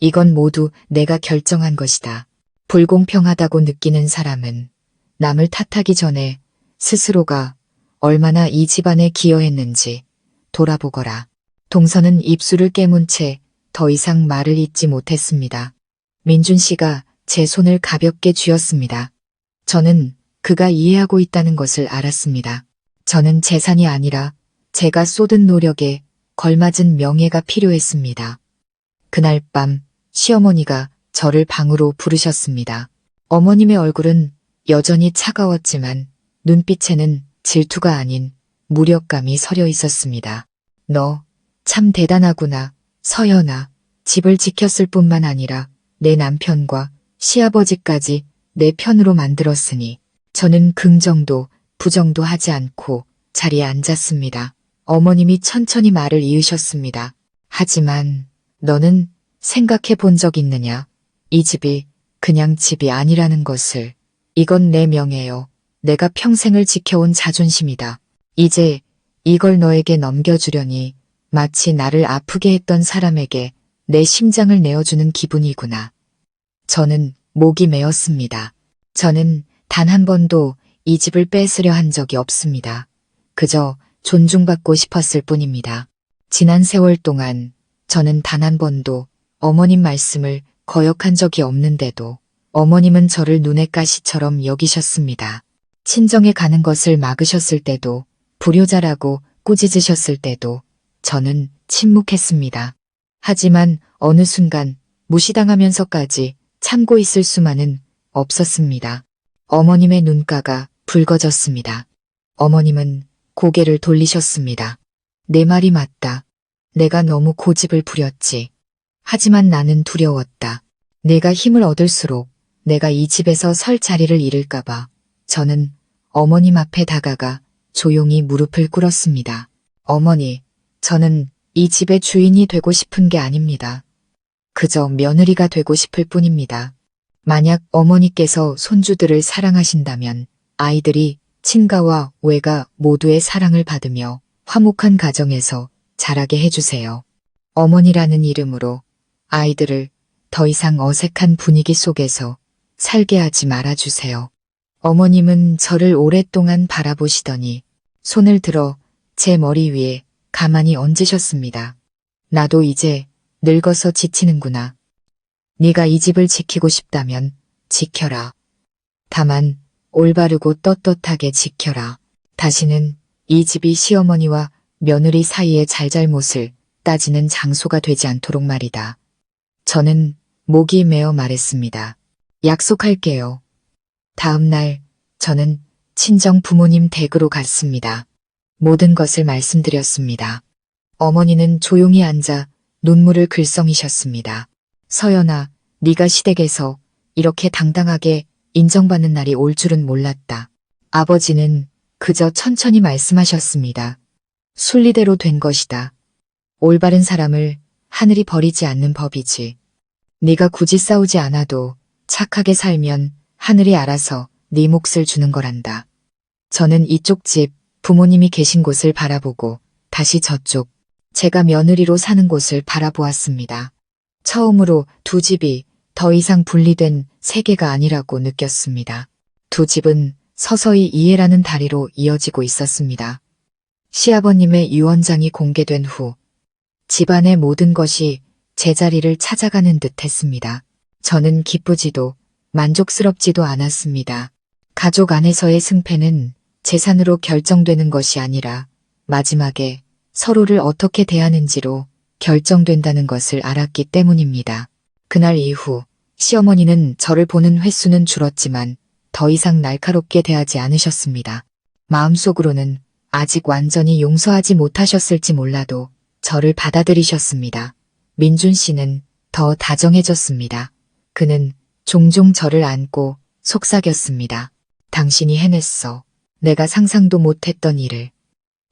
이건 모두 내가 결정한 것이다. 불공평하다고 느끼는 사람은 남을 탓하기 전에 스스로가 얼마나 이 집안에 기여했는지 돌아보거라. 동서는 입술을 깨문 채 더 이상 말을 잇지 못했습니다. 민준 씨가 제 손을 가볍게 쥐었습니다. 저는 그가 이해하고 있다는 것을 알았습니다. 저는 재산이 아니라 제가 쏟은 노력에 걸맞은 명예가 필요했습니다. 그날 밤 시어머니가 저를 방으로 부르셨습니다. 어머님의 얼굴은 여전히 차가웠지만 눈빛에는 질투가 아닌 무력감이 서려 있었습니다. 너 참 대단하구나, 서연아. 집을 지켰을 뿐만 아니라 내 남편과 시아버지까지 내 편으로 만들었으니 저는 긍정도 부정도 하지 않고 자리에 앉았습니다. 어머님이 천천히 말을 이으셨습니다. 하지만 너는 생각해 본 적 있느냐? 이 집이 그냥 집이 아니라는 것을. 이건 내 명예요. 내가 평생을 지켜온 자존심이다. 이제 이걸 너에게 넘겨주려니 마치 나를 아프게 했던 사람에게 내 심장을 내어주는 기분이구나. 저는 목이 메었습니다. 저는 단 한 번도 이 집을 뺏으려 한 적이 없습니다. 그저 존중받고 싶었을 뿐입니다. 지난 세월 동안 저는 단 한 번도 어머님 말씀을 거역한 적이 없는데도 어머님은 저를 눈의 가시처럼 여기셨습니다. 친정에 가는 것을 막으셨을 때도, 불효자라고 꾸짖으셨을 때도 저는 침묵했습니다. 하지만 어느 순간 무시당하면서까지 참고 있을 수만은 없었습니다. 어머님의 눈가가 붉어졌습니다. 어머님은 고개를 돌리셨습니다. 내 말이 맞다. 내가 너무 고집을 부렸지. 하지만 나는 두려웠다. 내가 힘을 얻을수록 내가 이 집에서 설 자리를 잃을까봐 저는 어머님 앞에 다가가 조용히 무릎을 꿇었습니다. 어머니, 저는 이 집의 주인이 되고 싶은 게 아닙니다. 그저 며느리가 되고 싶을 뿐입니다. 만약 어머니께서 손주들을 사랑하신다면 아이들이 친가와 외가 모두의 사랑을 받으며 화목한 가정에서 자라게 해주세요. 어머니라는 이름으로 아이들을 더 이상 어색한 분위기 속에서 살게 하지 말아주세요. 어머님은 저를 오랫동안 바라보시더니 손을 들어 제 머리 위에 가만히 얹으셨습니다. 나도 이제 늙어서 지치는구나. 네가 이 집을 지키고 싶다면 지켜라. 다만 올바르고 떳떳하게 지켜라. 다시는 이 집이 시어머니와 며느리 사이의 잘잘못을 따지는 장소가 되지 않도록 말이다. 저는 목이 메어 말했습니다. 약속할게요. 다음 날 저는 친정 부모님 댁으로 갔습니다. 모든 것을 말씀드렸습니다. 어머니는 조용히 앉아 눈물을 글썽이셨습니다. 서연아, 네가 시댁에서 이렇게 당당하게 인정받는 날이 올 줄은 몰랐다. 아버지는 그저 천천히 말씀하셨습니다. 순리대로 된 것이다. 올바른 사람을 하늘이 버리지 않는 법이지. 네가 굳이 싸우지 않아도 착하게 살면 하늘이 알아서 네 몫을 주는 거란다. 저는 이쪽 집 부모님이 계신 곳을 바라보고 다시 저쪽 제가 며느리로 사는 곳을 바라보았습니다. 처음으로 두 집이 더 이상 분리된 세계가 아니라고 느꼈습니다. 두 집은 서서히 이해라는 다리로 이어지고 있었습니다. 시아버님의 유언장이 공개된 후 집안의 모든 것이 제자리를 찾아가는 듯 했습니다. 저는 기쁘지도 만족스럽지도 않았습니다. 가족 안에서의 승패는 재산으로 결정되는 것이 아니라 마지막에 서로를 어떻게 대하는지로 결정된다는 것을 알았기 때문입니다. 그날 이후 시어머니는 저를 보는 횟수는 줄었지만 더 이상 날카롭게 대하지 않으셨습니다. 마음속으로는 아직 완전히 용서하지 못하셨을지 몰라도 저를 받아들이셨습니다. 민준 씨는 더 다정해졌습니다. 그는 종종 저를 안고 속삭였습니다. 당신이 해냈어. 내가 상상도 못했던 일을.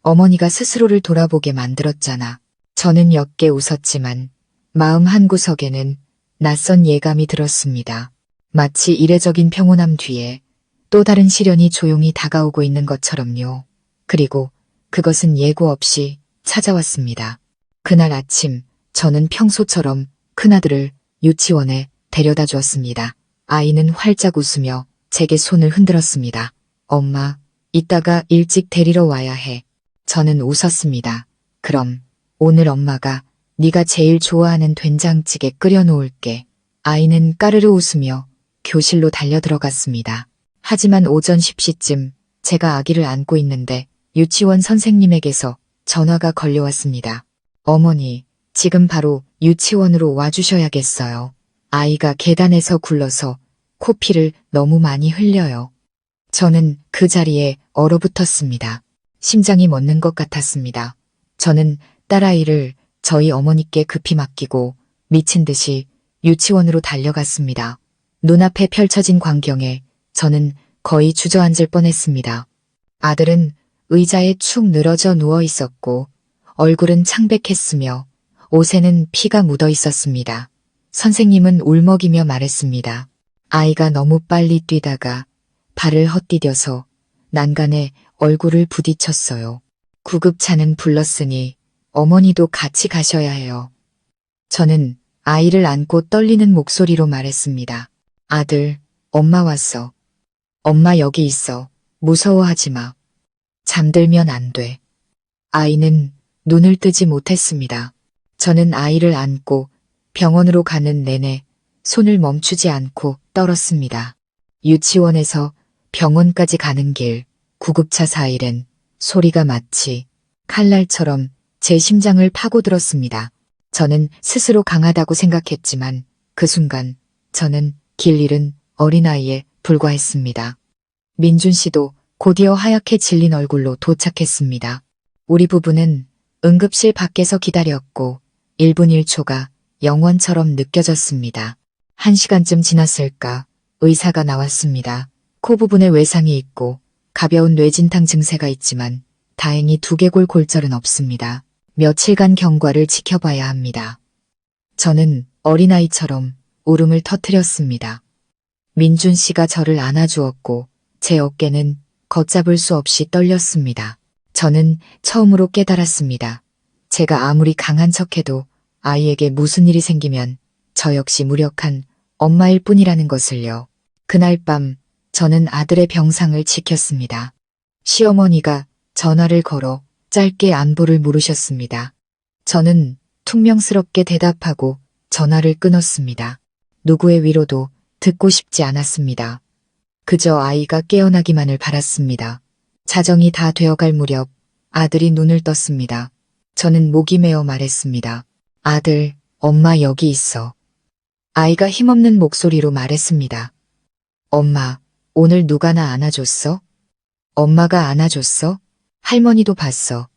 어머니가 스스로를 돌아보게 만들었잖아. 저는 옅게 웃었지만 마음 한구석에는 낯선 예감이 들었습니다. 마치 이례적인 평온함 뒤에 또 다른 시련이 조용히 다가오고 있는 것처럼요. 그리고 그것은 예고 없이 찾아왔습니다. 그날 아침 저는 평소처럼 큰아들을 유치원에 데려다 주었습니다. 아이는 활짝 웃으며 제게 손을 흔들었습니다. 엄마, 이따가 일찍 데리러 와야 해. 저는 웃었습니다. 그럼 오늘 엄마가 네가 제일 좋아하는 된장찌개 끓여놓을게. 아이는 까르르 웃으며 교실로 달려들어갔습니다. 하지만 오전 10시쯤 제가 아기를 안고 있는데 유치원 선생님에게서 전화가 걸려왔습니다. 어머니, 지금 바로 유치원으로 와주셔야겠어요. 아이가 계단에서 굴러서 코피를 너무 많이 흘려요. 저는 그 자리에 얼어붙었습니다. 심장이 멎는 것 같았습니다. 저는 딸아이를 저희 어머니께 급히 맡기고 미친 듯이 유치원으로 달려갔습니다. 눈앞에 펼쳐진 광경에 저는 거의 주저앉을 뻔했습니다. 아들은 의자에 축 늘어져 누워 있었고 얼굴은 창백했으며 옷에는 피가 묻어 있었습니다. 선생님은 울먹이며 말했습니다. 아이가 너무 빨리 뛰다가 발을 헛디뎌서 난간에 얼굴을 부딪혔어요. 구급차는 불렀으니 어머니도 같이 가셔야 해요. 저는 아이를 안고 떨리는 목소리로 말했습니다. 아들, 엄마 왔어. 엄마 여기 있어. 무서워하지 마. 잠들면 안 돼. 아이는 눈을 뜨지 못했습니다. 저는 아이를 안고 병원으로 가는 내내 손을 멈추지 않고 떨었습니다. 유치원에서 병원까지 가는 길, 구급차 사이렌, 소리가 마치 칼날처럼 제 심장을 파고들었습니다. 저는 스스로 강하다고 생각했지만 그 순간 저는 길 잃은 어린아이에 불과했습니다. 민준 씨도 곧이어 하얗게 질린 얼굴로 도착했습니다. 우리 부부는 응급실 밖에서 기다렸고 1분 1초가 영원처럼 느껴졌습니다. 1시간쯤 지났을까 의사가 나왔습니다. 코 부분에 외상이 있고 가벼운 뇌진탕 증세가 있지만 다행히 두개골 골절은 없습니다. 며칠간 경과를 지켜봐야 합니다. 저는 어린아이처럼 울음을 터뜨렸습니다. 민준 씨가 저를 안아주었고 제 어깨는 걷잡을 수 없이 떨렸습니다. 저는 처음으로 깨달았습니다. 제가 아무리 강한 척해도 아이에게 무슨 일이 생기면 저 역시 무력한 엄마일 뿐이라는 것을요. 그날 밤 저는 아들의 병상을 지켰습니다. 시어머니가 전화를 걸어 짧게 안부를 물으셨습니다. 저는 퉁명스럽게 대답하고 전화를 끊었습니다. 누구의 위로도 듣고 싶지 않았습니다. 그저 아이가 깨어나기만을 바랐습니다. 자정이 다 되어갈 무렵 아들이 눈을 떴습니다. 저는 목이 메어 말했습니다. 아들, 엄마 여기 있어. 아이가 힘없는 목소리로 말했습니다. 엄마, 오늘 누가 나 안아줬어? 엄마가 안아줬어? 할머니도 봤어.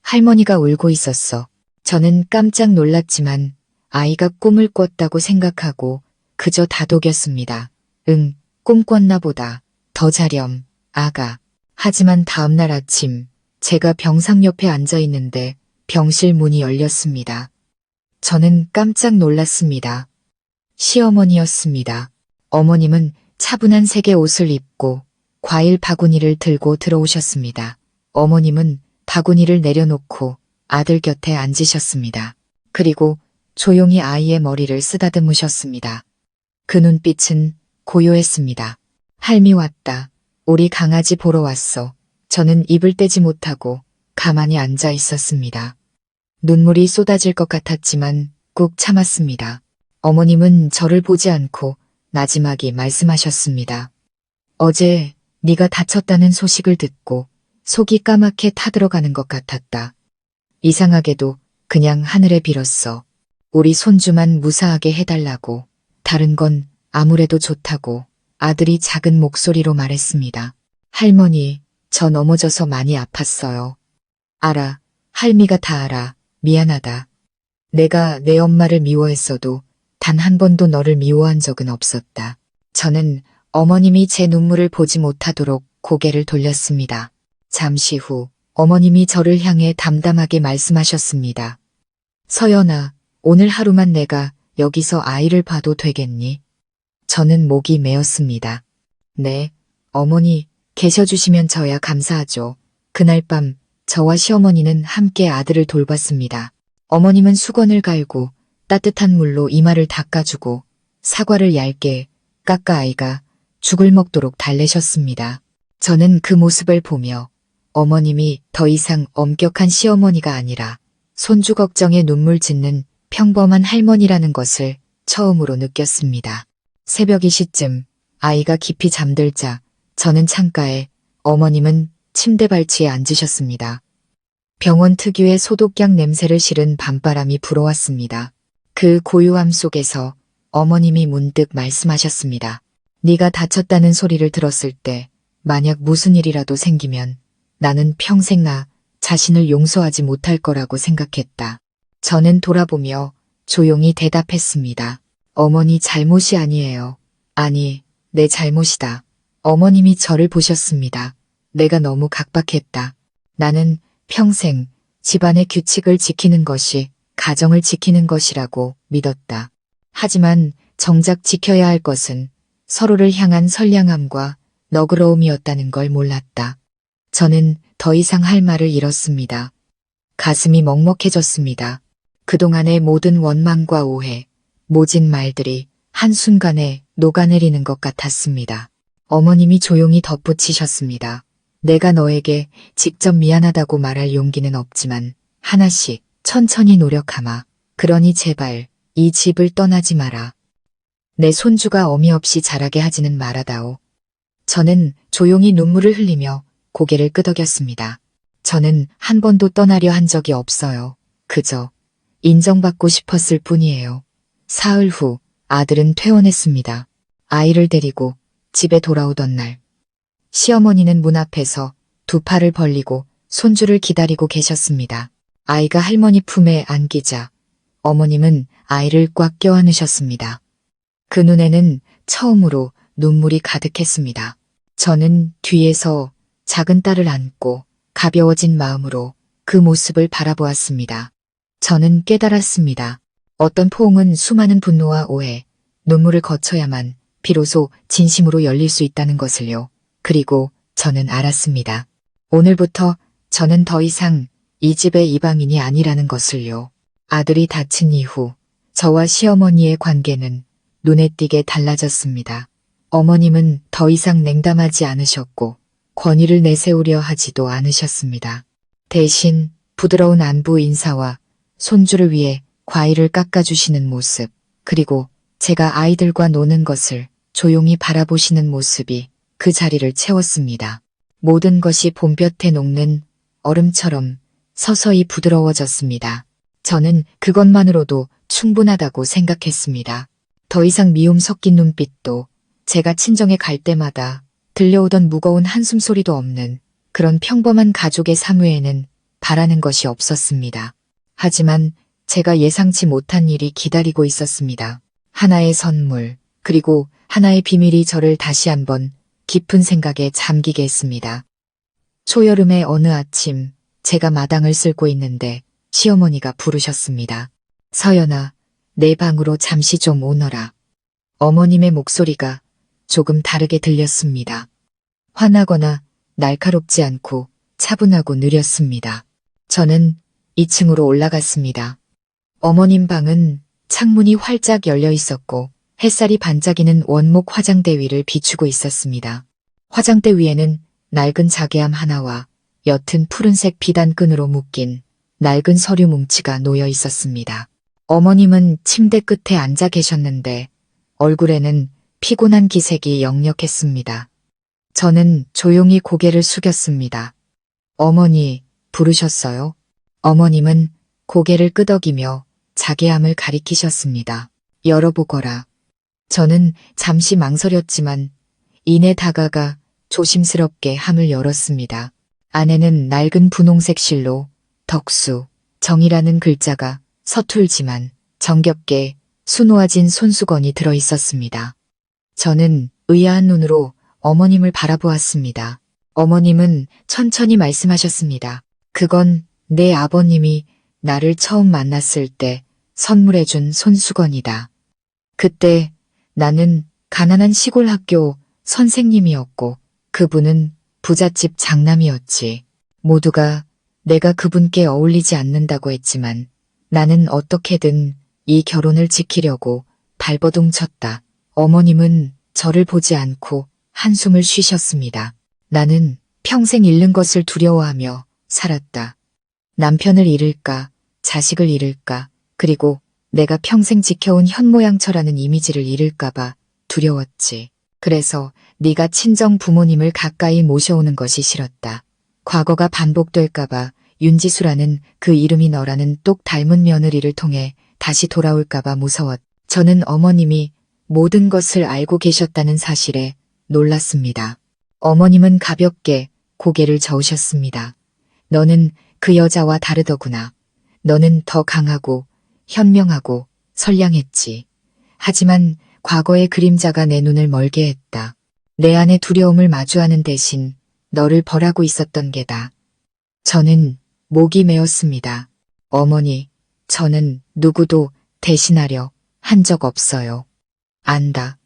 할머니가 울고 있었어. 저는 깜짝 놀랐지만 아이가 꿈을 꿨다고 생각하고 그저 다독였습니다. 응, 꿈 꿨나 보다. 더 자렴, 아가. 하지만 다음날 아침 제가 병상 옆에 앉아 있는데 병실 문이 열렸습니다. 저는 깜짝 놀랐습니다. 시어머니였습니다. 어머님은 차분한 색의 옷을 입고 과일 바구니를 들고 들어오셨습니다. 어머님은 바구니를 내려놓고 아들 곁에 앉으셨습니다. 그리고 조용히 아이의 머리를 쓰다듬으셨습니다. 그 눈빛은 고요했습니다. 할미 왔다. 우리 강아지 보러 왔어. 저는 입을 떼지 못하고 가만히 앉아 있었습니다. 눈물이 쏟아질 것 같았지만 꾹 참았습니다. 어머님은 저를 보지 않고 나지막이 말씀하셨습니다. 어제 네가 다쳤다는 소식을 듣고 속이 까맣게 타들어가는 것 같았다. 이상하게도 그냥 하늘에 빌었어. 우리 손주만 무사하게 해달라고. 다른 건 아무래도 좋다고 아들이 작은 목소리로 말했습니다. 할머니, 저 넘어져서 많이 아팠어요. 알아. 할미가 다 알아. 미안하다. 내가 내 엄마를 미워했어도 단 한 번도 너를 미워한 적은 없었다. 저는 어머님이 제 눈물을 보지 못하도록 고개를 돌렸습니다. 잠시 후 어머님이 저를 향해 담담하게 말씀하셨습니다. 서연아, 오늘 하루만 내가 여기서 아이를 봐도 되겠니? 저는 목이 메었습니다. 네, 어머니, 계셔주시면 저야 감사하죠. 그날 밤 저와 시어머니는 함께 아들을 돌봤습니다. 어머님은 수건을 갈고 따뜻한 물로 이마를 닦아주고 사과를 얇게 깎아 아이가 죽을 먹도록 달래셨습니다. 저는 그 모습을 보며 어머님이 더 이상 엄격한 시어머니가 아니라 손주 걱정에 눈물 짓는 평범한 할머니라는 것을 처음으로 느꼈습니다. 새벽 2시쯤 아이가 깊이 잠들자 저는 창가에, 어머님은 침대 발치에 앉으셨습니다. 병원 특유의 소독약 냄새를 실은 밤바람이 불어왔습니다. 그 고요함 속에서 어머님이 문득 말씀하셨습니다. 네가 다쳤다는 소리를 들었을 때 만약 무슨 일이라도 생기면 나는 평생 나 자신을 용서하지 못할 거라고 생각했다. 저는 돌아보며 조용히 대답했습니다. 어머니 잘못이 아니에요. 아니, 내 잘못이다. 어머님이 저를 보셨습니다. 내가 너무 각박했다. 나는 평생 집안의 규칙을 지키는 것이 가정을 지키는 것이라고 믿었다. 하지만 정작 지켜야 할 것은 서로를 향한 선량함과 너그러움이었다는 걸 몰랐다. 저는 더 이상 할 말을 잃었습니다. 가슴이 먹먹해졌습니다. 그동안의 모든 원망과 오해, 모진 말들이 한순간에 녹아내리는 것 같았습니다. 어머님이 조용히 덧붙이셨습니다. 내가 너에게 직접 미안하다고 말할 용기는 없지만 하나씩 천천히 노력하마. 그러니 제발 이 집을 떠나지 마라. 내 손주가 어미 없이 자라게 하지는 말아다오. 저는 조용히 눈물을 흘리며 고개를 끄덕였습니다. 저는 한 번도 떠나려 한 적이 없어요. 그저 인정받고 싶었을 뿐이에요. 사흘 후 아들은 퇴원했습니다. 아이를 데리고 집에 돌아오던 날, 시어머니는 문 앞에서 두 팔을 벌리고 손주를 기다리고 계셨습니다. 아이가 할머니 품에 안기자 어머님은 아이를 꽉 껴안으셨습니다. 그 눈에는 처음으로 눈물이 가득했습니다. 저는 뒤에서 작은 딸을 안고 가벼워진 마음으로 그 모습을 바라보았습니다. 저는 깨달았습니다. 어떤 포옹은 수많은 분노와 오해, 눈물을 거쳐야만 비로소 진심으로 열릴 수 있다는 것을요. 그리고 저는 알았습니다. 오늘부터 저는 더 이상 이 집의 이방인이 아니라는 것을요. 아들이 다친 이후 저와 시어머니의 관계는 눈에 띄게 달라졌습니다. 어머님은 더 이상 냉담하지 않으셨고 권위를 내세우려 하지도 않으셨습니다. 대신 부드러운 안부 인사와 손주를 위해 과일을 깎아주시는 모습, 그리고 제가 아이들과 노는 것을 조용히 바라보시는 모습이 그 자리를 채웠습니다. 모든 것이 봄볕에 녹는 얼음처럼 서서히 부드러워졌습니다. 저는 그것만으로도 충분하다고 생각했습니다. 더 이상 미움 섞인 눈빛도, 제가 친정에 갈 때마다 들려오던 무거운 한숨 소리도 없는 그런 평범한 가족의 사무에는 바라는 것이 없었습니다. 하지만 제가 예상치 못한 일이 기다리고 있었습니다. 하나의 선물, 그리고 하나의 비밀이 저를 다시 한번 깊은 생각에 잠기게 했습니다. 초여름의 어느 아침, 제가 마당을 쓸고 있는데 시어머니가 부르셨습니다. 서연아, 내 방으로 잠시 좀 오너라. 어머님의 목소리가 조금 다르게 들렸습니다. 화나거나 날카롭지 않고 차분하고 느렸습니다. 저는 2층으로 올라갔습니다. 어머님 방은 창문이 활짝 열려 있었고 햇살이 반짝이는 원목 화장대 위를 비추고 있었습니다. 화장대 위에는 낡은 자개암 하나와 옅은 푸른색 비단끈으로 묶인 낡은 서류 뭉치가 놓여 있었습니다. 어머님은 침대 끝에 앉아 계셨는데 얼굴에는 피곤한 기색이 역력했습니다. 저는 조용히 고개를 숙였습니다. 어머니, 부르셨어요? 어머님은 고개를 끄덕이며 자개암을 가리키셨습니다. 열어보거라. 저는 잠시 망설였지만 이내 다가가 조심스럽게 함을 열었습니다. 안에는 낡은 분홍색 실로 덕수, 정이라는 글자가 서툴지만 정겹게 수놓아진 손수건이 들어 있었습니다. 저는 의아한 눈으로 어머님을 바라보았습니다. 어머님은 천천히 말씀하셨습니다. 그건 내 아버님이 나를 처음 만났을 때 선물해준 손수건이다. 그때 나는 가난한 시골 학교 선생님이었고 그분은 부잣집 장남이었지. 모두가 내가 그분께 어울리지 않는다고 했지만 나는 어떻게든 이 결혼을 지키려고 발버둥 쳤다. 어머님은 저를 보지 않고 한숨을 쉬셨습니다. 나는 평생 잃는 것을 두려워하며 살았다. 남편을 잃을까, 자식을 잃을까, 그리고 내가 평생 지켜온 현모양처라는 이미지를 잃을까봐 두려웠지. 그래서 네가 친정 부모님을 가까이 모셔오는 것이 싫었다. 과거가 반복될까봐 윤지수라는 그 이름이 너라는 똑 닮은 며느리를 통해 다시 돌아올까봐 무서웠다. 저는 어머님이 모든 것을 알고 계셨다는 사실에 놀랐습니다. 어머님은 가볍게 고개를 저으셨습니다. 너는 그 여자와 다르더구나. 너는 더 강하고 현명하고 선량했지. 하지만 과거의 그림자가 내 눈을 멀게 했다. 내 안의 두려움을 마주하는 대신 너를 벌하고 있었던 게다. 저는 목이 메었습니다. 어머니, 저는 누구도 대신하려 한 적 없어요. 안다.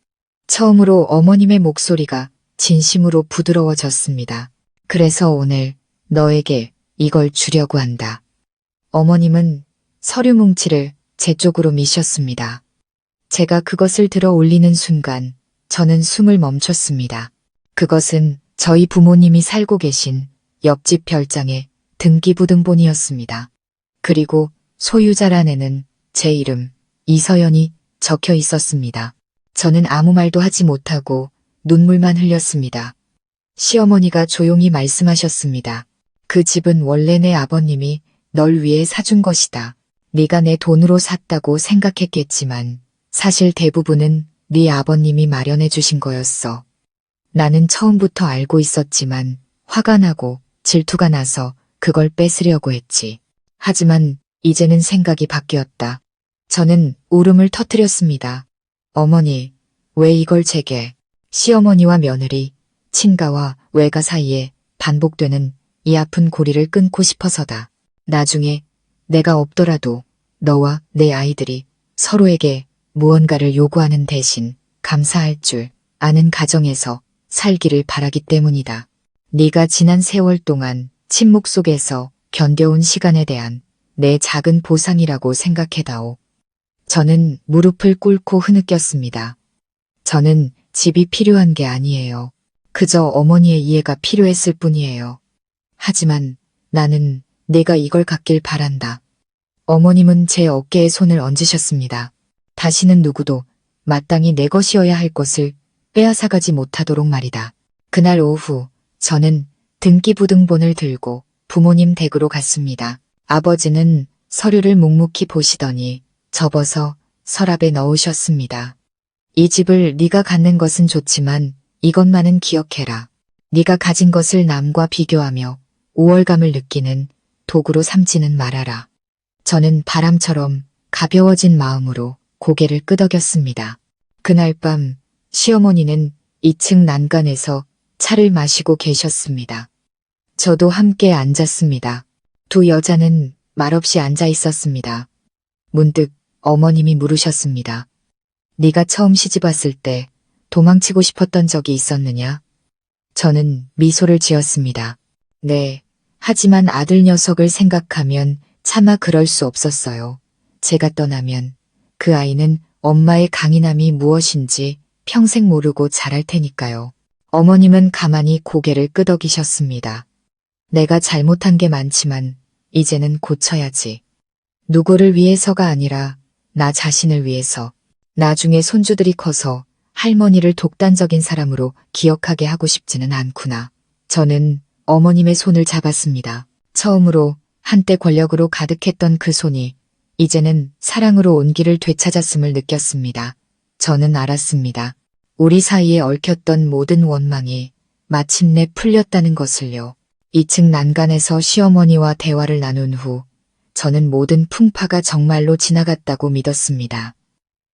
처음으로 어머님의 목소리가 진심으로 부드러워졌습니다. 그래서 오늘 너에게 이걸 주려고 한다. 어머님은 서류 뭉치를 제 쪽으로 미셨습니다. 제가 그것을 들어 올리는 순간 저는 숨을 멈췄습니다. 그것은 저희 부모님이 살고 계신 옆집 별장의 등기부등본이었습니다. 그리고 소유자란에는 제 이름 이서연이 적혀 있었습니다. 저는 아무 말도 하지 못하고 눈물만 흘렸습니다. 시어머니가 조용히 말씀하셨습니다. 그 집은 원래 내 아버님이 널 위해 사준 것이다. 네가 내 돈으로 샀다고 생각했겠지만 사실 대부분은 네 아버님이 마련해 주신 거였어. 나는 처음부터 알고 있었지만 화가 나고 질투가 나서 그걸 뺏으려고 했지. 하지만 이제는 생각이 바뀌었다. 저는 울음을 터뜨렸습니다. 어머니, 왜 이걸 제게? 시어머니와 며느리, 친가와 외가 사이에 반복되는 이 아픈 고리를 끊고 싶어서다. 나중에 내가 없더라도 너와 내 아이들이 서로에게 무언가를 요구하는 대신 감사할 줄 아는 가정에서 살기를 바라기 때문이다. 네가 지난 세월 동안 침묵 속에서 견뎌온 시간에 대한 내 작은 보상이라고 생각해다오. 저는 무릎을 꿇고 흐느꼈습니다. 저는 집이 필요한 게 아니에요. 그저 어머니의 이해가 필요했을 뿐이에요. 하지만 나는 내가 이걸 갖길 바란다. 어머님은 제 어깨에 손을 얹으셨습니다. 다시는 누구도 마땅히 내 것이어야 할 것을 빼앗아가지 못하도록 말이다. 그날 오후 저는 등기부등본을 들고 부모님 댁으로 갔습니다. 아버지는 서류를 묵묵히 보시더니 접어서 서랍에 넣으셨습니다. 이 집을 네가 갖는 것은 좋지만 이것만은 기억해라. 네가 가진 것을 남과 비교하며 우월감을 느끼는 도구로 삼지는 말아라. 저는 바람처럼 가벼워진 마음으로 고개를 끄덕였습니다. 그날 밤 시어머니는 2층 난간에서 차를 마시고 계셨습니다. 저도 함께 앉았습니다. 두 여자는 말없이 앉아 있었습니다. 문득 어머님이 물으셨습니다. 네가 처음 시집 왔을 때 도망치고 싶었던 적이 있었느냐? 저는 미소를 지었습니다. 네, 하지만 아들 녀석을 생각하면 차마 그럴 수 없었어요. 제가 떠나면 그 아이는 엄마의 강인함이 무엇인지 평생 모르고 자랄 테니까요. 어머님은 가만히 고개를 끄덕이셨습니다. 내가 잘못한 게 많지만 이제는 고쳐야지. 누구를 위해서가 아니라 나 자신을 위해서. 나중에 손주들이 커서 할머니를 독단적인 사람으로 기억하게 하고 싶지는 않구나. 저는 어머님의 손을 잡았습니다. 처음으로 한때 권력으로 가득했던 그 손이 이제는 사랑으로 온기를 되찾았음을 느꼈습니다. 저는 알았습니다. 우리 사이에 얽혔던 모든 원망이 마침내 풀렸다는 것을요. 2층 난간에서 시어머니와 대화를 나눈 후 저는 모든 풍파가 정말로 지나갔다고 믿었습니다.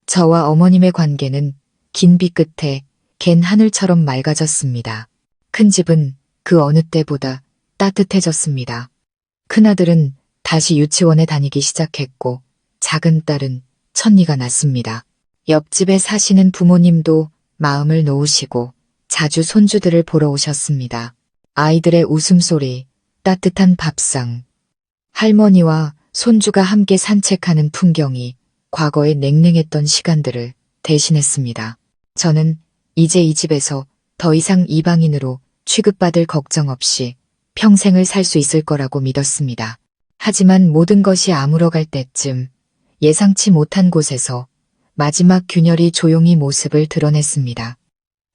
저와 어머님의 관계는 긴 비 끝에 갠 하늘처럼 맑아졌습니다. 큰 집은 그 어느 때보다 따뜻해졌습니다. 큰아들은 다시 유치원에 다니기 시작했고 작은 딸은 첫니가 났습니다. 옆집에 사시는 부모님도 마음을 놓으시고 자주 손주들을 보러 오셨습니다. 아이들의 웃음소리, 따뜻한 밥상, 할머니와 손주가 함께 산책하는 풍경이 과거의 냉랭했던 시간들을 대신했습니다. 저는 이제 이 집에서 더 이상 이방인으로 취급받을 걱정 없이 평생을 살 수 있을 거라고 믿었습니다. 하지만 모든 것이 아물어갈 때쯤 예상치 못한 곳에서 마지막 균열이 조용히 모습을 드러냈습니다.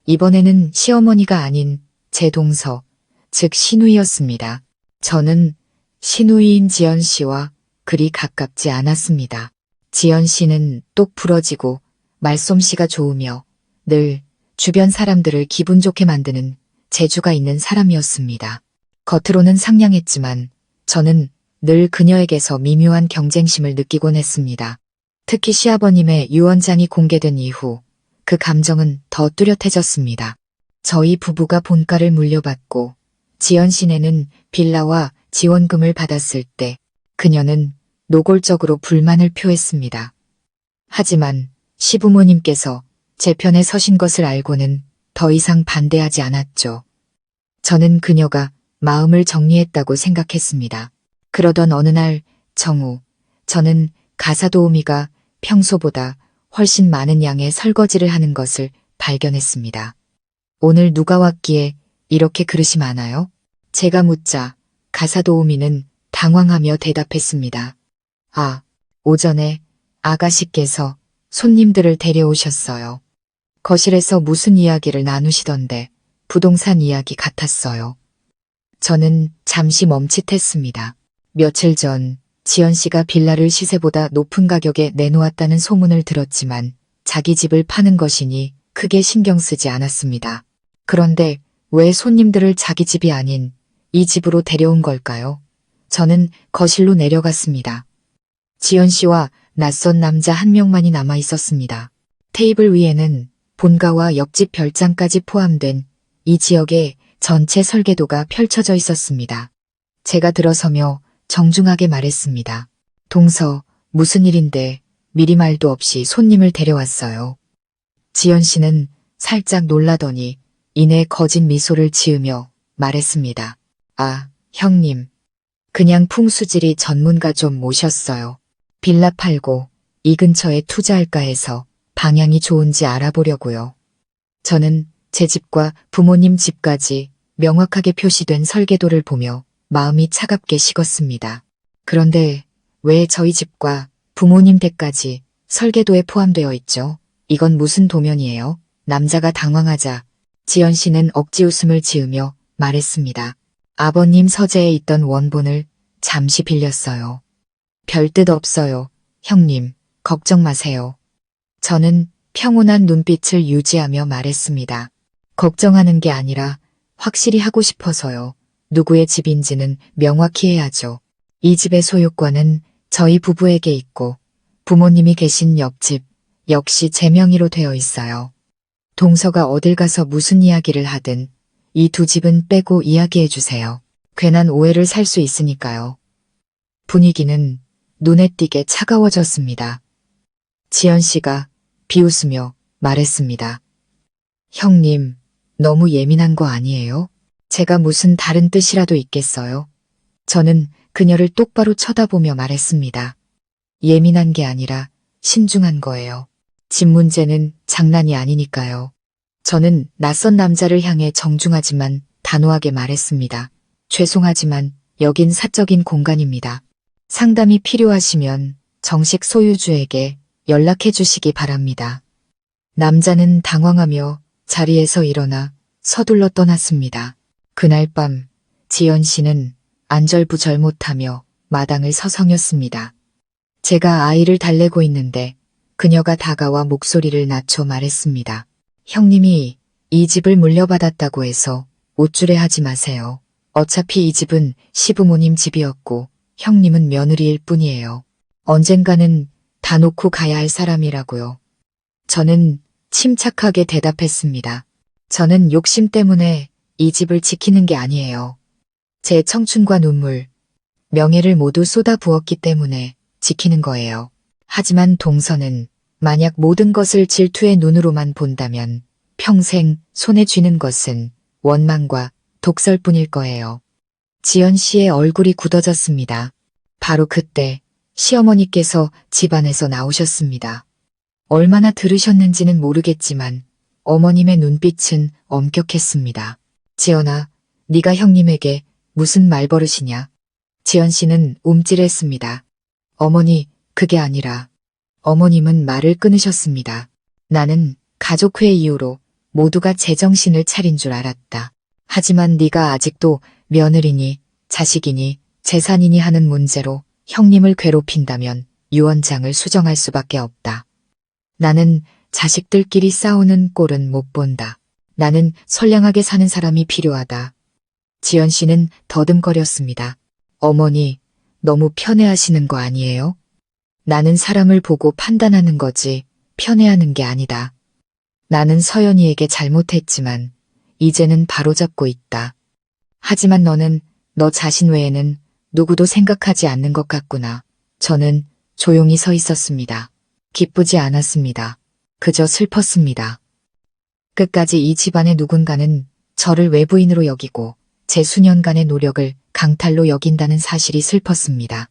이번에는 시어머니가 아닌 제 동서, 즉 시누이였습니다. 저는 시누이인 지연 씨와 그리 가깝지 않았습니다. 지연 씨는 똑 부러지고 말솜씨가 좋으며 늘 주변 사람들을 기분 좋게 만드는 재주가 있는 사람이었습니다. 겉으로는 상냥했지만 저는 늘 그녀에게서 미묘한 경쟁심을 느끼곤 했습니다. 특히 시아버님의 유언장이 공개된 이후 그 감정은 더 뚜렷해졌습니다. 저희 부부가 본가를 물려받고 지연 씨네는 빌라와 지원금을 받았을 때 그녀는 노골적으로 불만을 표했습니다. 하지만 시부모님께서 제 편에 서신 것을 알고는 더 이상 반대하지 않았죠. 저는 그녀가 마음을 정리했다고 생각했습니다. 그러던 어느 날 정오, 저는 가사도우미가 평소보다 훨씬 많은 양의 설거지를 하는 것을 발견했습니다. 오늘 누가 왔기에 이렇게 그릇이 많아요? 제가 묻자 가사도우미는 당황하며 대답했습니다. 아, 오전에 아가씨께서 손님들을 데려오셨어요. 거실에서 무슨 이야기를 나누시던데 부동산 이야기 같았어요. 저는 잠시 멈칫했습니다. 며칠 전 지연 씨가 빌라를 시세보다 높은 가격에 내놓았다는 소문을 들었지만 자기 집을 파는 것이니 크게 신경 쓰지 않았습니다. 그런데 왜 손님들을 자기 집이 아닌 이 집으로 데려온 걸까요? 저는 거실로 내려갔습니다. 지연 씨와 낯선 남자 한 명만이 남아 있었습니다. 테이블 위에는 본가와 옆집 별장까지 포함된 이 지역의 전체 설계도가 펼쳐져 있었습니다. 제가 들어서며 정중하게 말했습니다. 동서, 무슨 일인데 미리 말도 없이 손님을 데려왔어요. 지연 씨는 살짝 놀라더니 이내 거짓 미소를 지으며 말했습니다. 아, 형님. 그냥 풍수지리 전문가 좀 모셨어요. 빌라 팔고 이 근처에 투자할까 해서 방향이 좋은지 알아보려고요. 저는 제 집과 부모님 집까지 명확하게 표시된 설계도를 보며 마음이 차갑게 식었습니다. 그런데 왜 저희 집과 부모님 댁까지 설계도에 포함되어 있죠? 이건 무슨 도면이에요? 남자가 당황하자 지연 씨는 억지 웃음을 지으며 말했습니다. 아버님 서재에 있던 원본을 잠시 빌렸어요. 별 뜻 없어요. 형님, 걱정 마세요. 저는 평온한 눈빛을 유지하며 말했습니다. 걱정하는 게 아니라 확실히 하고 싶어서요. 누구의 집인지는 명확히 해야죠. 이 집의 소유권은 저희 부부에게 있고 부모님이 계신 옆집 역시 제 명의로 되어 있어요. 동서가 어딜 가서 무슨 이야기를 하든 이 두 집은 빼고 이야기해 주세요. 괜한 오해를 살 수 있으니까요. 분위기는 눈에 띄게 차가워졌습니다. 지연 씨가 비웃으며 말했습니다. 형님, 너무 예민한 거 아니에요? 제가 무슨 다른 뜻이라도 있겠어요? 저는 그녀를 똑바로 쳐다보며 말했습니다. 예민한 게 아니라 신중한 거예요. 집 문제는 장난이 아니니까요. 저는 낯선 남자를 향해 정중하지만 단호하게 말했습니다. 죄송하지만 여긴 사적인 공간입니다. 상담이 필요하시면 정식 소유주에게 연락해 주시기 바랍니다. 남자는 당황하며 자리에서 일어나 서둘러 떠났습니다. 그날 밤 지연 씨는 안절부절 못하며 마당을 서성였습니다. 제가 아이를 달래고 있는데 그녀가 다가와 목소리를 낮춰 말했습니다. 형님이 이 집을 물려받았다고 해서 우쭐해하지 마세요. 어차피 이 집은 시부모님 집이었고 형님은 며느리일 뿐이에요. 언젠가는 다 놓고 가야 할 사람이라고요. 저는 침착하게 대답했습니다. 저는 욕심 때문에 이 집을 지키는 게 아니에요. 제 청춘과 눈물, 명예를 모두 쏟아 부었기 때문에 지키는 거예요. 하지만 동서는 만약 모든 것을 질투의 눈으로만 본다면 평생 손에 쥐는 것은 원망과 독설뿐일 거예요. 지연 씨의 얼굴이 굳어졌습니다. 바로 그때 시어머니께서 집안에서 나오셨습니다. 얼마나 들으셨는지는 모르겠지만 어머님의 눈빛은 엄격했습니다. 지연아, 네가 형님에게 무슨 말버릇이냐? 지연 씨는 움찔했습니다. 어머니, 그게 아니라 어머님은 말을 끊으셨습니다. 나는 가족회 이후로 모두가 제정신을 차린 줄 알았다. 하지만 네가 아직도 며느리니 자식이니 재산이니 하는 문제로 형님을 괴롭힌다면 유언장을 수정할 수밖에 없다. 나는 자식들끼리 싸우는 꼴은 못 본다. 나는 선량하게 사는 사람이 필요하다. 지연 씨는 더듬거렸습니다. 어머니, 너무 편애하시는 거 아니에요? 나는 사람을 보고 판단하는 거지 편애하는 게 아니다. 나는 서연이에게 잘못했지만 이제는 바로잡고 있다. 하지만 너는 너 자신 외에는 누구도 생각하지 않는 것 같구나. 저는 조용히 서 있었습니다. 기쁘지 않았습니다. 그저 슬펐습니다. 끝까지 이 집안의 누군가는 저를 외부인으로 여기고 제 수년간의 노력을 강탈로 여긴다는 사실이 슬펐습니다.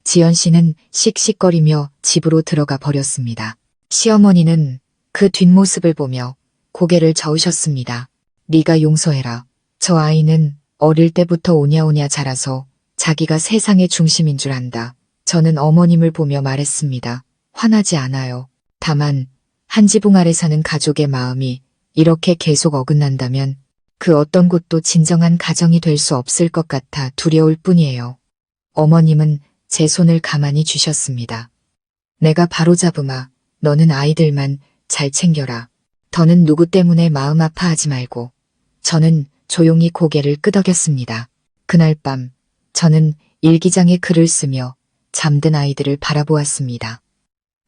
지연 씨는 씩씩거리며 집으로 들어가 버렸습니다. 시어머니는 그 뒷모습을 보며 고개를 저으셨습니다. 네가 용서해라. 저 아이는 어릴 때부터 오냐오냐 자라서 자기가 세상의 중심인 줄 안다. 저는 어머님을 보며 말했습니다. 화나지 않아요. 다만 한 지붕 아래 사는 가족의 마음이 이렇게 계속 어긋난다면 그 어떤 곳도 진정한 가정이 될 수 없을 것 같아 두려울 뿐이에요. 어머님은 제 손을 가만히 쥐셨습니다. 내가 바로잡으마. 너는 아이들만 잘 챙겨라. 더는 누구 때문에 마음 아파하지 말고. 저는 조용히 고개를 끄덕였습니다. 그날 밤 저는 일기장에 글을 쓰며 잠든 아이들을 바라보았습니다.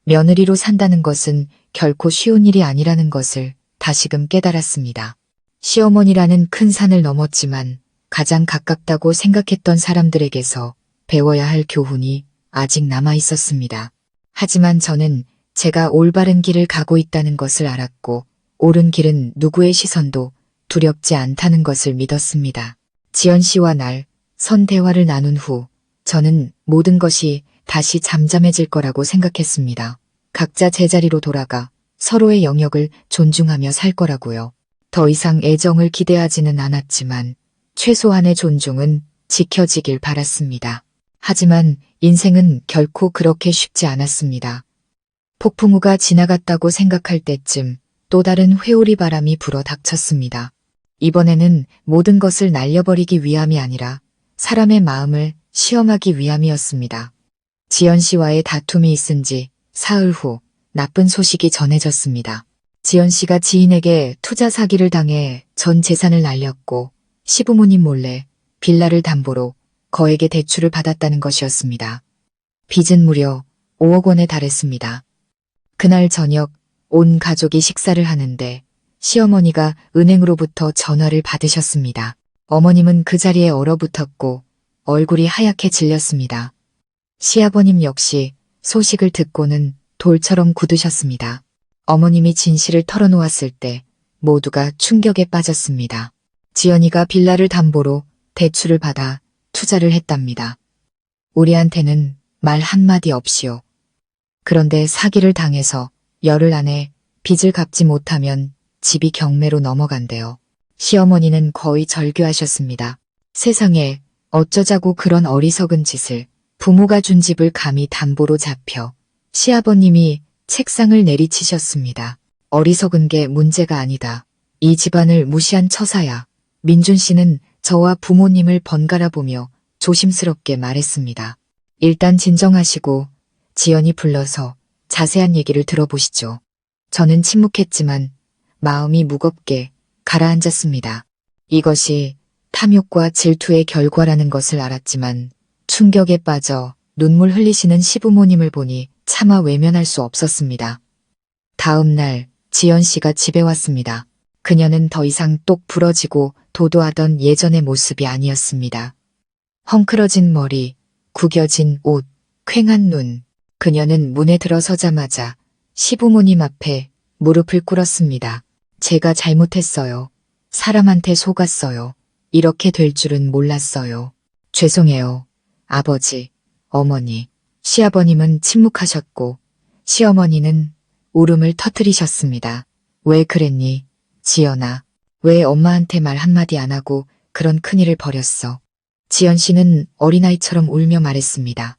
며느리로 산다는 것은 결코 쉬운 일이 아니라는 것을 다시금 깨달았습니다. 시어머니라는 큰 산을 넘었지만 가장 가깝다고 생각했던 사람들에게서 배워야 할 교훈이 아직 남아 있었습니다. 하지만 저는 제가 올바른 길을 가고 있다는 것을 알았고 옳은 길은 누구의 시선도 두렵지 않다는 것을 믿었습니다. 지연 씨와 날 선 대화를 나눈 후 저는 모든 것이 다시 잠잠해질 거라고 생각했습니다. 각자 제자리로 돌아가 서로의 영역을 존중하며 살 거라고요. 더 이상 애정을 기대하지는 않았지만 최소한의 존중은 지켜지길 바랐습니다. 하지만 인생은 결코 그렇게 쉽지 않았습니다. 폭풍우가 지나갔다고 생각할 때쯤 또 다른 회오리 바람이 불어 닥쳤습니다. 이번에는 모든 것을 날려버리기 위함이 아니라 사람의 마음을 시험하기 위함이었습니다. 지연 씨와의 다툼이 있은 지 사흘 후 나쁜 소식이 전해졌습니다. 지연 씨가 지인에게 투자 사기를 당해 전 재산을 날렸고 시부모님 몰래 빌라를 담보로 거액의 대출을 받았다는 것이었습니다. 빚은 무려 5억 원에 달했습니다. 그날 저녁 온 가족이 식사를 하는데 시어머니가 은행으로부터 전화를 받으셨습니다. 어머님은 그 자리에 얼어붙었고 얼굴이 하얗게 질렸습니다. 시아버님 역시 소식을 듣고는 돌처럼 굳으셨습니다. 어머님이 진실을 털어놓았을 때 모두가 충격에 빠졌습니다. 지연이가 빌라를 담보로 대출을 받아 투자를 했답니다. 우리한테는 말 한마디 없이요. 그런데 사기를 당해서 열흘 안에 빚을 갚지 못하면 집이 경매로 넘어간대요. 시어머니는 거의 절규하셨습니다. 세상에 어쩌자고 그런 어리석은 짓을. 부모가 준 집을 감히 담보로 잡혀 시아버님이 책상을 내리치셨습니다. 어리석은 게 문제가 아니다. 이 집안을 무시한 처사야. 민준 씨는 저와 부모님을 번갈아 보며 조심스럽게 말했습니다. 일단 진정하시고 지연이 불러서 자세한 얘기를 들어보시죠. 저는 침묵했지만 마음이 무겁게 가라앉았습니다. 이것이 탐욕과 질투의 결과라는 것을 알았지만 충격에 빠져 눈물 흘리시는 시부모님을 보니 차마 외면할 수 없었습니다. 다음 날 지연 씨가 집에 왔습니다. 그녀는 더 이상 똑 부러지고 도도하던 예전의 모습이 아니었습니다. 헝클어진 머리, 구겨진 옷, 퀭한 눈. 그녀는 문에 들어서자마자 시부모님 앞에 무릎을 꿇었습니다. 제가 잘못했어요. 사람한테 속았어요. 이렇게 될 줄은 몰랐어요. 죄송해요. 아버지, 어머니. 시아버님은 침묵하셨고 시어머니는 울음을 터뜨리셨습니다. 왜 그랬니? 지연아. 왜 엄마한테 말 한마디 안 하고 그런 큰일을 벌였어? 지연 씨는 어린아이처럼 울며 말했습니다.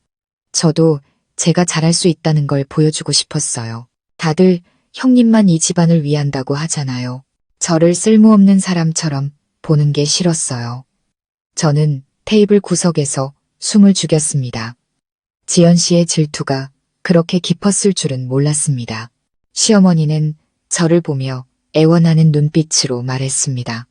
저도 제가 잘할 수 있다는 걸 보여주고 싶었어요. 다들 형님만 이 집안을 위한다고 하잖아요. 저를 쓸모없는 사람처럼 보는 게 싫었어요. 저는 테이블 구석에서 숨을 죽였습니다. 지연 씨의 질투가 그렇게 깊었을 줄은 몰랐습니다. 시어머니는 저를 보며 애원하는 눈빛으로 말했습니다.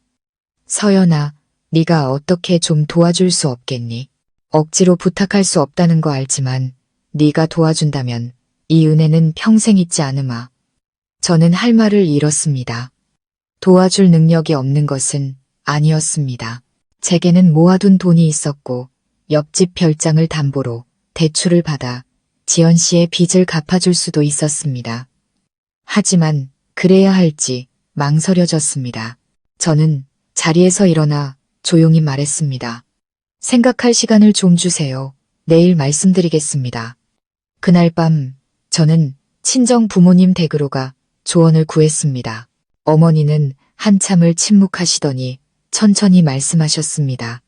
서연아, 네가 어떻게 좀 도와줄 수 없겠니? 억지로 부탁할 수 없다는 거 알지만 네가 도와준다면 이 은혜는 평생 잊지 않으마. 저는 할 말을 잃었습니다. 도와줄 능력이 없는 것은 아니었습니다. 제게는 모아둔 돈이 있었고 옆집 별장을 담보로 대출을 받아 지연 씨의 빚을 갚아줄 수도 있었습니다. 하지만 그래야 할지 망설여졌습니다. 저는 자리에서 일어나 조용히 말했습니다. 생각할 시간을 좀 주세요. 내일 말씀드리겠습니다. 그날 밤 저는 친정 부모님 댁으로 가 조언을 구했습니다. 어머니는 한참을 침묵하시더니 천천히 말씀하셨습니다.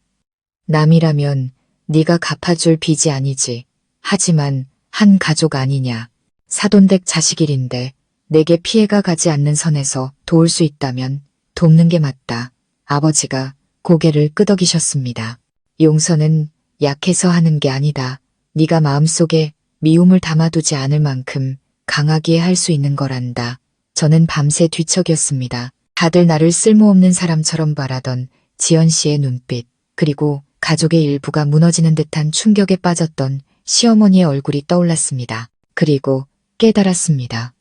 남이라면 네가 갚아줄 빚이 아니지. 하지만 한 가족 아니냐. 사돈댁 자식 일인데 내게 피해가 가지 않는 선에서 도울 수 있다면 돕는 게 맞다. 아버지가 고개를 끄덕이셨습니다. 용서는 약해서 하는 게 아니다. 네가 마음속에 미움을 담아두지 않을 만큼 강하게 할 수 있는 거란다. 저는 밤새 뒤척였습니다. 다들 나를 쓸모없는 사람처럼 바라던 지연 씨의 눈빛, 그리고 가족의 일부가 무너지는 듯한 충격에 빠졌던 시어머니의 얼굴이 떠올랐습니다. 그리고 깨달았습니다.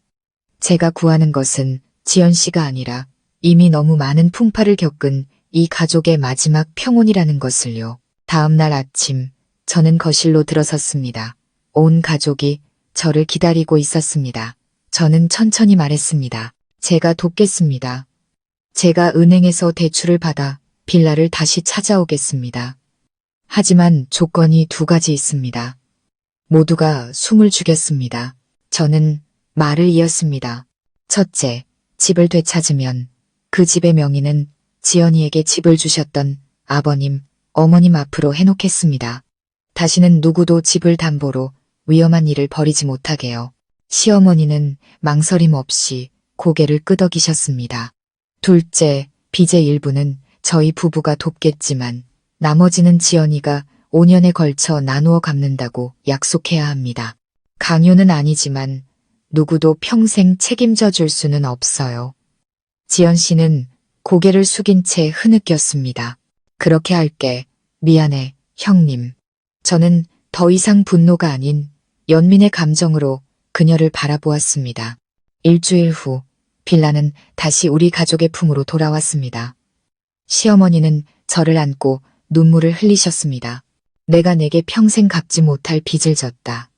제가 구하는 것은 지연 씨가 아니라 이미 너무 많은 풍파를 겪은 이 가족의 마지막 평온이라는 것을요. 다음 날 아침, 저는 거실로 들어섰습니다. 온 가족이 저를 기다리고 있었습니다. 저는 천천히 말했습니다. 제가 돕겠습니다. 제가 은행에서 대출을 받아 빌라를 다시 찾아오겠습니다. 하지만 조건이 두 가지 있습니다. 모두가 숨을 죽였습니다. 저는 말을 이었습니다. 첫째, 집을 되찾으면 그 집의 명의는 지연이에게 집을 주셨던 아버님, 어머님 앞으로 해놓겠습니다. 다시는 누구도 집을 담보로 위험한 일을 벌이지 못하게요. 시어머니는 망설임 없이 고개를 끄덕이셨습니다. 둘째, 빚의 일부는 저희 부부가 돕겠지만 나머지는 지연이가 5년에 걸쳐 나누어 갚는다고 약속해야 합니다. 강요는 아니지만 누구도 평생 책임져 줄 수는 없어요. 지연 씨는 고개를 숙인 채 흐느꼈습니다. 그렇게 할게. 미안해, 형님. 저는 더 이상 분노가 아닌 연민의 감정으로 그녀를 바라보았습니다. 일주일 후 빌라는 다시 우리 가족의 품으로 돌아왔습니다. 시어머니는 저를 안고 눈물을 흘리셨습니다. 내가 내게 평생 갚지 못할 빚을 졌다.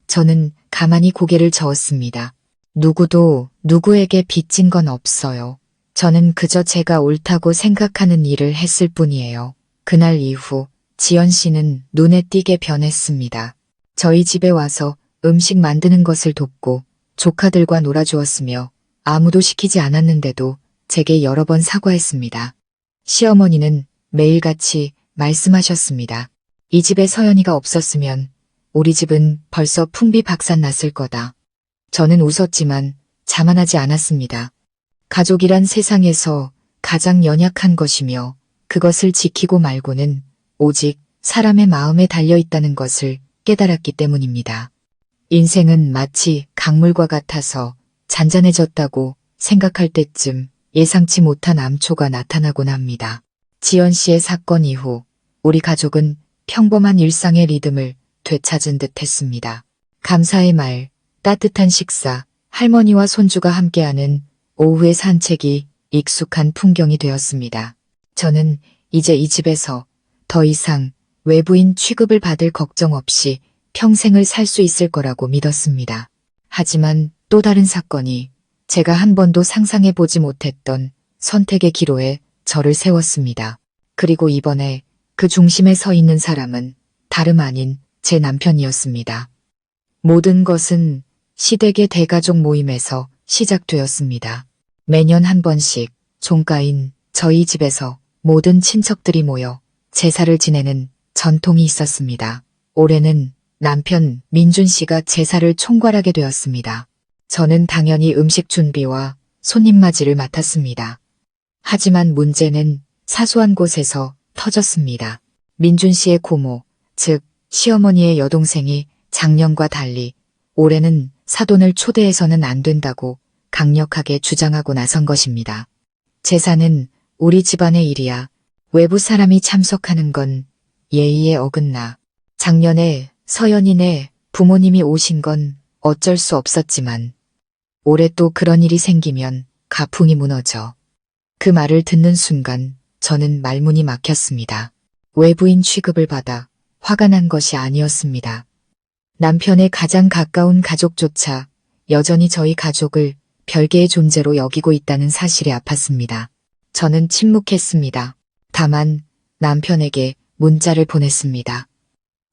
저는 가만히 고개를 저었습니다. 누구도 누구에게 빚진 건 없어요. 저는 그저 제가 옳다고 생각하는 일을 했을 뿐이에요. 그날 이후 지연 씨는 눈에 띄게 변했습니다. 저희 집에 와서 음식 만드는 것을 돕고 조카들과 놀아주었으며 아무도 시키지 않았는데도 제게 여러 번 사과했습니다. 시어머니는 매일같이 말씀하셨습니다. 이 집에 서연이가 없었으면 우리 집은 벌써 풍비박산 났을 거다. 저는 웃었지만 자만하지 않았습니다. 가족이란 세상에서 가장 연약한 것이며 그것을 지키고 말고는 오직 사람의 마음에 달려있다는 것을 깨달았기 때문입니다. 인생은 마치 강물과 같아서 잔잔해졌다고 생각할 때쯤 예상치 못한 암초가 나타나곤 합니다. 지연 씨의 사건 이후 우리 가족은 평범한 일상의 리듬을 되찾은 듯 했습니다. 감사의 말, 따뜻한 식사, 할머니와 손주가 함께하는 오후의 산책이 익숙한 풍경이 되었습니다. 저는 이제 이 집에서 더 이상 외부인 취급을 받을 걱정 없이 평생을 살 수 있을 거라고 믿었습니다. 하지만 또 다른 사건이 제가 한 번도 상상해보지 못했던 선택의 기로에 저를 세웠습니다. 그리고 이번에 그 중심에 서 있는 사람은 다름 아닌 제 남편이었습니다. 모든 것은 시댁의 대가족 모임에서 시작되었습니다. 매년 한 번씩 종가인 저희 집에서 모든 친척들이 모여 제사를 지내는 전통이 있었습니다. 올해는 남편 민준 씨가 제사를 총괄하게 되었습니다. 저는 당연히 음식 준비와 손님 맞이를 맡았습니다. 하지만 문제는 사소한 곳에서 터졌습니다. 민준 씨의 고모, 즉 시어머니의 여동생이 작년과 달리 올해는 사돈을 초대해서는 안 된다고 강력하게 주장하고 나선 것입니다. 제사는 우리 집안의 일이야. 외부 사람이 참석하는 건 예의에 어긋나. 작년에 서연이네 부모님이 오신 건 어쩔 수 없었지만 올해 또 그런 일이 생기면 가풍이 무너져. 그 말을 듣는 순간 저는 말문이 막혔습니다. 외부인 취급을 받아 화가 난 것이 아니었습니다. 남편의 가장 가까운 가족조차 여전히 저희 가족을 별개의 존재로 여기고 있다는 사실에 아팠습니다. 저는 침묵했습니다. 다만 남편에게 문자를 보냈습니다.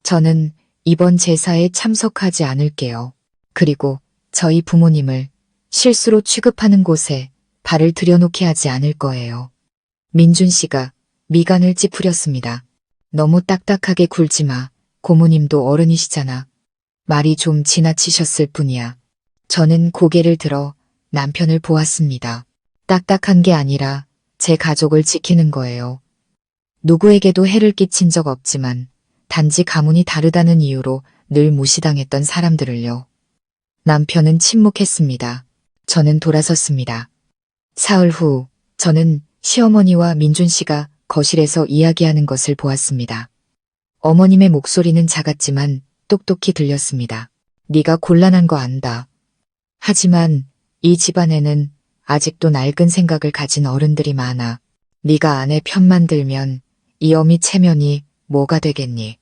저는 이번 제사에 참석하지 않을게요. 그리고 저희 부모님을 실수로 취급하는 곳에 발을 들여놓게 하지 않을 거예요. 민준 씨가 미간을 찌푸렸습니다. 너무 딱딱하게 굴지 마. 고모님도 어른이시잖아. 말이 좀 지나치셨을 뿐이야. 저는 고개를 들어 남편을 보았습니다. 딱딱한 게 아니라 제 가족을 지키는 거예요. 누구에게도 해를 끼친 적 없지만 단지 가문이 다르다는 이유로 늘 무시당했던 사람들을요. 남편은 침묵했습니다. 저는 돌아섰습니다. 사흘 후 저는 시어머니와 민준 씨가 거실에서 이야기하는 것을 보았습니다. 어머님의 목소리는 작았지만 똑똑히 들렸습니다. 네가 곤란한 거 안다. 하지만 이 집안에는 아직도 낡은 생각을 가진 어른들이 많아. 네가 아내 편만 들면 이 어미 체면이 뭐가 되겠니?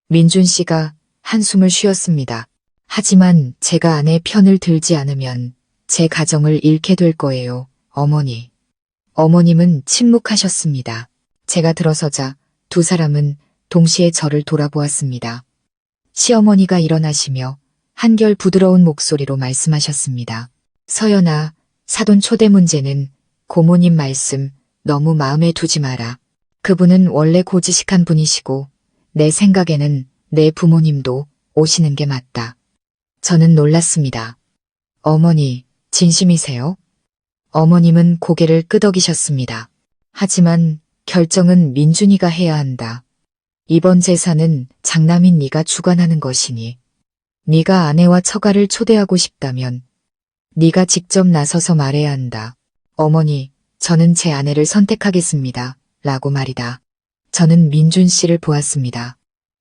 민준 씨가 한숨을 쉬었습니다. 하지만 제가 아내 편을 들지 않으면 제 가정을 잃게 될 거예요, 어머니. 어머님은 침묵하셨습니다. 제가 들어서자 두 사람은 동시에 저를 돌아보았습니다. 시어머니가 일어나시며 한결 부드러운 목소리로 말씀하셨습니다. 서연아, 사돈 초대 문제는 고모님 말씀 너무 마음에 두지 마라. 그분은 원래 고지식한 분이시고 내 생각에는 내 부모님도 오시는 게 맞다. 저는 놀랐습니다. 어머니, 진심이세요? 어머님은 고개를 끄덕이셨습니다. 하지만 결정은 민준이가 해야 한다. 이번 제사는 장남인 네가 주관하는 것이니 네가 아내와 처가를 초대하고 싶다면 네가 직접 나서서 말해야 한다. 어머니, 저는 제 아내를 선택하겠습니다. 라고 말이다. 저는 민준 씨를 보았습니다.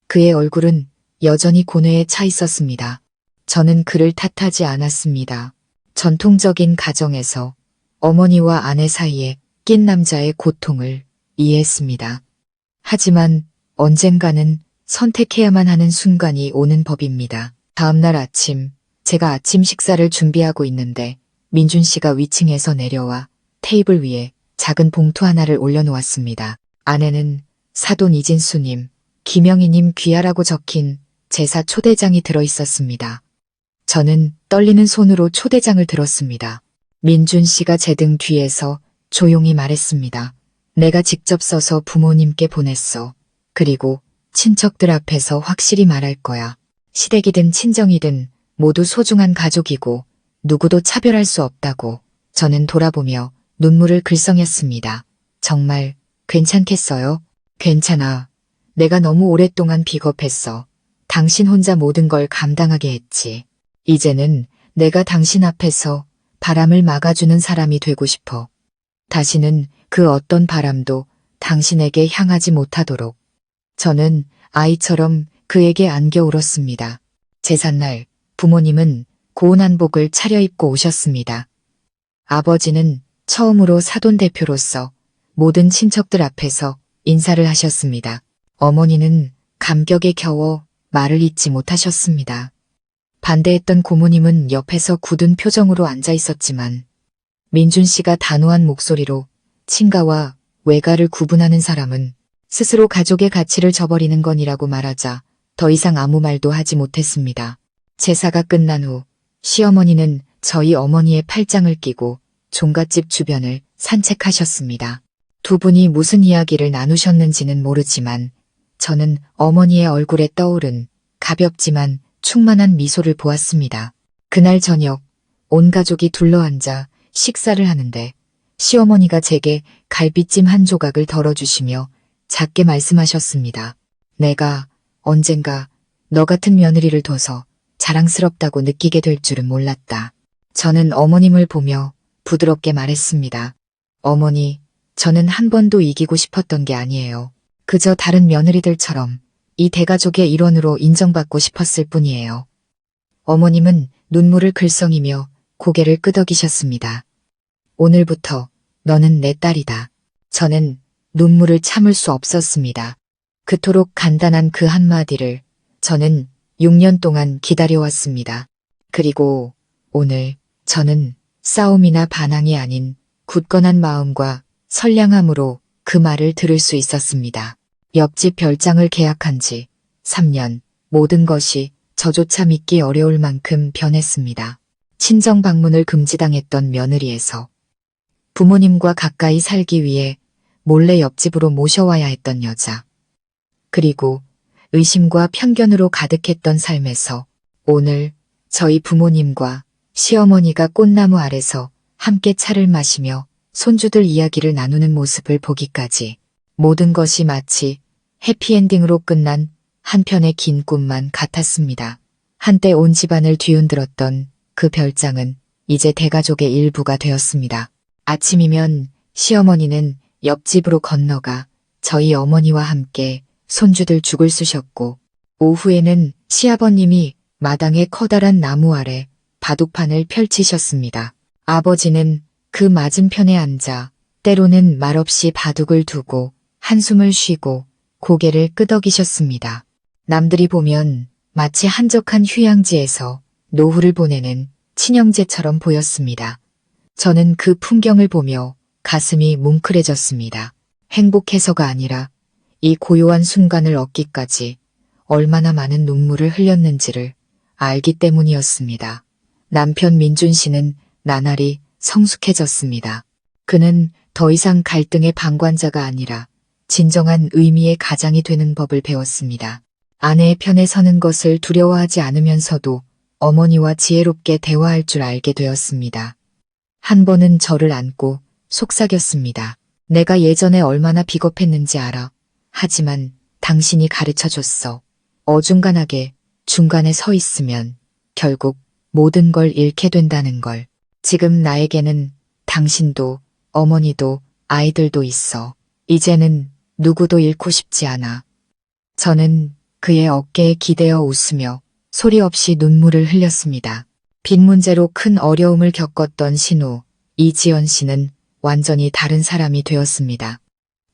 그의 얼굴은 여전히 고뇌에 차 있었습니다. 저는 그를 탓하지 않았습니다. 전통적인 가정에서 어머니와 아내 사이에 낀 남자의 고통을 이해했습니다. 하지만 언젠가는 선택해야만 하는 순간이 오는 법입니다. 다음날 아침, 제가 아침 식사를 준비하고 있는데 민준 씨가 위층에서 내려와 테이블 위에 작은 봉투 하나를 올려놓았습니다. 안에는 사돈 이진수님, 김영희님 귀하라고 적힌 제사 초대장이 들어있었습니다. 저는 떨리는 손으로 초대장을 들었습니다. 민준 씨가 제 등 뒤에서 조용히 말했습니다. 내가 직접 써서 부모님께 보냈어. 그리고 친척들 앞에서 확실히 말할 거야. 시댁이든 친정이든 모두 소중한 가족이고 누구도 차별할 수 없다고. 저는 돌아보며 눈물을 글썽였습니다. 정말 괜찮겠어요? 괜찮아. 내가 너무 오랫동안 비겁했어. 당신 혼자 모든 걸 감당하게 했지. 이제는 내가 당신 앞에서 바람을 막아주는 사람이 되고 싶어. 다시는 그 어떤 바람도 당신에게 향하지 못하도록. 저는 아이처럼 그에게 안겨 울었습니다. 제삿날 부모님은 고운 한복을 차려입고 오셨습니다. 아버지는 처음으로 사돈 대표로서 모든 친척들 앞에서 인사를 하셨습니다. 어머니는 감격에 겨워 말을 잇지 못하셨습니다. 반대했던 고모님은 옆에서 굳은 표정으로 앉아 있었지만 민준 씨가 단호한 목소리로 친가와 외가를 구분하는 사람은 스스로 가족의 가치를 저버리는 건이라고 말하자 더 이상 아무 말도 하지 못했습니다. 제사가 끝난 후 시어머니는 저희 어머니의 팔짱을 끼고 종갓집 주변을 산책하셨습니다. 두 분이 무슨 이야기를 나누셨는지는 모르지만 저는 어머니의 얼굴에 떠오른 가볍지만 충만한 미소를 보았습니다. 그날 저녁 온 가족이 둘러앉아 식사를 하는데 시어머니가 제게 갈비찜 한 조각을 덜어주시며 작게 말씀하셨습니다. 내가 언젠가 너 같은 며느리를 둬서 자랑스럽다고 느끼게 될 줄은 몰랐다. 저는 어머님을 보며 부드럽게 말했습니다. 어머니, 저는 한 번도 이기고 싶었던 게 아니에요. 그저 다른 며느리들처럼 이 대가족의 일원으로 인정받고 싶었을 뿐이에요. 어머님은 눈물을 글썽이며 고개를 끄덕이셨습니다. 오늘부터 너는 내 딸이다. 저는 눈물을 참을 수 없었습니다. 그토록 간단한 그 한마디를 저는 6년 동안 기다려왔습니다. 그리고 오늘 저는 싸움이나 반항이 아닌 굳건한 마음과 선량함으로 그 말을 들을 수 있었습니다. 옆집 별장을 계약한 지 3년, 모든 것이 저조차 믿기 어려울 만큼 변했습니다. 친정 방문을 금지당했던 며느리에서 부모님과 가까이 살기 위해 몰래 옆집으로 모셔와야 했던 여자. 그리고 의심과 편견으로 가득했던 삶에서 오늘 저희 부모님과 시어머니가 꽃나무 아래서 함께 차를 마시며 손주들 이야기를 나누는 모습을 보기까지 모든 것이 마치 해피엔딩으로 끝난 한편의 긴 꿈만 같았습니다. 한때 온 집안을 뒤흔들었던 그 별장은 이제 대가족의 일부가 되었습니다. 아침이면 시어머니는 옆집으로 건너가 저희 어머니와 함께 손주들 죽을 쑤셨고, 오후에는 시아버님이 마당의 커다란 나무 아래 바둑판을 펼치셨습니다. 아버지는 그 맞은편에 앉아 때로는 말없이 바둑을 두고 한숨을 쉬고 고개를 끄덕이셨습니다. 남들이 보면 마치 한적한 휴양지에서 노후를 보내는 친형제처럼 보였습니다. 저는 그 풍경을 보며 가슴이 뭉클해졌습니다. 행복해서가 아니라 이 고요한 순간을 얻기까지 얼마나 많은 눈물을 흘렸는지를 알기 때문이었습니다. 남편 민준 씨는 나날이 성숙해졌습니다. 그는 더 이상 갈등의 방관자가 아니라 진정한 의미의 가장이 되는 법을 배웠습니다. 아내의 편에 서는 것을 두려워하지 않으면서도 어머니와 지혜롭게 대화할 줄 알게 되었습니다. 한 번은 저를 안고 속삭였습니다. 내가 예전에 얼마나 비겁했는지 알아. 하지만 당신이 가르쳐줬어. 어중간하게 중간에 서 있으면 결국 모든 걸 잃게 된다는 걸. 지금 나에게는 당신도 어머니도 아이들도 있어. 이제는 누구도 잃고 싶지 않아. 저는 그의 어깨에 기대어 웃으며 소리 없이 눈물을 흘렸습니다. 빚 문제로 큰 어려움을 겪었던 신우 이지연 씨는 완전히 다른 사람이 되었습니다.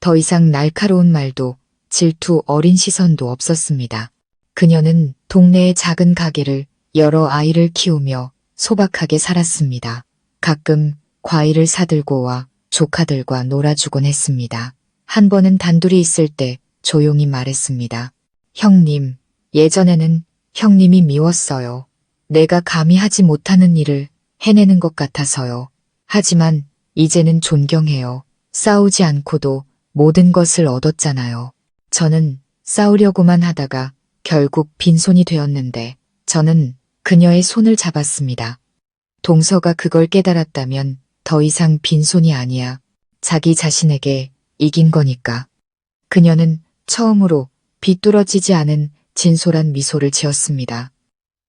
더 이상 날카로운 말도 질투 어린 시선도 없었습니다. 그녀는 동네의 작은 가게를 열어 아이를 키우며 소박하게 살았습니다. 가끔 과일을 사들고 와 조카들과 놀아주곤 했습니다. 한 번은 단둘이 있을 때 조용히 말했습니다. 형님, 예전에는 형님이 미웠어요. 내가 감히 하지 못하는 일을 해내는 것 같아서요. 하지만 이제는 존경해요. 싸우지 않고도 모든 것을 얻었잖아요. 저는 싸우려고만 하다가 결국 빈손이 되었는데 저는 그녀의 손을 잡았습니다. 동서가 그걸 깨달았다면 더 이상 빈손이 아니야. 자기 자신에게 이긴 거니까. 그녀는 처음으로 비뚤어지지 않은 진솔한 미소를 지었습니다.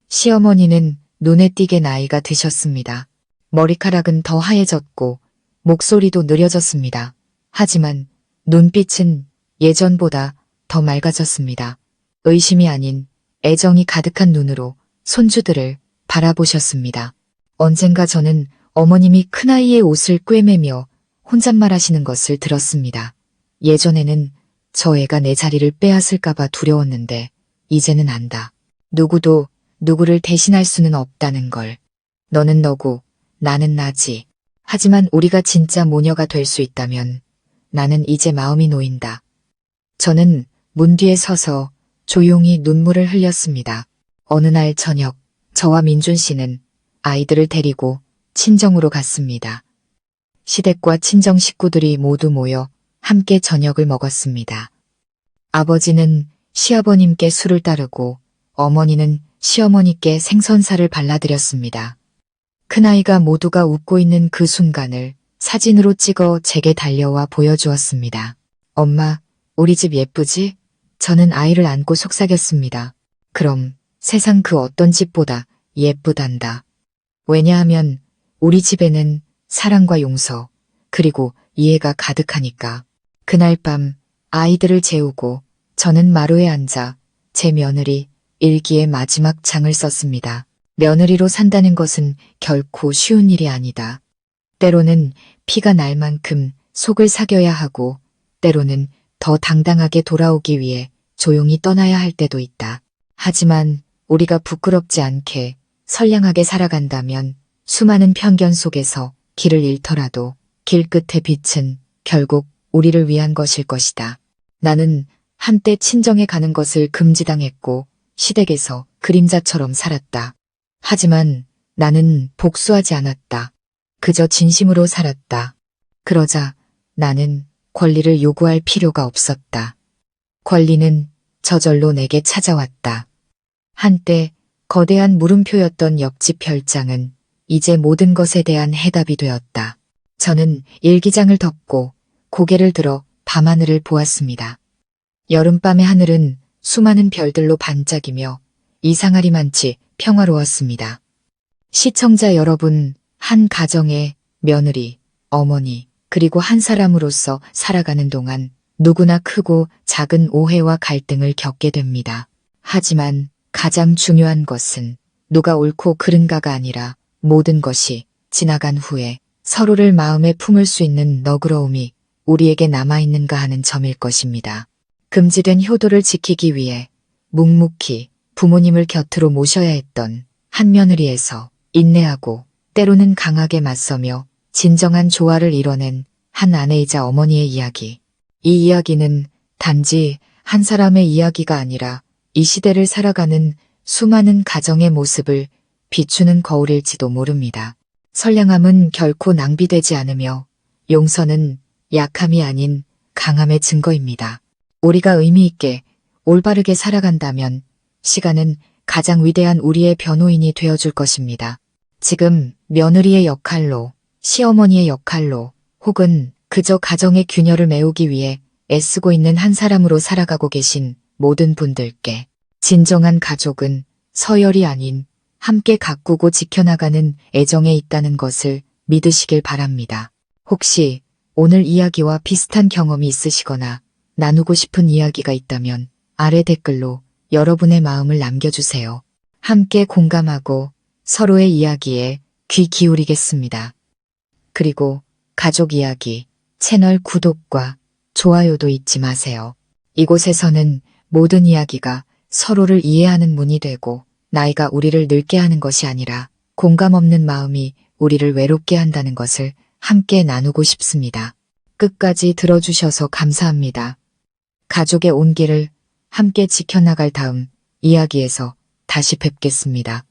시어머니는 눈에 띄게 나이가 드셨습니다. 머리카락은 더 하얘졌고 목소리도 느려졌습니다. 하지만 눈빛은 예전보다 더 맑아졌습니다. 의심이 아닌 애정이 가득한 눈으로 손주들을 바라보셨습니다. 언젠가 저는 어머님이 큰아이의 옷을 꿰매며 혼잣말 하시는 것을 들었습니다. 예전에는 저 애가 내 자리를 빼앗을까봐 두려웠는데 이제는 안다. 누구도 누구를 대신할 수는 없다는 걸. 너는 너고 나는 나지. 하지만 우리가 진짜 모녀가 될 수 있다면 나는 이제 마음이 놓인다. 저는 문 뒤에 서서 조용히 눈물을 흘렸습니다. 어느 날 저녁, 저와 민준 씨는 아이들을 데리고 친정으로 갔습니다. 시댁과 친정 식구들이 모두 모여 함께 저녁을 먹었습니다. 아버지는 시아버님께 술을 따르고 어머니는 시어머니께 생선살을 발라드렸습니다. 큰아이가 모두가 웃고 있는 그 순간을 사진으로 찍어 제게 달려와 보여주었습니다. 엄마, 우리 집 예쁘지? 저는 아이를 안고 속삭였습니다. 그럼 세상 그 어떤 집보다 예쁘단다. 왜냐하면 우리 집에는 사랑과 용서, 그리고 이해가 가득하니까. 그날 밤 아이들을 재우고 저는 마루에 앉아 제 며느리 일기의 마지막 장을 썼습니다. 며느리로 산다는 것은 결코 쉬운 일이 아니다. 때로는 피가 날 만큼 속을 사겨야 하고 때로는 더 당당하게 돌아오기 위해 조용히 떠나야 할 때도 있다. 하지만 우리가 부끄럽지 않게 선량하게 살아간다면 수많은 편견 속에서 길을 잃더라도 길 끝의 빛은 결국 우리를 위한 것일 것이다. 나는 한때 친정에 가는 것을 금지당했고 시댁에서 그림자처럼 살았다. 하지만 나는 복수하지 않았다. 그저 진심으로 살았다. 그러자 나는 권리를 요구할 필요가 없었다. 권리는 저절로 내게 찾아왔다. 한때 거대한 물음표였던 옆집 별장은 이제 모든 것에 대한 해답이 되었다. 저는 일기장을 덮고 고개를 들어 밤하늘을 보았습니다. 여름밤의 하늘은 수많은 별들로 반짝이며 이상하리만치 평화로웠습니다. 시청자 여러분, 한 가정의 며느리, 어머니, 그리고 한 사람으로서 살아가는 동안 누구나 크고 작은 오해와 갈등을 겪게 됩니다. 하지만 가장 중요한 것은 누가 옳고 그른가가 아니라 모든 것이 지나간 후에 서로를 마음에 품을 수 있는 너그러움이 우리에게 남아있는가 하는 점일 것입니다. 금지된 효도를 지키기 위해 묵묵히 부모님을 곁으로 모셔야 했던 한 며느리에서 인내하고 때로는 강하게 맞서며 진정한 조화를 이뤄낸 한 아내이자 어머니의 이야기. 이 이야기는 단지 한 사람의 이야기가 아니라 이 시대를 살아가는 수많은 가정의 모습을 비추는 거울일지도 모릅니다. 선량함은 결코 낭비되지 않으며 용서는 약함이 아닌 강함의 증거입니다. 우리가 의미 있게 올바르게 살아간다면 시간은 가장 위대한 우리의 변호인이 되어줄 것입니다. 지금 며느리의 역할로, 시어머니의 역할로, 혹은 그저 가정의 균열을 메우기 위해 애쓰고 있는 한 사람으로 살아가고 계신 모든 분들께 진정한 가족은 서열이 아닌 함께 가꾸고 지켜나가는 애정에 있다는 것을 믿으시길 바랍니다. 혹시 오늘 이야기와 비슷한 경험이 있으시거나 나누고 싶은 이야기가 있다면 아래 댓글로 여러분의 마음을 남겨주세요. 함께 공감하고 서로의 이야기에 귀 기울이겠습니다. 그리고 가족 이야기 채널 구독과 좋아요도 잊지 마세요. 이곳에서는 모든 이야기가 서로를 이해하는 문이 되고 나이가 우리를 늙게 하는 것이 아니라 공감 없는 마음이 우리를 외롭게 한다는 것을 함께 나누고 싶습니다. 끝까지 들어주셔서 감사합니다. 가족의 온기를 함께 지켜나갈 다음 이야기에서 다시 뵙겠습니다.